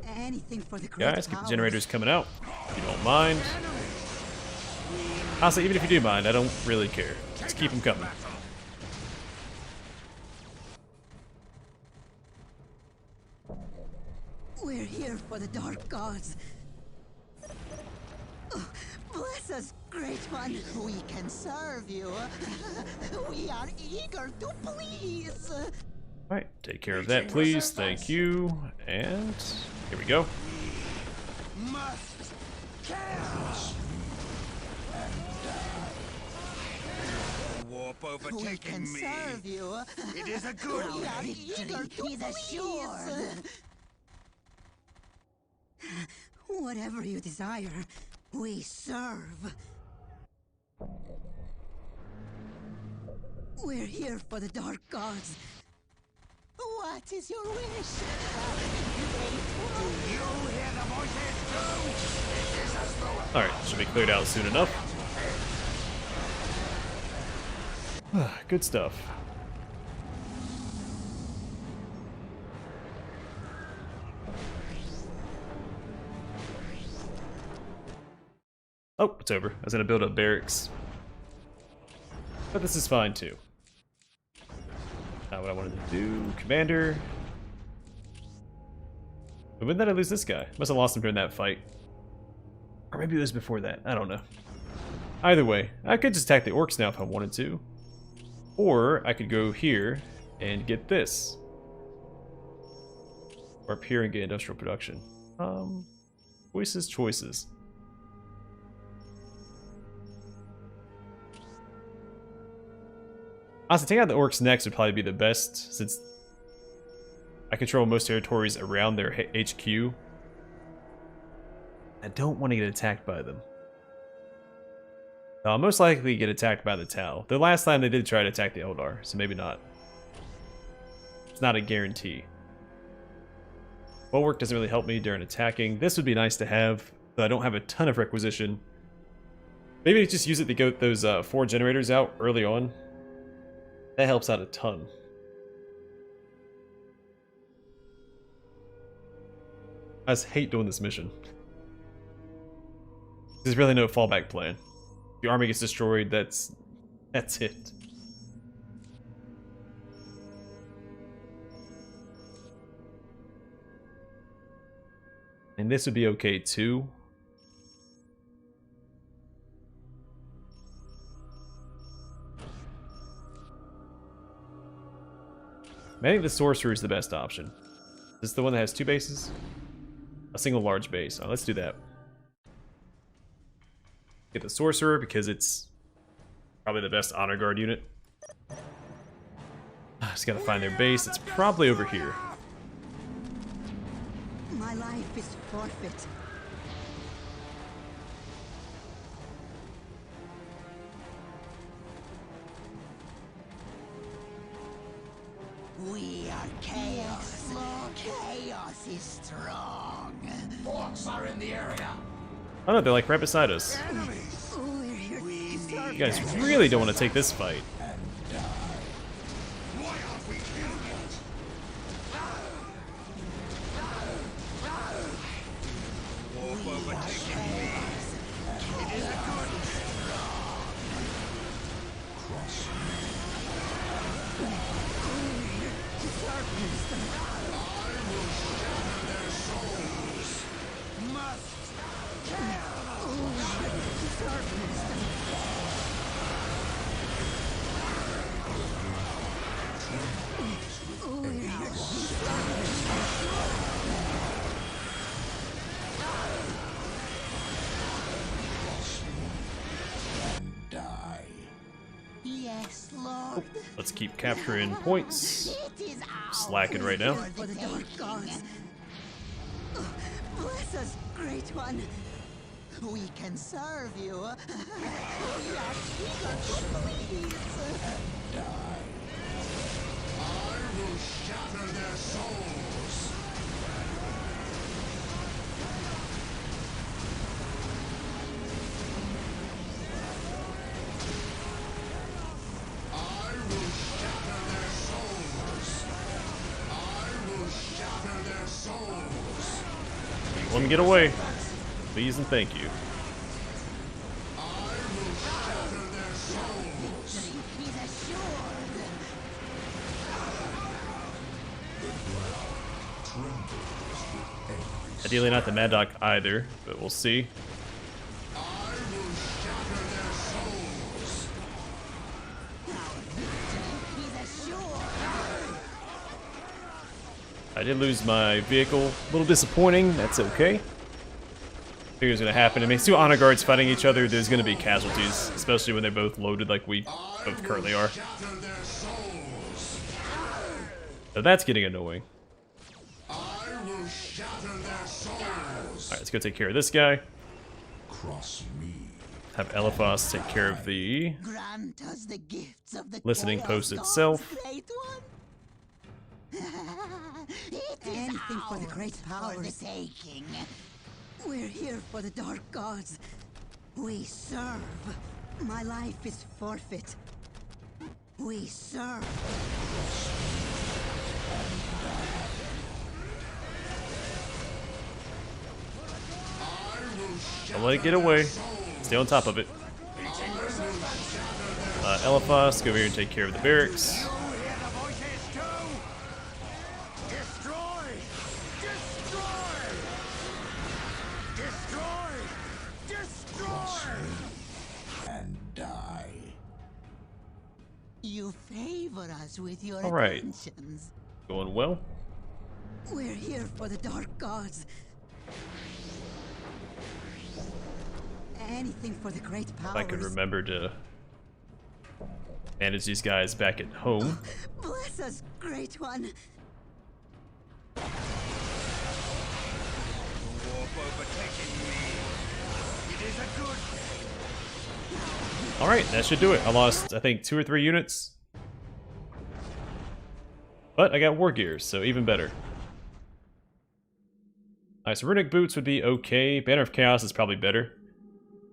Anything for the great Guys, keep the powers. generators coming out, if you don't mind. Honestly, even if you do mind, I don't really care. Just keep them coming. We're here for the dark gods. Oh, bless us, Great One. We can serve you. We are eager to please. Alright, take care of that, please. Thank you. And here we go. Must kill! Warp We overtaking can me. serve you. It is a good We are thing. eager to please. Whatever you desire, we serve. We're here for the dark gods. What is your wish? Do you hear the voices too? It is as though Alright, should be cleared out soon enough. Good stuff. Oh, it's over. I was gonna build up barracks. But this is fine too. Not what I wanted to do. Commander. But when did I lose this guy? Must have lost him during that fight. Or maybe it was before that. I don't know. Either way, I could just attack the orcs now if I wanted to. Or I could go here and get this. Or up here and get industrial production. Choices. Honestly, taking out the orcs next would probably be the best, since I control most territories around their HQ. I don't want to get attacked by them. I'll most likely get attacked by the Tau. The last time they did try to attack the Eldar, so maybe not. It's not a guarantee. Bulwark doesn't really help me during attacking. This would be nice to have, but I don't have a ton of requisition. Maybe just use it to get those 4 generators out early on. That helps out a ton. I just hate doing this mission. There's really no fallback plan. If the army gets destroyed, that's it. And this would be okay too. I think the sorcerer is the best option. Is this the one that has 2 bases? A single large base. Oh, let's do that. Get the sorcerer because it's probably the best honor guard unit. I just gotta find their base. It's probably over here. My life is forfeit. We are chaos. Chaos is strong. Orks are in the area. Oh no, they're like right beside us. We're here to serve You guys really don't want to take this fight. Why aren't we killed yet? Yes, Lord. Let's keep capturing points. It is Slacking right now. for the dark gods. Bless us, great one. We can serve you. We are eager to please. I will shatter their souls. I will shatter their souls. I will shatter their souls. Let me get away. Please and thank you. I will shatter their souls. He's assured. Ideally not the Mad Dog either, but we'll see. I will shatter their souls. He's assured. I did lose my vehicle. A little disappointing. That's okay. Figured it was going to happen. It makes 2 honor guards fighting each other. There's going to be casualties, especially when they're both loaded like we both currently are. Shatter their souls. So that's getting annoying. I will shatter their souls. Alright, let's go take care of this guy. Cross me. Have Eliphas take care of the Grant us the gifts of the listening chaos post gods, itself. great one. It is anything for the great power for the taking. We're here for the dark gods. We serve. My life is forfeit. We serve. Don't let it get away. Stay on top of it. Eliphas, go over here and take care of the barracks. Hear the voices too? Destroy! Destroy! You favor us with your All right. attentions. Going well. We're here for the dark gods. Anything for the great powers. If I could remember to manage these guys back at home. Bless us, great one. Warp overtaking me. It is a good. Alright, that should do it. I lost, I think, 2 or 3 units. But I got war gears, so even better. Alright, so runic boots would be okay. Banner of Chaos is probably better.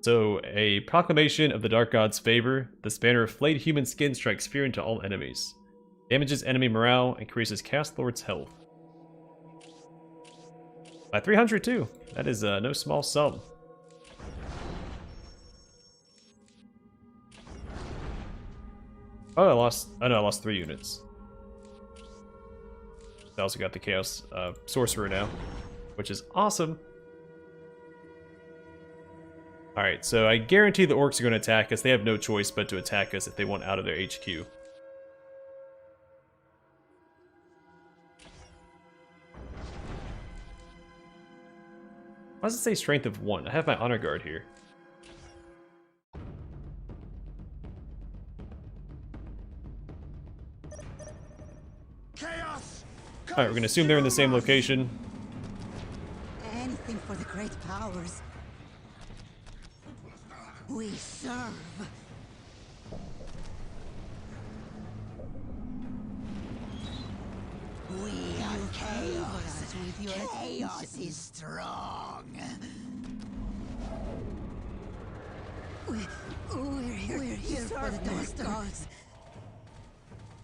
So, a proclamation of the Dark God's favor. This banner of flayed human skin strikes fear into all enemies. Damages enemy morale, increases Cast Lord's health. By 300 too. That is no small sum. Oh, I lost 3 units. I also got the Chaos Sorcerer now, which is awesome. Alright, so I guarantee the Orks are going to attack us. They have no choice but to attack us if they want out of their HQ. Why does it say strength of 1? I have my honor guard here. Chaos. Alright, we're going to assume they're in the same location. Anything for the great powers. We serve. We are chaos. With your chaos is strong. We're here for the dark gods.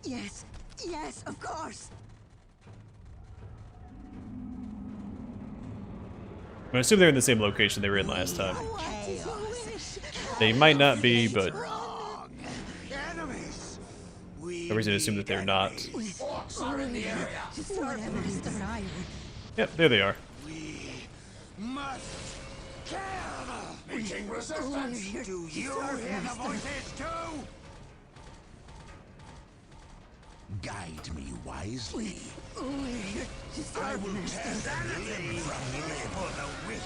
Yes, yes, of course. I'm going to assume they're in the same location they were in last time. What is your wish? They might not be, but Enemies. no reason to assume that they're not. Orks are in the area. Whatever you desire. Yep, there they are. We must kill. Meeting resistance. Do you hear the voices too? Guide me wisely. We're here to serve, Master. Sanity for the weak.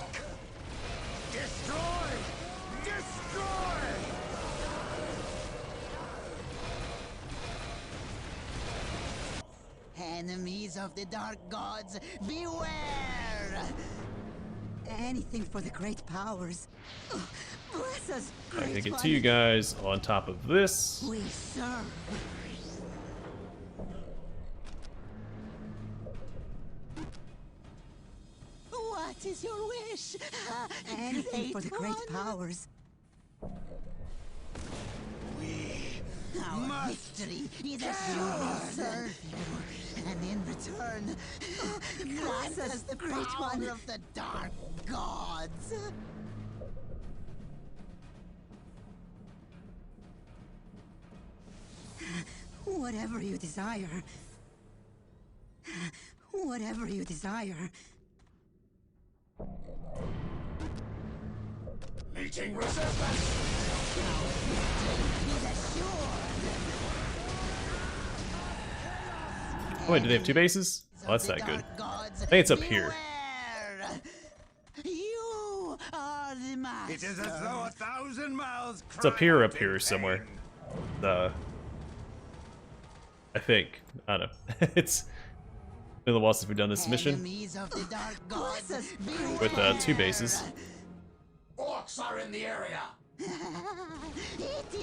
Destroy! Destroy! Enemies of the dark gods, beware! Anything for the great powers. Bless us, I'm great going to get one. to you guys on top of this. We serve. What is your wish? Anything for the great powers. Our victory is assured will serve you, and in return, grant us the great one of the dark gods. Whatever you desire. Whatever you desire. Meeting resistance. Oh, wait, do they have 2 bases? Oh, that's not good. I think it's up here. You are the master. It is as though 1,000 mouths. It's up here or up here somewhere. I think. I don't know. It's been a while since we've done this mission. Enemies of the dark gods, With 2 bases. Orks are in the area.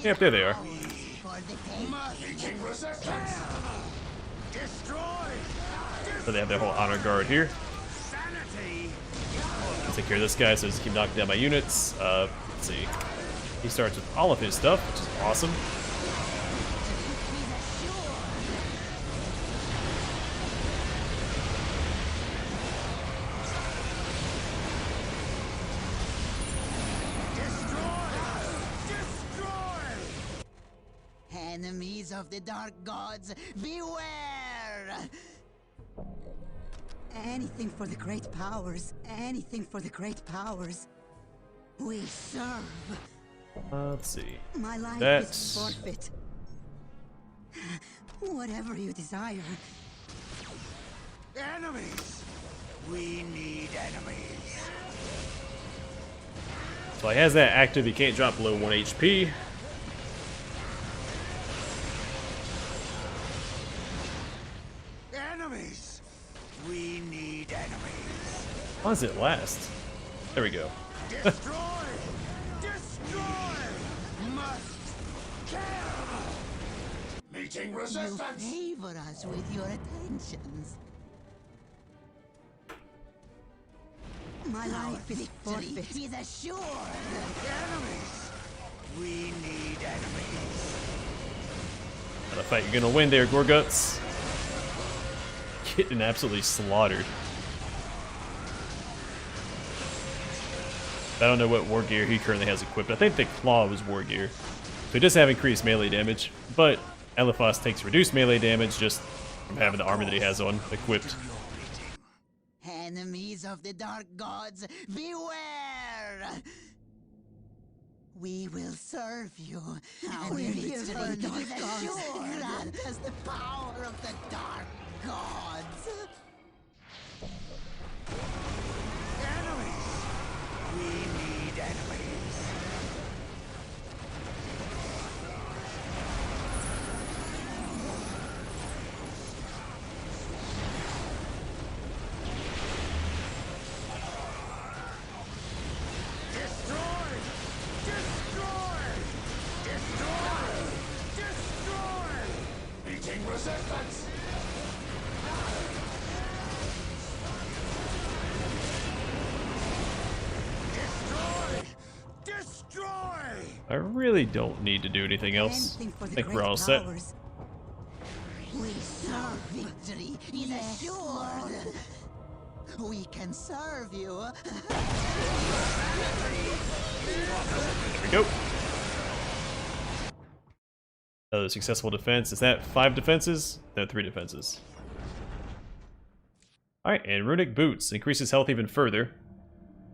Yep, there they are. Meeting resistance. Destroy! So they have their whole honor guard here. Sanity! I'll take care of this guy so just keep knocking down my units. Let's see. He starts with all of his stuff, which is awesome. Enemies of the dark gods, beware! Anything for the great powers. Anything for the great powers. We serve. Let's see. My life That's is forfeit. Whatever you desire. Enemies! We need enemies. So he has that active, he can't drop below 1 HP. Enemies! We need enemies. How does it last? There we go. Destroy! Destroy! Must kill! Meeting You resistance! favor us with your attentions. My life is forfeit. Is assured. Enemies! We need enemies. Gotta fight, you're gonna win there, Gorguts. Getting absolutely slaughtered. I don't know what war gear he currently has equipped. I think the claw was war gear. So he does have increased melee damage, but Eliphas takes reduced melee damage just from having the armor that he has on equipped. Enemies of the dark gods, beware! We will serve you. Our victory is assured. Grant us the power of the dark gods. Enemies! We need enemies. Destroy! Destroy! Destroy! Destroy! Meeting resistance! Destroy! Destroy! I really don't need to do anything else. Anything for I the think great we're all set. powers. We serve victory is assured. We can serve you. There we go. Another successful defense. Is that 5 defenses? No, 3 defenses. Alright, and runic boots. Increases health even further.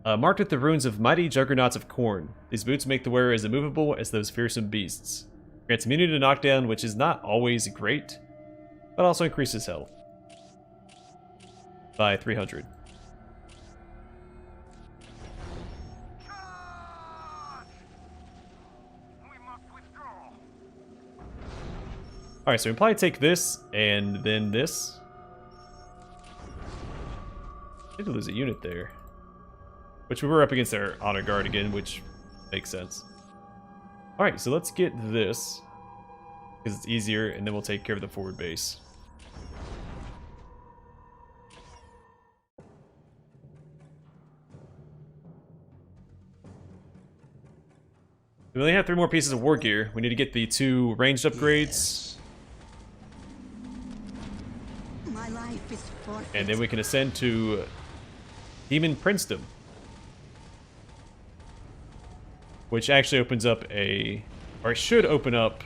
Marked with the runes of mighty juggernauts of corn. These boots make the wearer as immovable as those fearsome beasts. Grants immunity to knockdown, which is not always great, but also increases health by 300. Alright, so we probably take this, and then this. I did lose a unit there. Which we were up against our honor guard again, which makes sense. Alright, so let's get this, because it's easier, and then we'll take care of the forward base. We only have 3 more pieces of war gear. We need to get the 2 ranged upgrades. My life is forfeit. And then we can ascend to Demon Princedom. Which actually opens up a, or should open up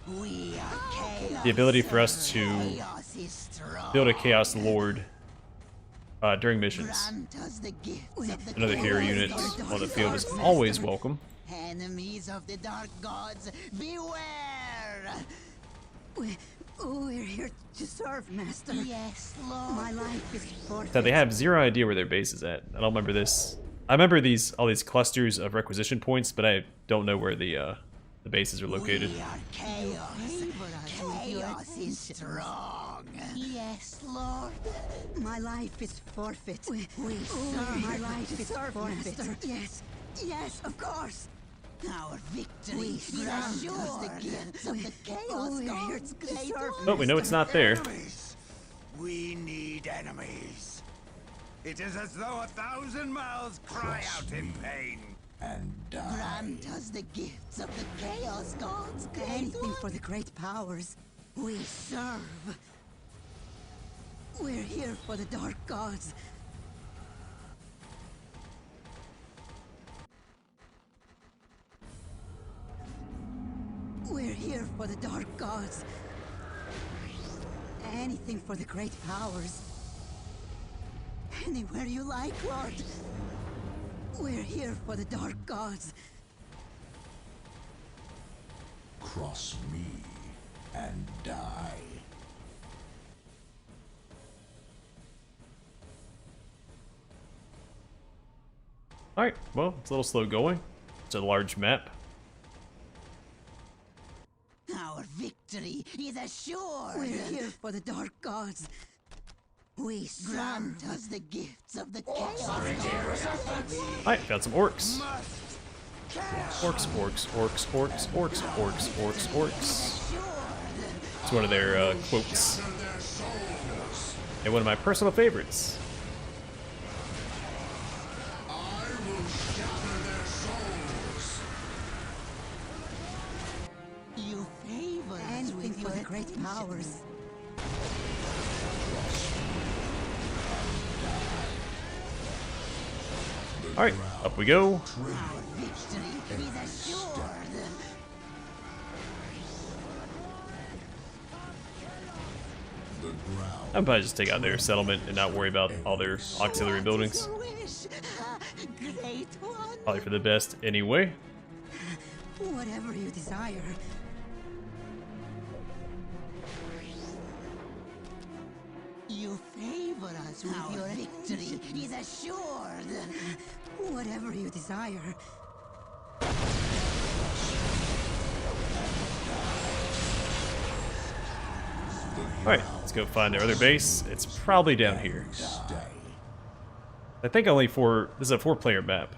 We are chaos. the ability for us to Chaos is strong. build a Chaos Lord during missions. Grant us the gifts of the Another hero chaos unit gods. on the field is always welcome. Enemies of the dark gods, beware! We're here to serve, Master. Yes, Lord. My life is forfeit. So they have 0 idea where their base is at. I don't remember this. I remember all these clusters of requisition points, but I don't know where the bases are located. We are chaos. Chaos is strong. Yes, Lord. My life is forfeit. We serve. My life is forfeit. Master. Yes, of course. Our victory is assured. The gifts of the chaos gods. Oh, we know it's not there. Enemies! We need enemies. It is as though 1,000 mouths cry out in pain. And die. Grant us the gifts of the chaos gods. Anything for the great powers. We serve. We're here for the dark gods. We're here for the dark gods. Anything for the great powers. Anywhere you like, Lord. We're here for the dark gods. Cross me, and die. Alright, well, it's a little slow going. It's a large map. Our victory is assured. We're here for the dark gods. We grant us the gifts of the chaos. Alright, found some orcs. Orcs, orcs, orcs, orcs, orcs, orcs, orcs, orcs. It's one of their quotes. And one of my personal favorites. You favor us with your great powers. Alright, up we go. Our victory is assured. I'm probably just take out their settlement and not worry about all their auxiliary buildings. Great one. Probably for the best anyway. Whatever you desire. You favor us with your victory is assured. Whatever you desire. Alright, let's go find their other base. It's probably down here. I think only this is a 4-player map,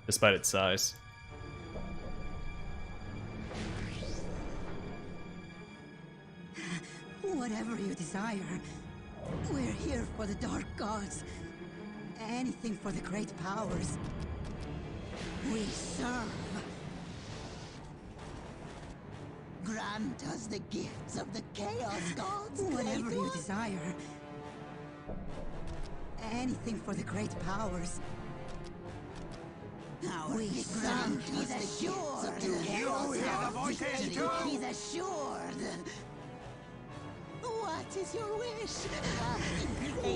despite its size. Whatever you desire. We're here for the dark gods. Anything for the great powers. We serve. Grant us the gifts of the chaos gods. Whatever you desire. Anything for the great powers. Our victory is assured. You hear the voices too? Is assured. What is your wish?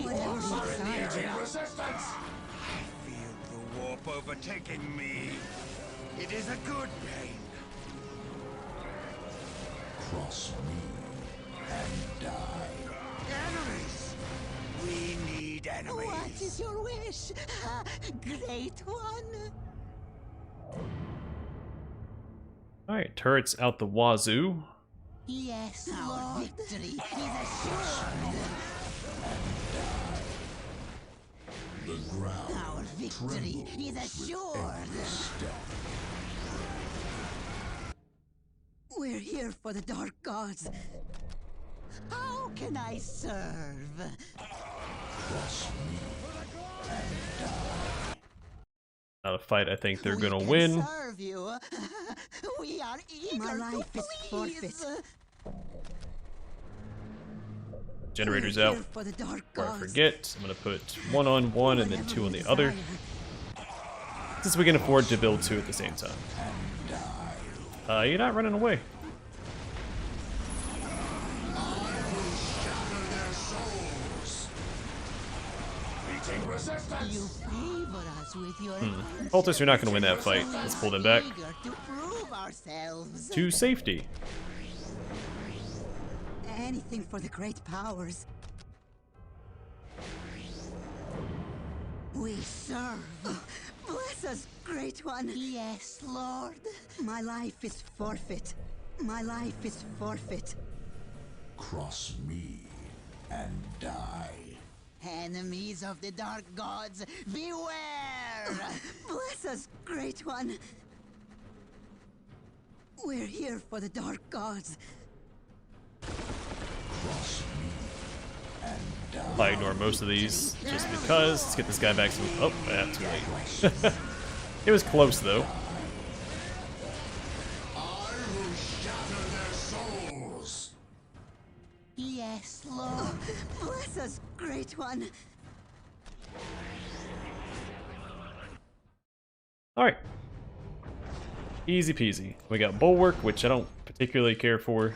Whatever you desire. Resistance! I feel the warp overtaking me. It is a good pain. Cross me and die. Enemies! We need enemies. What is your wish? Great one. Alright, turrets out the wazoo. Yes, our victory is assured. The ground Our victory is assured. We're here for the dark gods. How can I serve? cross me and die. Not a fight I think they're gonna We can win. serve you. We are eager. My life is forfeit. Generators We're out. here for the dark Before I gods. forget, I'm gonna put 1 on one and then 2 on the other, Desire. since we can afford to build 2 at the same time. You're not running away. Meeting resistance! You favor us with your Cultists, you're not gonna win that fight. Let's pull them back eager to prove ourselves. to safety. Anything for the great powers. We serve. Bless us, great one. Yes, Lord. My life is forfeit. My life is forfeit. Cross me and die. Enemies of the dark gods, beware! Bless us, great one. We're here for the dark gods. Cross me and die. I'll ignore most of these just because. Let's get this guy back. Oh, yeah, too late. It was close though. I will shatter their souls. Yes, Lord. Bless us, great one. Alright. Easy peasy. We got Bulwark, which I don't particularly care for.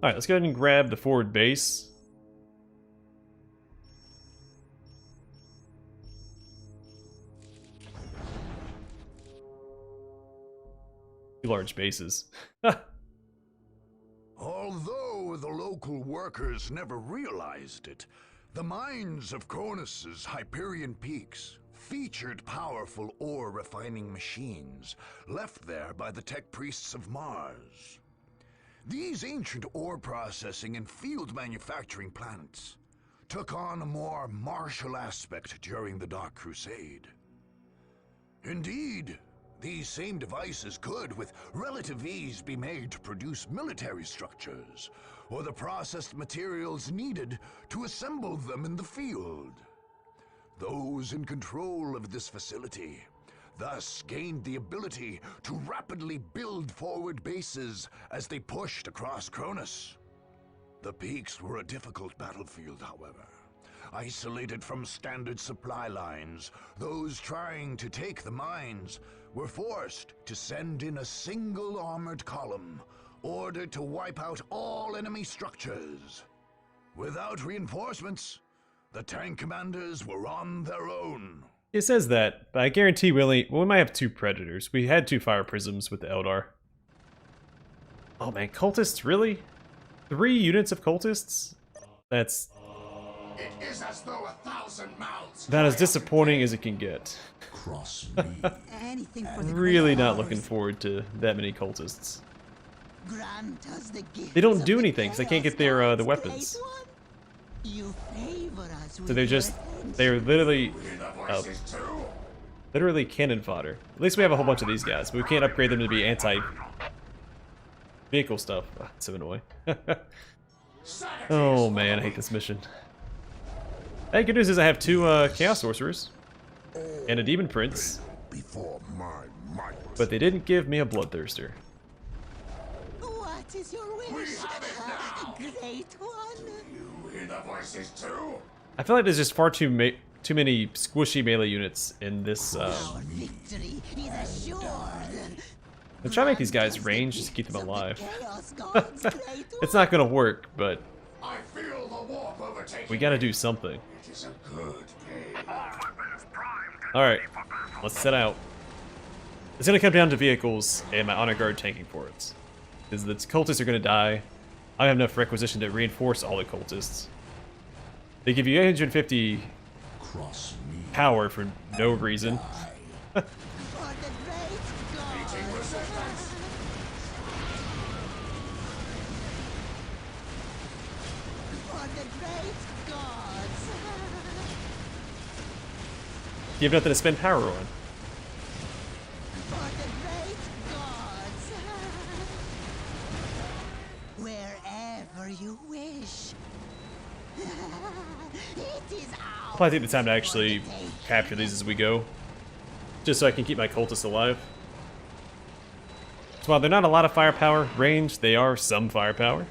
Alright, let's go ahead and grab the forward base. large bases. Although the local workers never realized it, the mines of Kronus's Hyperion Peaks featured powerful ore refining machines left there by the tech priests of Mars. These ancient ore processing and field manufacturing plants took on a more martial aspect during the Dark Crusade. Indeed, these same devices could, with relative ease, be made to produce military structures, or the processed materials needed to assemble them in the field. Those in control of this facility thus gained the ability to rapidly build forward bases as they pushed across Kronus. The peaks were a difficult battlefield, however. Isolated from standard supply lines, those trying to take the mines were forced to send in a single armored column, ordered to wipe out all enemy structures. Without reinforcements, the tank commanders were on their own. It says that, but I guarantee we might have 2 predators. We had 2 fire prisms with the Eldar. Oh man, cultists, really? 3 units of cultists? That's It is as though 1,000 mouths. about as disappointing as it can get. Cross me. Anything for the Really not cause. looking forward to that many cultists. Grant us the gifts They don't of do the anything, 'cause they can't Chaos get their, the Gods, weapons. Great One. You favor us So with they're your just, attention. they're literally, Hear the voices too. literally cannon fodder. At least we have a whole bunch of these guys, but we can't upgrade them to be anti-vehicle stuff. Ah, it's so annoying. Oh man, I hate this mission. Hey, good news is I have 2 Chaos Sorcerers and a Demon Prince, Before my might. but they didn't give me a Bloodthirster. What is your wish? have it now. Great One. You hear the voices too. I feel like there's just far too many squishy melee units in this. Our victory is assured. I'm trying to make these guys range just to keep them alive. Chaos Gods, Great It's not gonna work, but I feel the warp overtaking. we gotta do something. It is a good day. Alright, let's set out. It's gonna come down to vehicles and my honor guard tanking for it. Because the cultists are gonna die. I have enough requisition to reinforce all the cultists. They give you 850 Cross me. power for no reason. For the great God. Meeting resistance. For the great gods. You have nothing to spend power on. For the great gods. Wherever you wish. It is ours. Probably take the time to actually capture these as we go. Just so I can keep my cultists alive. So while they're not a lot of firepower range, they are some firepower.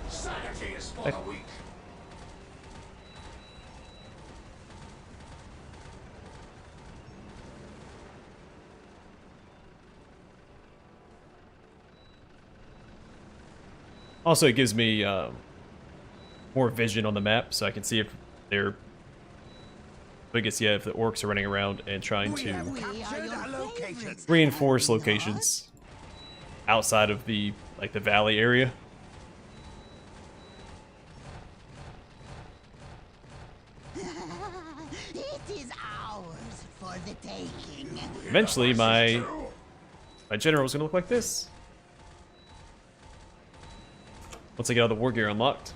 Sanity is for the weak. Also, it gives me more vision on the map, so I can see if they're. I guess yeah, if the orcs are running around and trying We have to captured a location. reinforce locations outside of the the valley area. It is ours for the taking. Eventually, my general is gonna look like this. Once I get all the war gear unlocked.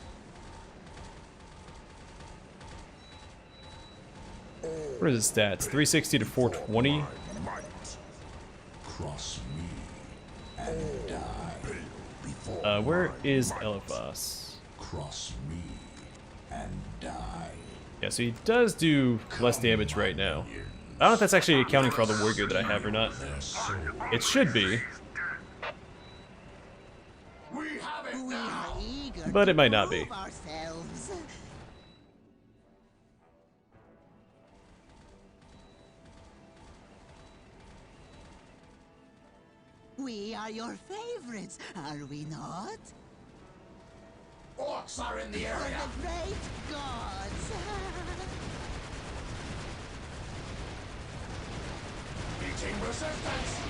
What are his stats? 360 to 420. Might. Cross me and die. Before Where my is might. Eliphas? Cross me and die. Yeah, so he does do less damage right now. I don't know if that's actually accounting for all the war gear that I have or not. It should be, We have it We are now. eager but to it might not be. prove ourselves. We are your favorites, are we not? Orks are in the For area. the great gods. Meeting resistance.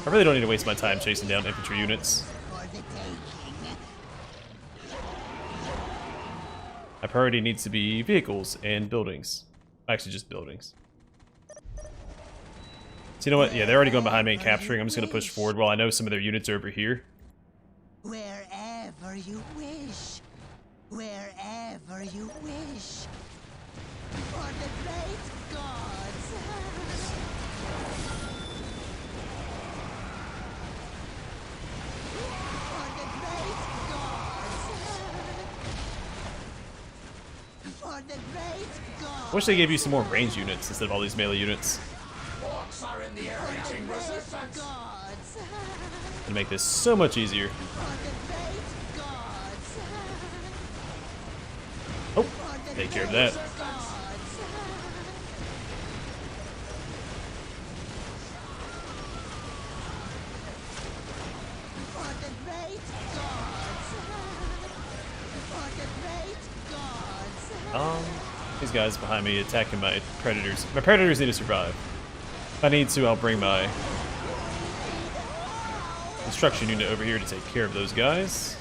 I really don't need to waste my time chasing down infantry units. For the taking. My priority needs to be vehicles and buildings. Actually, just buildings. So you know what? Yeah, they're already going behind me and capturing. I'm just going to push forward while I know some of their units are over here. Wherever you wish. Wherever you wish. For the great gods. For the great gods. For the great gods. I wish they gave you some more range units instead of all these melee units. Orks are in the air meeting resistance. Gods. To make this so much easier. For the great gods. Oh, take care of that. Gods. For the great gods. For the great gods. These guys behind me attacking my predators. My predators need to survive. If I need to, I'll bring my construction unit over here to take care of those guys.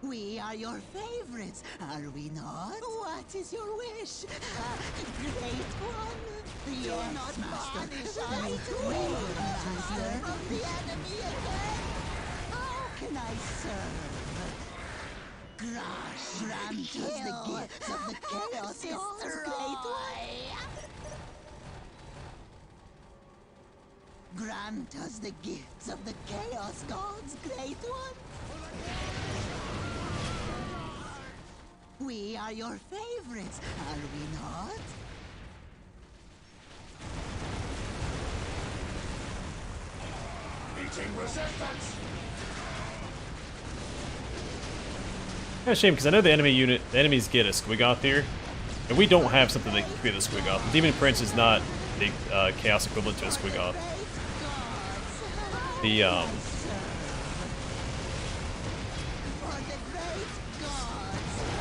We are your favorites, are we not? What is your wish? Great one. Do not banish us. Master of the enemy again. How can I serve? Grant us the gifts of the chaos gods, great one. Grant us the gifts of the chaos gods, great one. We are your favorites, are we not? Meeting resistance. Kind of shame because I know the enemies get a Squigoth here, and we don't have something that can create a Squigoth. The Demon Prince is not the chaos equivalent to a Squigoth.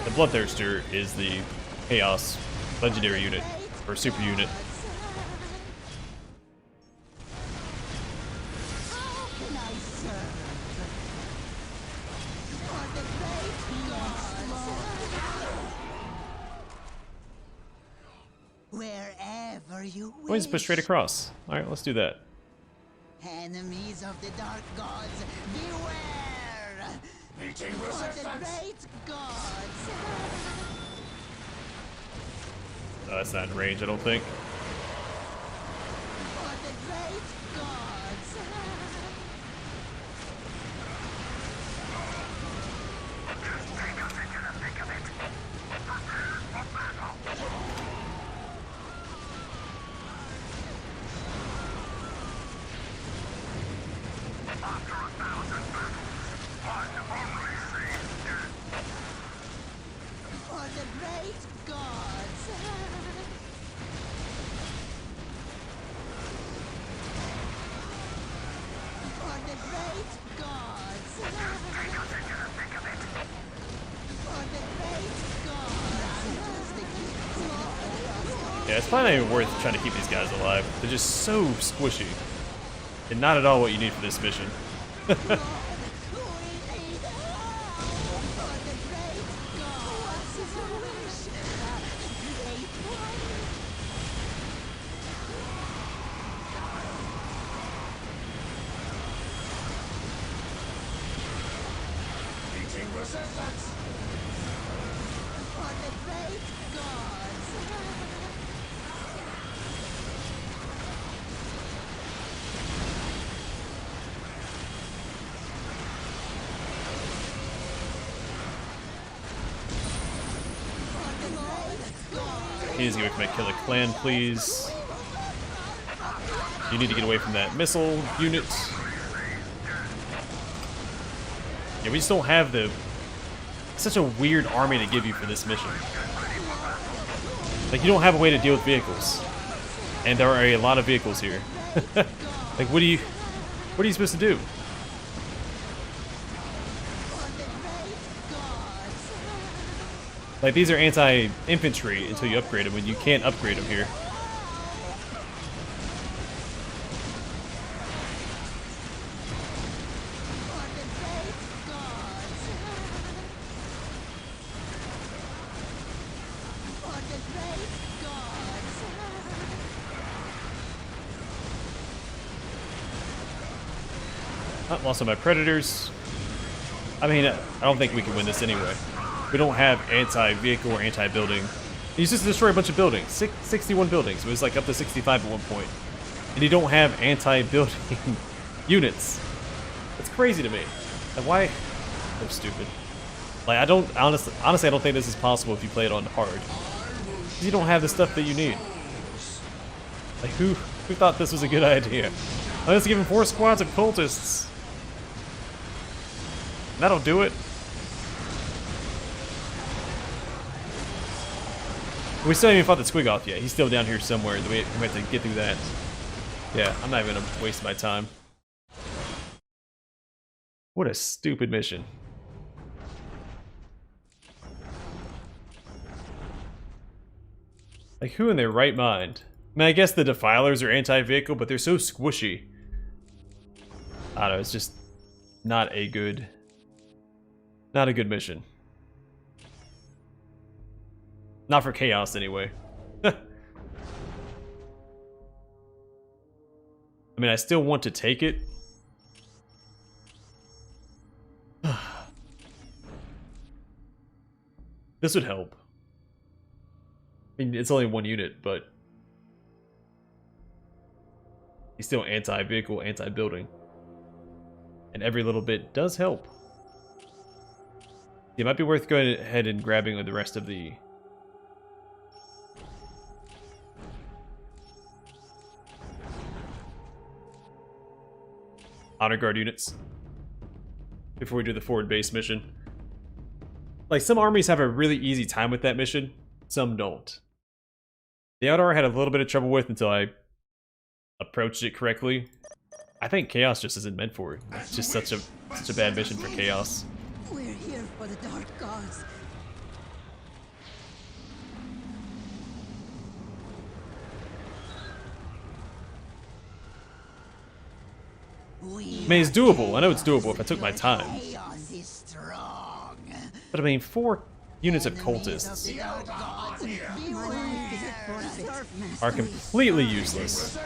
The Bloodthirster is the chaos legendary unit or super unit. How can I serve? For the great gods. Wherever you wish. Always push straight across. Alright, let's do that. Enemies of the dark gods, beware! Meeting For the resistance. great gods. That's not in range, I don't think. For the great gods. For the great gods. For the great gods. For the great gods. Yeah, it's probably not even worth trying to keep these guys alive. They're just so squishy. And not at all what you need for this mission. Meeting resistance. For the great gods. He is going to kill a clan, please. You need to get away from that missile unit. Yeah, we just don't have the... Such a weird army to give you for this mission. Like, you don't have a way to deal with vehicles. And there are a lot of vehicles here. Like, what are you supposed to do? Like, these are anti-infantry until you upgrade them, and you can't upgrade them here. Lost all my predators. I mean, I don't think we can win this anyway. We don't have anti-vehicle or anti-building. He's just destroyed a bunch of buildings. 61 buildings. It was like up to 65 at one point. And you don't have anti-building units. That's crazy to me. Like, why? So stupid. Like, I don't, honestly, I don't think this is possible if you play it on hard. Because you don't have the stuff that you need. Like, who thought this was a good idea? Let's give him 4 squads of cultists. That'll do it. We still haven't even fought the Squigoth yet. He's still down here somewhere. We have to get through that. Yeah, I'm not even gonna waste my time. What a stupid mission. Like, who in their right mind? I mean, I guess the Defilers are anti-vehicle, but they're so squishy. I don't know, it's just not a good mission. Not for Chaos, anyway. I mean, I still want to take it. This would help. I mean, it's only 1 unit, but he's still anti-vehicle, anti-building. And every little bit does help. It might be worth going ahead and grabbing the rest of the... Honor Guard units before we do the forward base mission. Like, some armies have a really easy time with that mission, some don't. The Eldar I had a little bit of trouble with until I approached it correctly. I think Chaos just isn't meant for it. It's just such a bad mission for Chaos. We're here for the dark gods. I mean, it's doable. I know it's doable if I took my time. But I mean, 4 units of cultists are completely useless.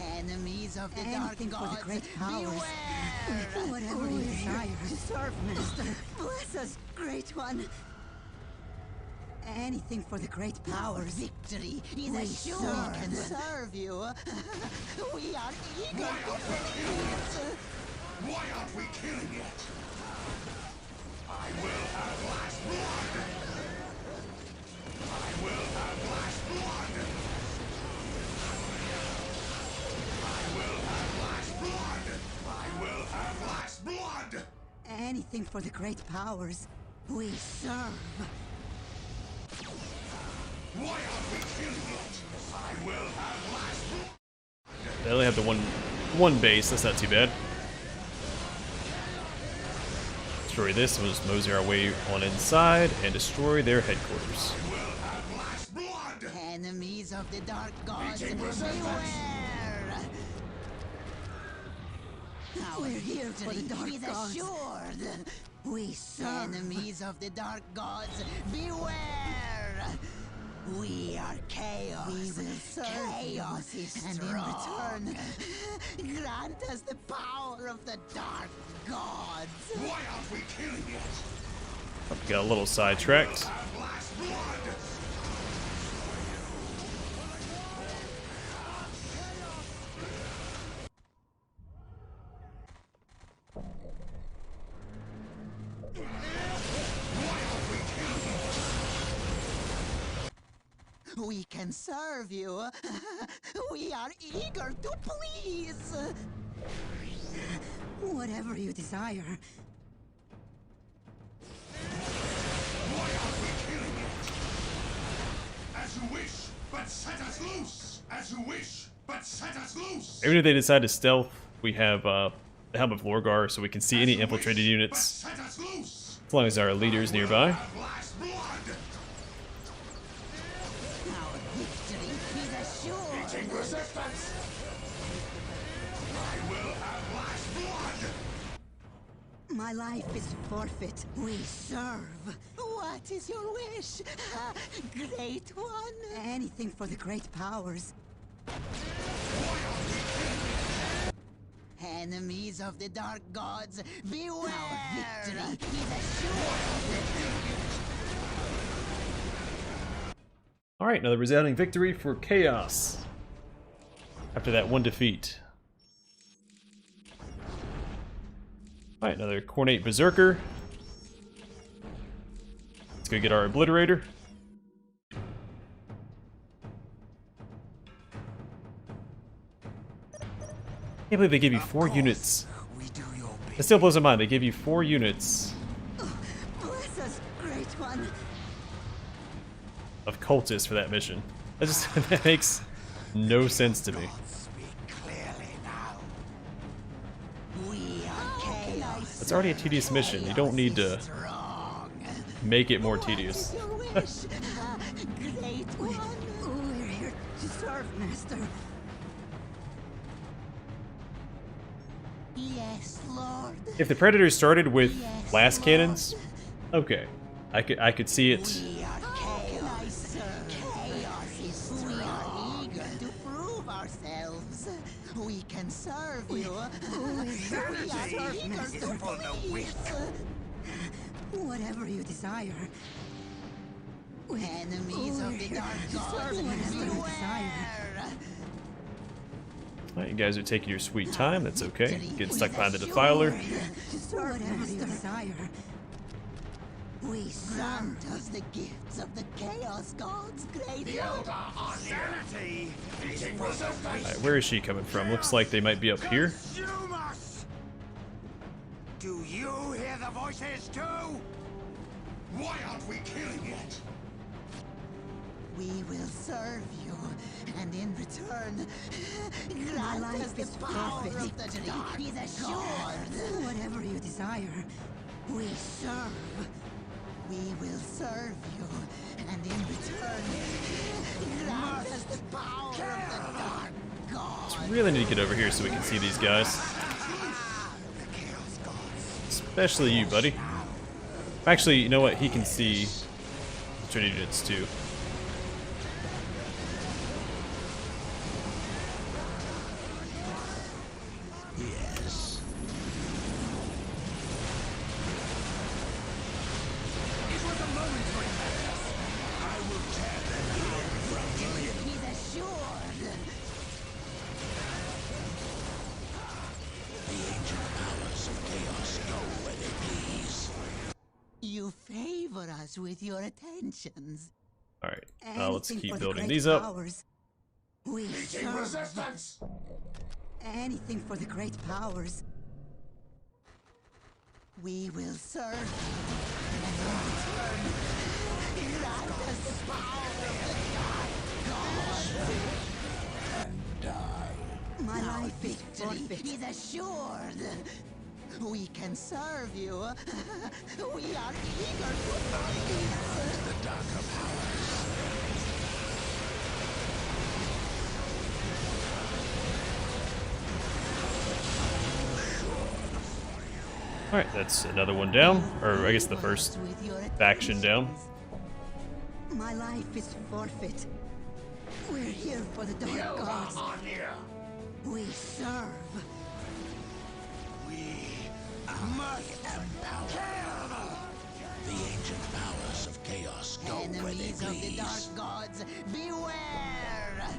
Enemies of the dark gods, for the great powers. Whatever you desire to serve, Master. Bless us, Great One. Anything for the great powers. Victory is assured. We can serve you. We are eager to please. Why aren't we killing it? I will have last blood. I will have last blood. I will have last blood. I will have last blood. Anything for the great powers. We serve. Why aren't we killing it? I will have last blood. They only have the one base. That's not too bad. Destroy this. We'll just mosey our way on inside and destroy their headquarters. I will have last blood. Enemies of the dark gods, beware! We're here for the dark gods. Assured. We serve. Enemies of the dark gods, beware! We are chaos. We will serve chaos is and strong. In return, grant us the power of the dark gods. Why aren't we killing it? Got a little sidetracked. Have last blood. We can serve you. We are eager to please. Whatever you desire. Why As you wish, but set us loose. As you wish, but set us loose. Even if they decide to stealth, we have the Helm of Lorgar, so we can see any infiltrated units Set us loose. as long as our leader's nearby. Have last blood. Our victory is assured. Meeting resistance. I will have last blood. My life is forfeit. We serve. What is your wish? Great one. Anything for the great powers. Enemies of the dark gods, beware! Our victory is assured. Alright, another resounding victory for Chaos. After that one defeat. Alright, another Cornate Berserker. Let's go get our Obliterator. I can't believe they give you 4 units. We do your bidding. It still blows my mind. They give you 4 units Bless us, great one. of cultists for that mission. That just that makes no sense to me. Speak clearly now. We are chaos. It's already a tedious mission. You don't need to Strong. make it more tedious. What is your wish? Great one. We're here to serve, Master. Yes, Lord. If the Predators started with blast cannons, okay, I could see it. We are chaos. Chaos is strong. We are eager to prove ourselves. We can serve you. We are eager to please. Whatever you desire. Enemies of the dark gods, beware. Alright, you guys are taking your sweet time. That's okay. Getting stuck behind the Defiler. Whatever you desire. We grant us the gifts of the chaos gods, great The Eldar are near. Sanity. Meeting resistance. Alright, where is she coming from? Looks like they might be up here. Consume us. Do you hear the voices too? Why aren't we killing it? We will serve you, and in return, grant us the power of the dark god. Whatever you desire, we serve. We will serve you, and in return, grant us the power of the dark god. Really need to get over here so we can see these guys. Especially you, buddy. Actually, you know what? He can see the Trinity units too. Yes. It was a momentary matter. I will tear them limb from limb. He's assured. The ancient powers of chaos go where they please. You favor us with your attentions. Alright, let's Anything keep for the building great these up. powers. We Meeting serve. resistance. Anything for the great powers. We will serve you. And in return, grant us the power of the dark god. My life is forfeit. Is assured. We can serve you. We are eager to please. The darker powers. Alright, that's another one down. Or I guess the first With your faction down. My life is forfeit. We're here for the The dark Eldar gods. are near. We serve. The ancient powers of chaos go where they Enemies of the please. dark gods, beware!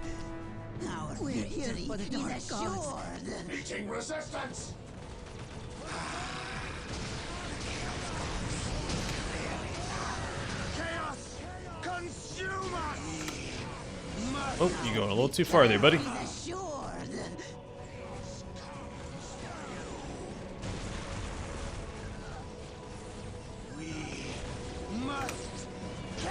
We're here for the dark gods. Meeting resistance. Chaos, consume us. Oh, you're going a little too far there, buddy. Assured. Must kill.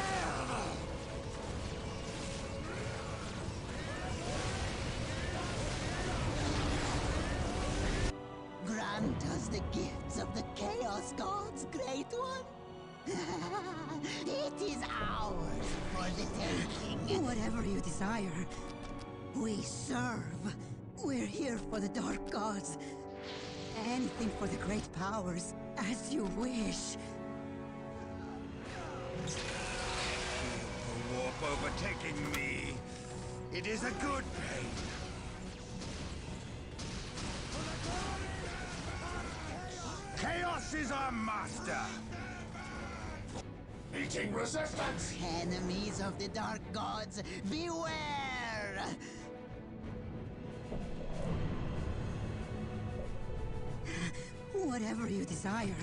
us the gifts of the Chaos Gods, Great One. It is ours for the taking. Whatever you desire, we serve. We're here for the Dark Gods. Anything for the great powers, as you wish. The warp overtaking me. It is a good pain. Chaos is our master. Meeting resistance! Enemies of the Dark Gods, beware! Whatever you desire.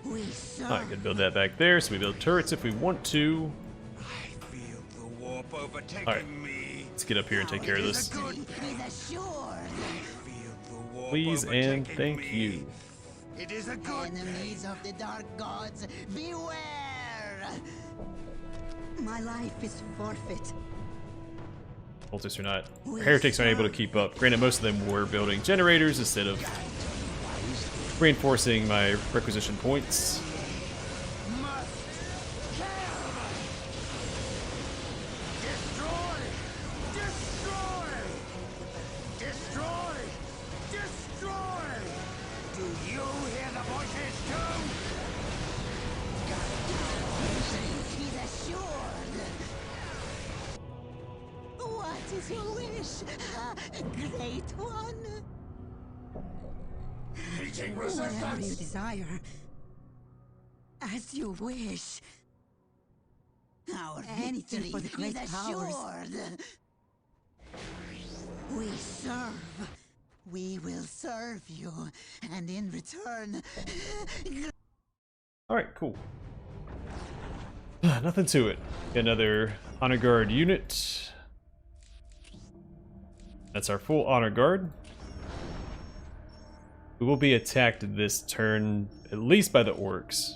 We serve. I could build that back there, so we build turrets if we want to. I feel the warp overtaking Alright. me. Let's get up here and take care of this. Victory is assured. I feel the warp Please and overtaking thank me. you. It is a good Enemies of the Dark Gods, beware! My life is forfeit. Cultists are not. Heretics aren't able to keep up. Granted, most of them were building generators instead of reinforcing my requisition points. What is your wish, Great One? Meeting Whatever you resistance! desire, as you wish. Our victory for the great powers. We serve. We will serve you, and in return. Alright, cool. Nothing to it. Another honor guard unit. That's our full honor guard. We will be attacked this turn, at least by the Orks.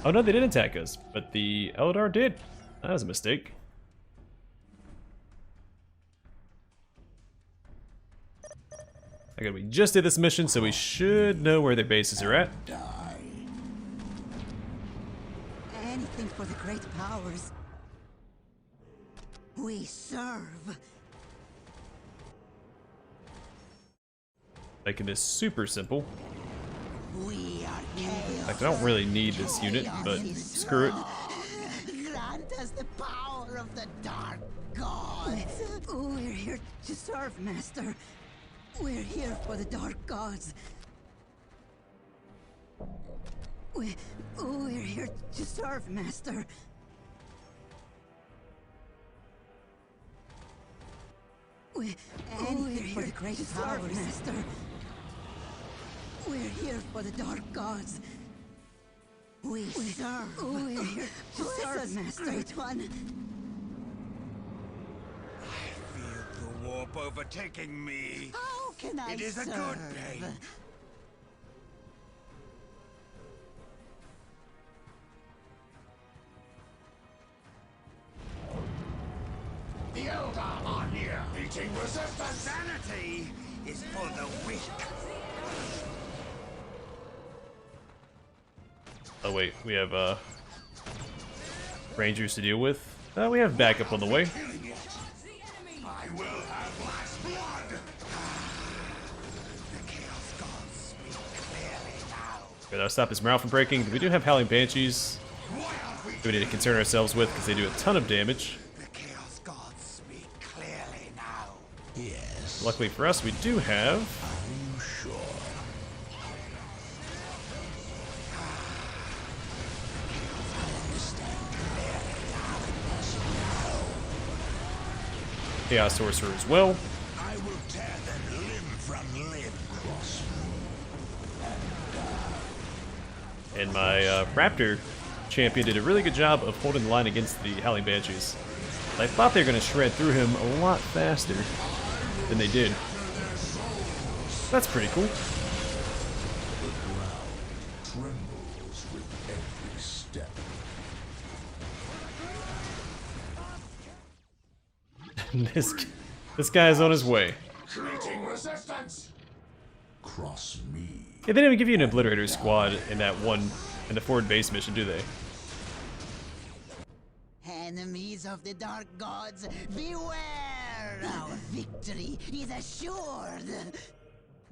Oh no, they didn't attack us, but the Eldar did. That was a mistake. Okay, we just did this mission, so we should know where their bases are at. Anything for the great powers. We serve. Making this super simple. We are In fact, I don't really need this unit, but screw it. Grant us the power of the Dark Gods. We're here to serve, Master. We're here for the Dark Gods. We're here to serve, Master. Anything for the great powers, Master. We're here for the Dark Gods. We serve. We're here to serve, Master. Great One. I feel the warp overtaking me. How can I It is a serve? good pain. The Eldar are near! Meeting resistance! Sanity is for the weak. Oh wait, we have Rangers to deal with. We have backup on the way. I will have last blood! The Chaos Gods speak clearly now. That'll stop his morale from breaking. We do have Howling Banshees that we need to concern ourselves with because they do a ton of damage. The Chaos Gods speak clearly now. Yes. Luckily for us, we do have I'm sure. Chaos Sorcerer as well. I will tear them limb from limb. Cross And my Raptor champion did a really good job of holding the line against the Howling Banshees. I thought they were going to shred through him a lot faster than they did. That's pretty cool. The ground trembles with every step. this guy's on his way. Meeting resistance. Cross me. Yeah, they didn't give you an obliterator squad in that one in the forward base mission, do they? Enemies of the dark gods, beware! Our victory is assured.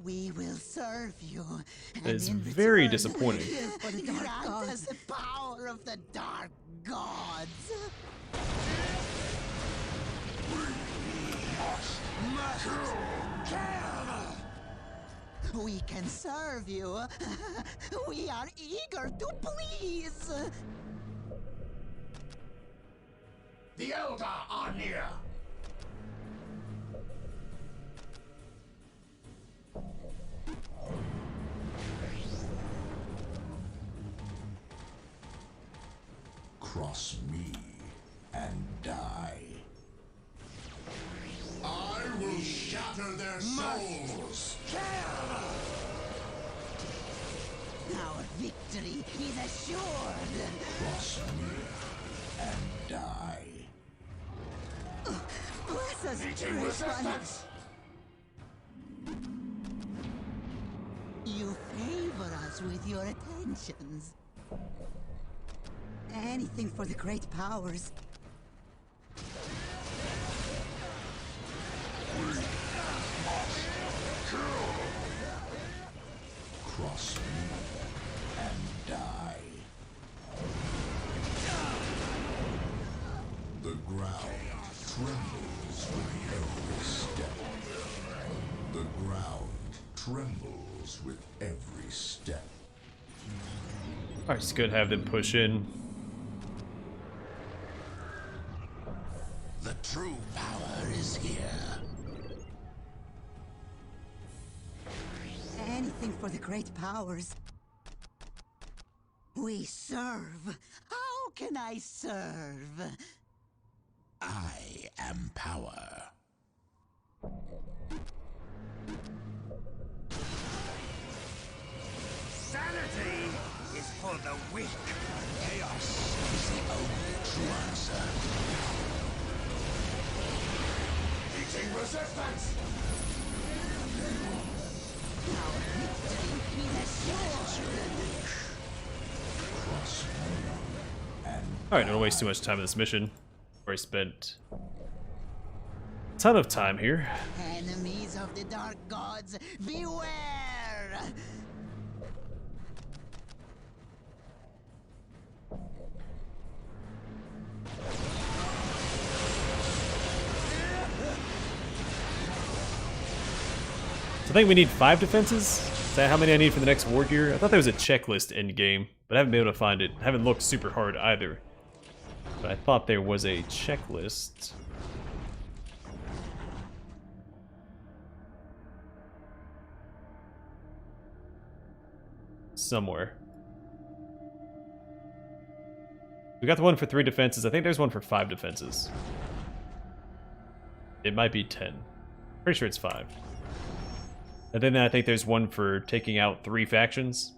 We will serve you. That is very disappointing. For the dark gods, the power of the dark gods. We can serve you. We are eager to please. The Eldar are near. Cross me and die. I will shatter their souls. Our victory is assured. Cross me and die. Bless us, Meeting Great resistance. One. You favor us with your attentions. Anything for the great powers. Cross me and die. The ground trembles with every step. The ground trembles with every step. Alright, it's good to have them push in. The true power is here. Anything for the great powers. We serve. How can I serve? I am power. Sanity is for the weak. Chaos is the only true answer. Meeting resistance! Our victory is assured. Cross me and Alright, don't waste too much time in this mission. Where I spent a ton of time here. Enemies of the dark gods, beware! So I think we need 5 defenses? Is that how many I need for the next war gear? I thought there was a checklist end game, but I haven't been able to find it. I haven't looked super hard either. But I thought there was a checklist. Somewhere. We got the one for 3 defenses. I think there's one for 5 defenses. It might be 10. Pretty sure it's 5. And then I think there's one for taking out 3 factions.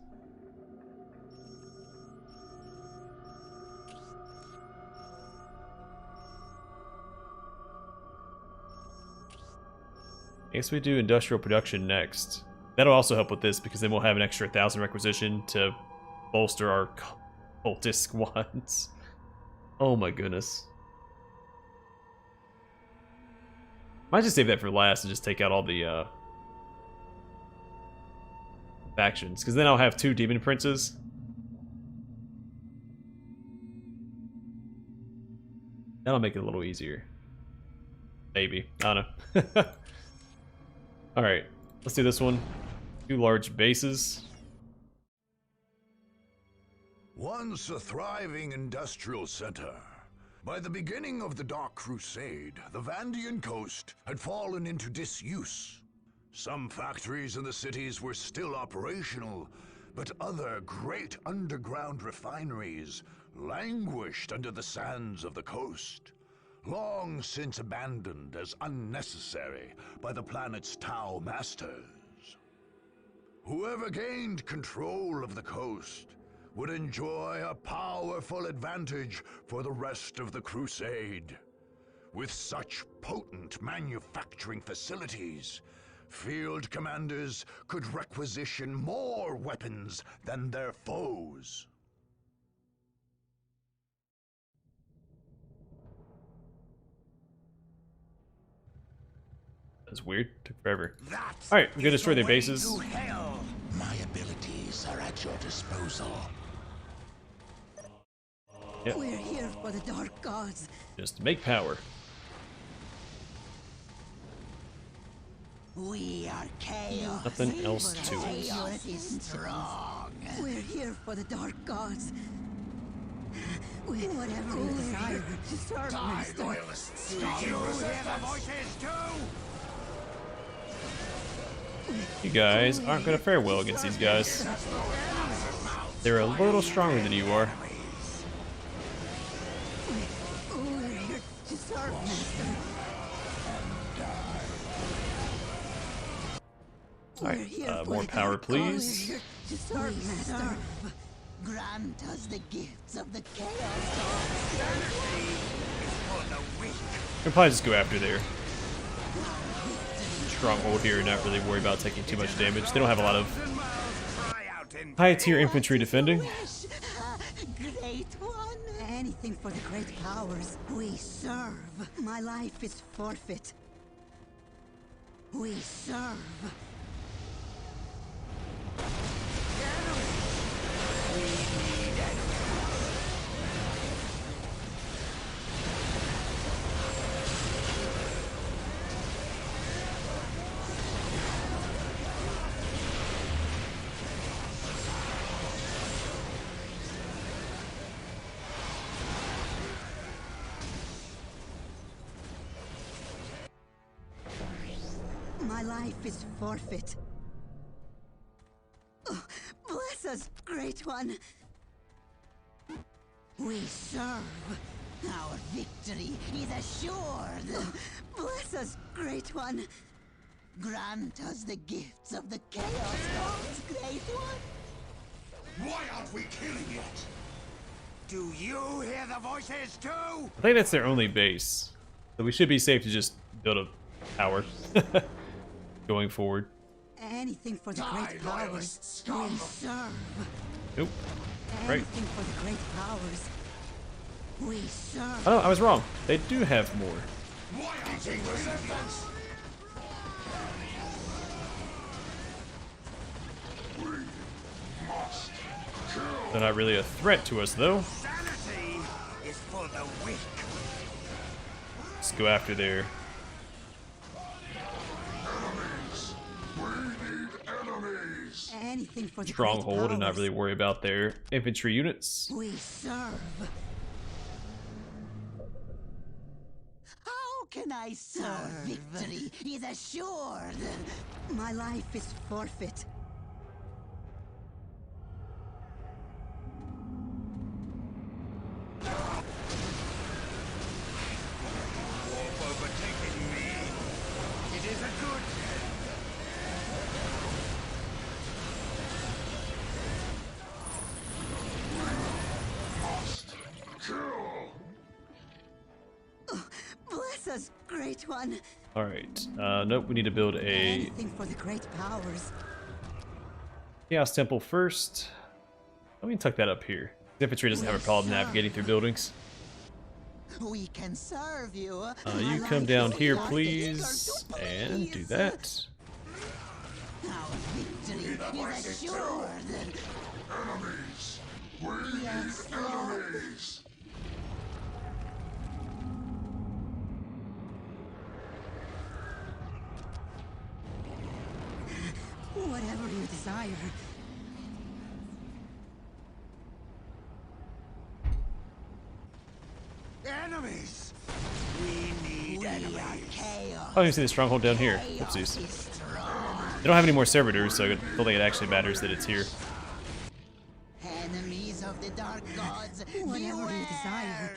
I guess we do industrial production next. That'll also help with this because then we'll have an extra 1,000 requisition to bolster our cultist squads. Oh my goodness. Might just save that for last and just take out all the factions, because then I'll have 2 demon princes. That'll make it a little easier. Maybe. I don't know. Alright, let's do this one. 2 large bases. Once a thriving industrial center, by the beginning of the Dark Crusade, the Vandian coast had fallen into disuse. Some factories in the cities were still operational, but other great underground refineries languished under the sands of the coast, long since abandoned as unnecessary by the planet's Tau masters. Whoever gained control of the coast would enjoy a powerful advantage for the rest of the Crusade. With such potent manufacturing facilities, field commanders could requisition more weapons than their foes. That's weird. Took forever. That Alright, we're gonna is destroy the their way bases. to hell. My abilities are at your disposal. Yep. We're here for the dark gods. Just make power. We are chaos. Nothing else to it. Chaos is strong. We're here for the dark gods. Whatever you desire to serve, Master. Loyalists, Do you hear the voices too? You guys aren't gonna fare well against these guys. They're a little stronger than you are. We're here to serve, Master. Alright, more power, please. We're here to serve, Master. Grant us the gifts of the chaos We'll probably just go after their stronghold here and not really worry about taking too much damage. They don't have a lot of high tier infantry defending. Great one. Anything for the great powers we serve. My life is forfeit. We serve. My life is forfeit. Oh, bless us, Great One. We serve. Our victory is assured. Bless us, Great One. Grant us the gifts of the Chaos Gods, Great One. Why aren't we killing yet? Do you hear the voices too? I think that's their only base. So we should be safe to just build a tower going forward. Anything for the great powers we serve. Nope. Right. Anything for the great powers we serve. Oh, I was wrong. They do have more. Why aren't we resistance? They're not really a threat to us, though. Sanity is for the weak. Let's go after their Anything for the stronghold great and not powers really worry about their infantry units. we serve. How can I serve? Our victory is assured. My life is forfeit. Wolf overtaking me. It is a good Bless us, Great One. Alright. Nope, we need to build a Anything for the great powers. Chaos Temple first. Let me tuck that up here. The infantry doesn't have a problem navigating through buildings. We can serve you. You come down here, please, and do that. Our victory is assured. Enemies! We Yes, need Lord. enemies! Whatever you desire. enemies. We need We are enemies. chaos. Oh, you see the stronghold down here. Chaos Oopsies. is strong. They don't have any more servitors, so I don't think it actually matters that it's here. Enemies of the dark gods, whatever you desire.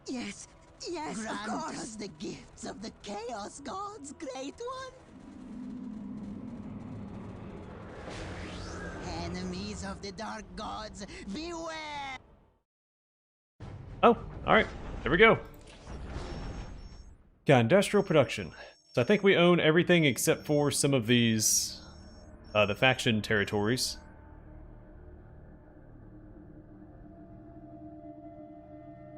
Yes, yes, grant of course. Us the gifts of the chaos gods, Great One. Enemies of the dark gods, beware! Oh, alright. There we go. Got industrial production. So I think we own everything except for some of these, the faction territories.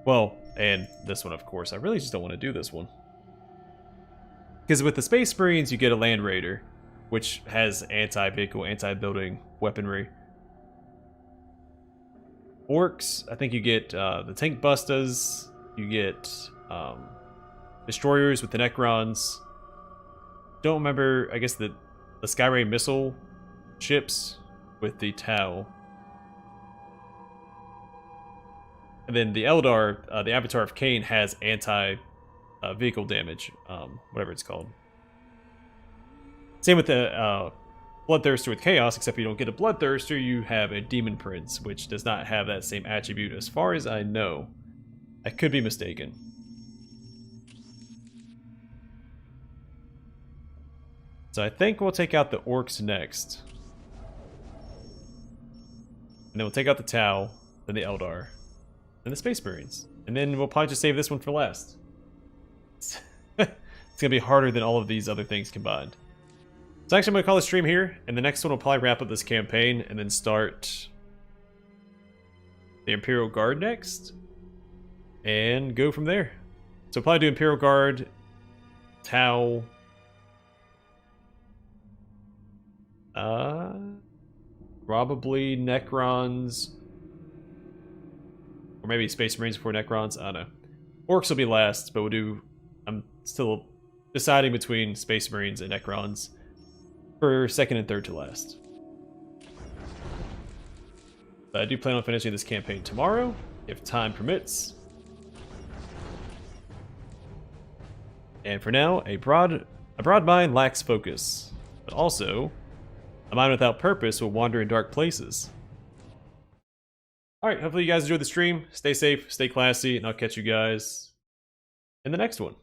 Well, and this one, of course. I really just don't want to do this one. Because with the Space Marines, you get a Land Raider, which has anti-vehicle, anti-building weaponry. Orks, I think you get the Tank Bustas, you get Destroyers with the Necrons. Don't remember, I guess, the Skyray missile ships with the Tau. And then the Eldar, the Avatar of Cain, has anti-vehicle damage, whatever it's called. Same with the Bloodthirster with Chaos, except you don't get a Bloodthirster, you have a Demon Prince, which does not have that same attribute as far as I know. I could be mistaken. So I think we'll take out the Orks next. And then we'll take out the Tau, then the Eldar, then the Space Marines. And then we'll probably just save this one for last. It's gonna be harder than all of these other things combined. So actually I'm gonna call this stream here, and the next one will probably wrap up this campaign and then start the Imperial Guard next. And go from there. So we'll probably do Imperial Guard, Tau, probably Necrons, or maybe Space Marines before Necrons, I don't know. Orks will be last, but we'll do, I'm still deciding between Space Marines and Necrons for second and third to last. But I do plan on finishing this campaign tomorrow, if time permits. And for now, a broad mind lacks focus, but also a mind without purpose will wander in dark places. Alright, hopefully you guys enjoyed the stream. Stay safe, stay classy, and I'll catch you guys in the next one.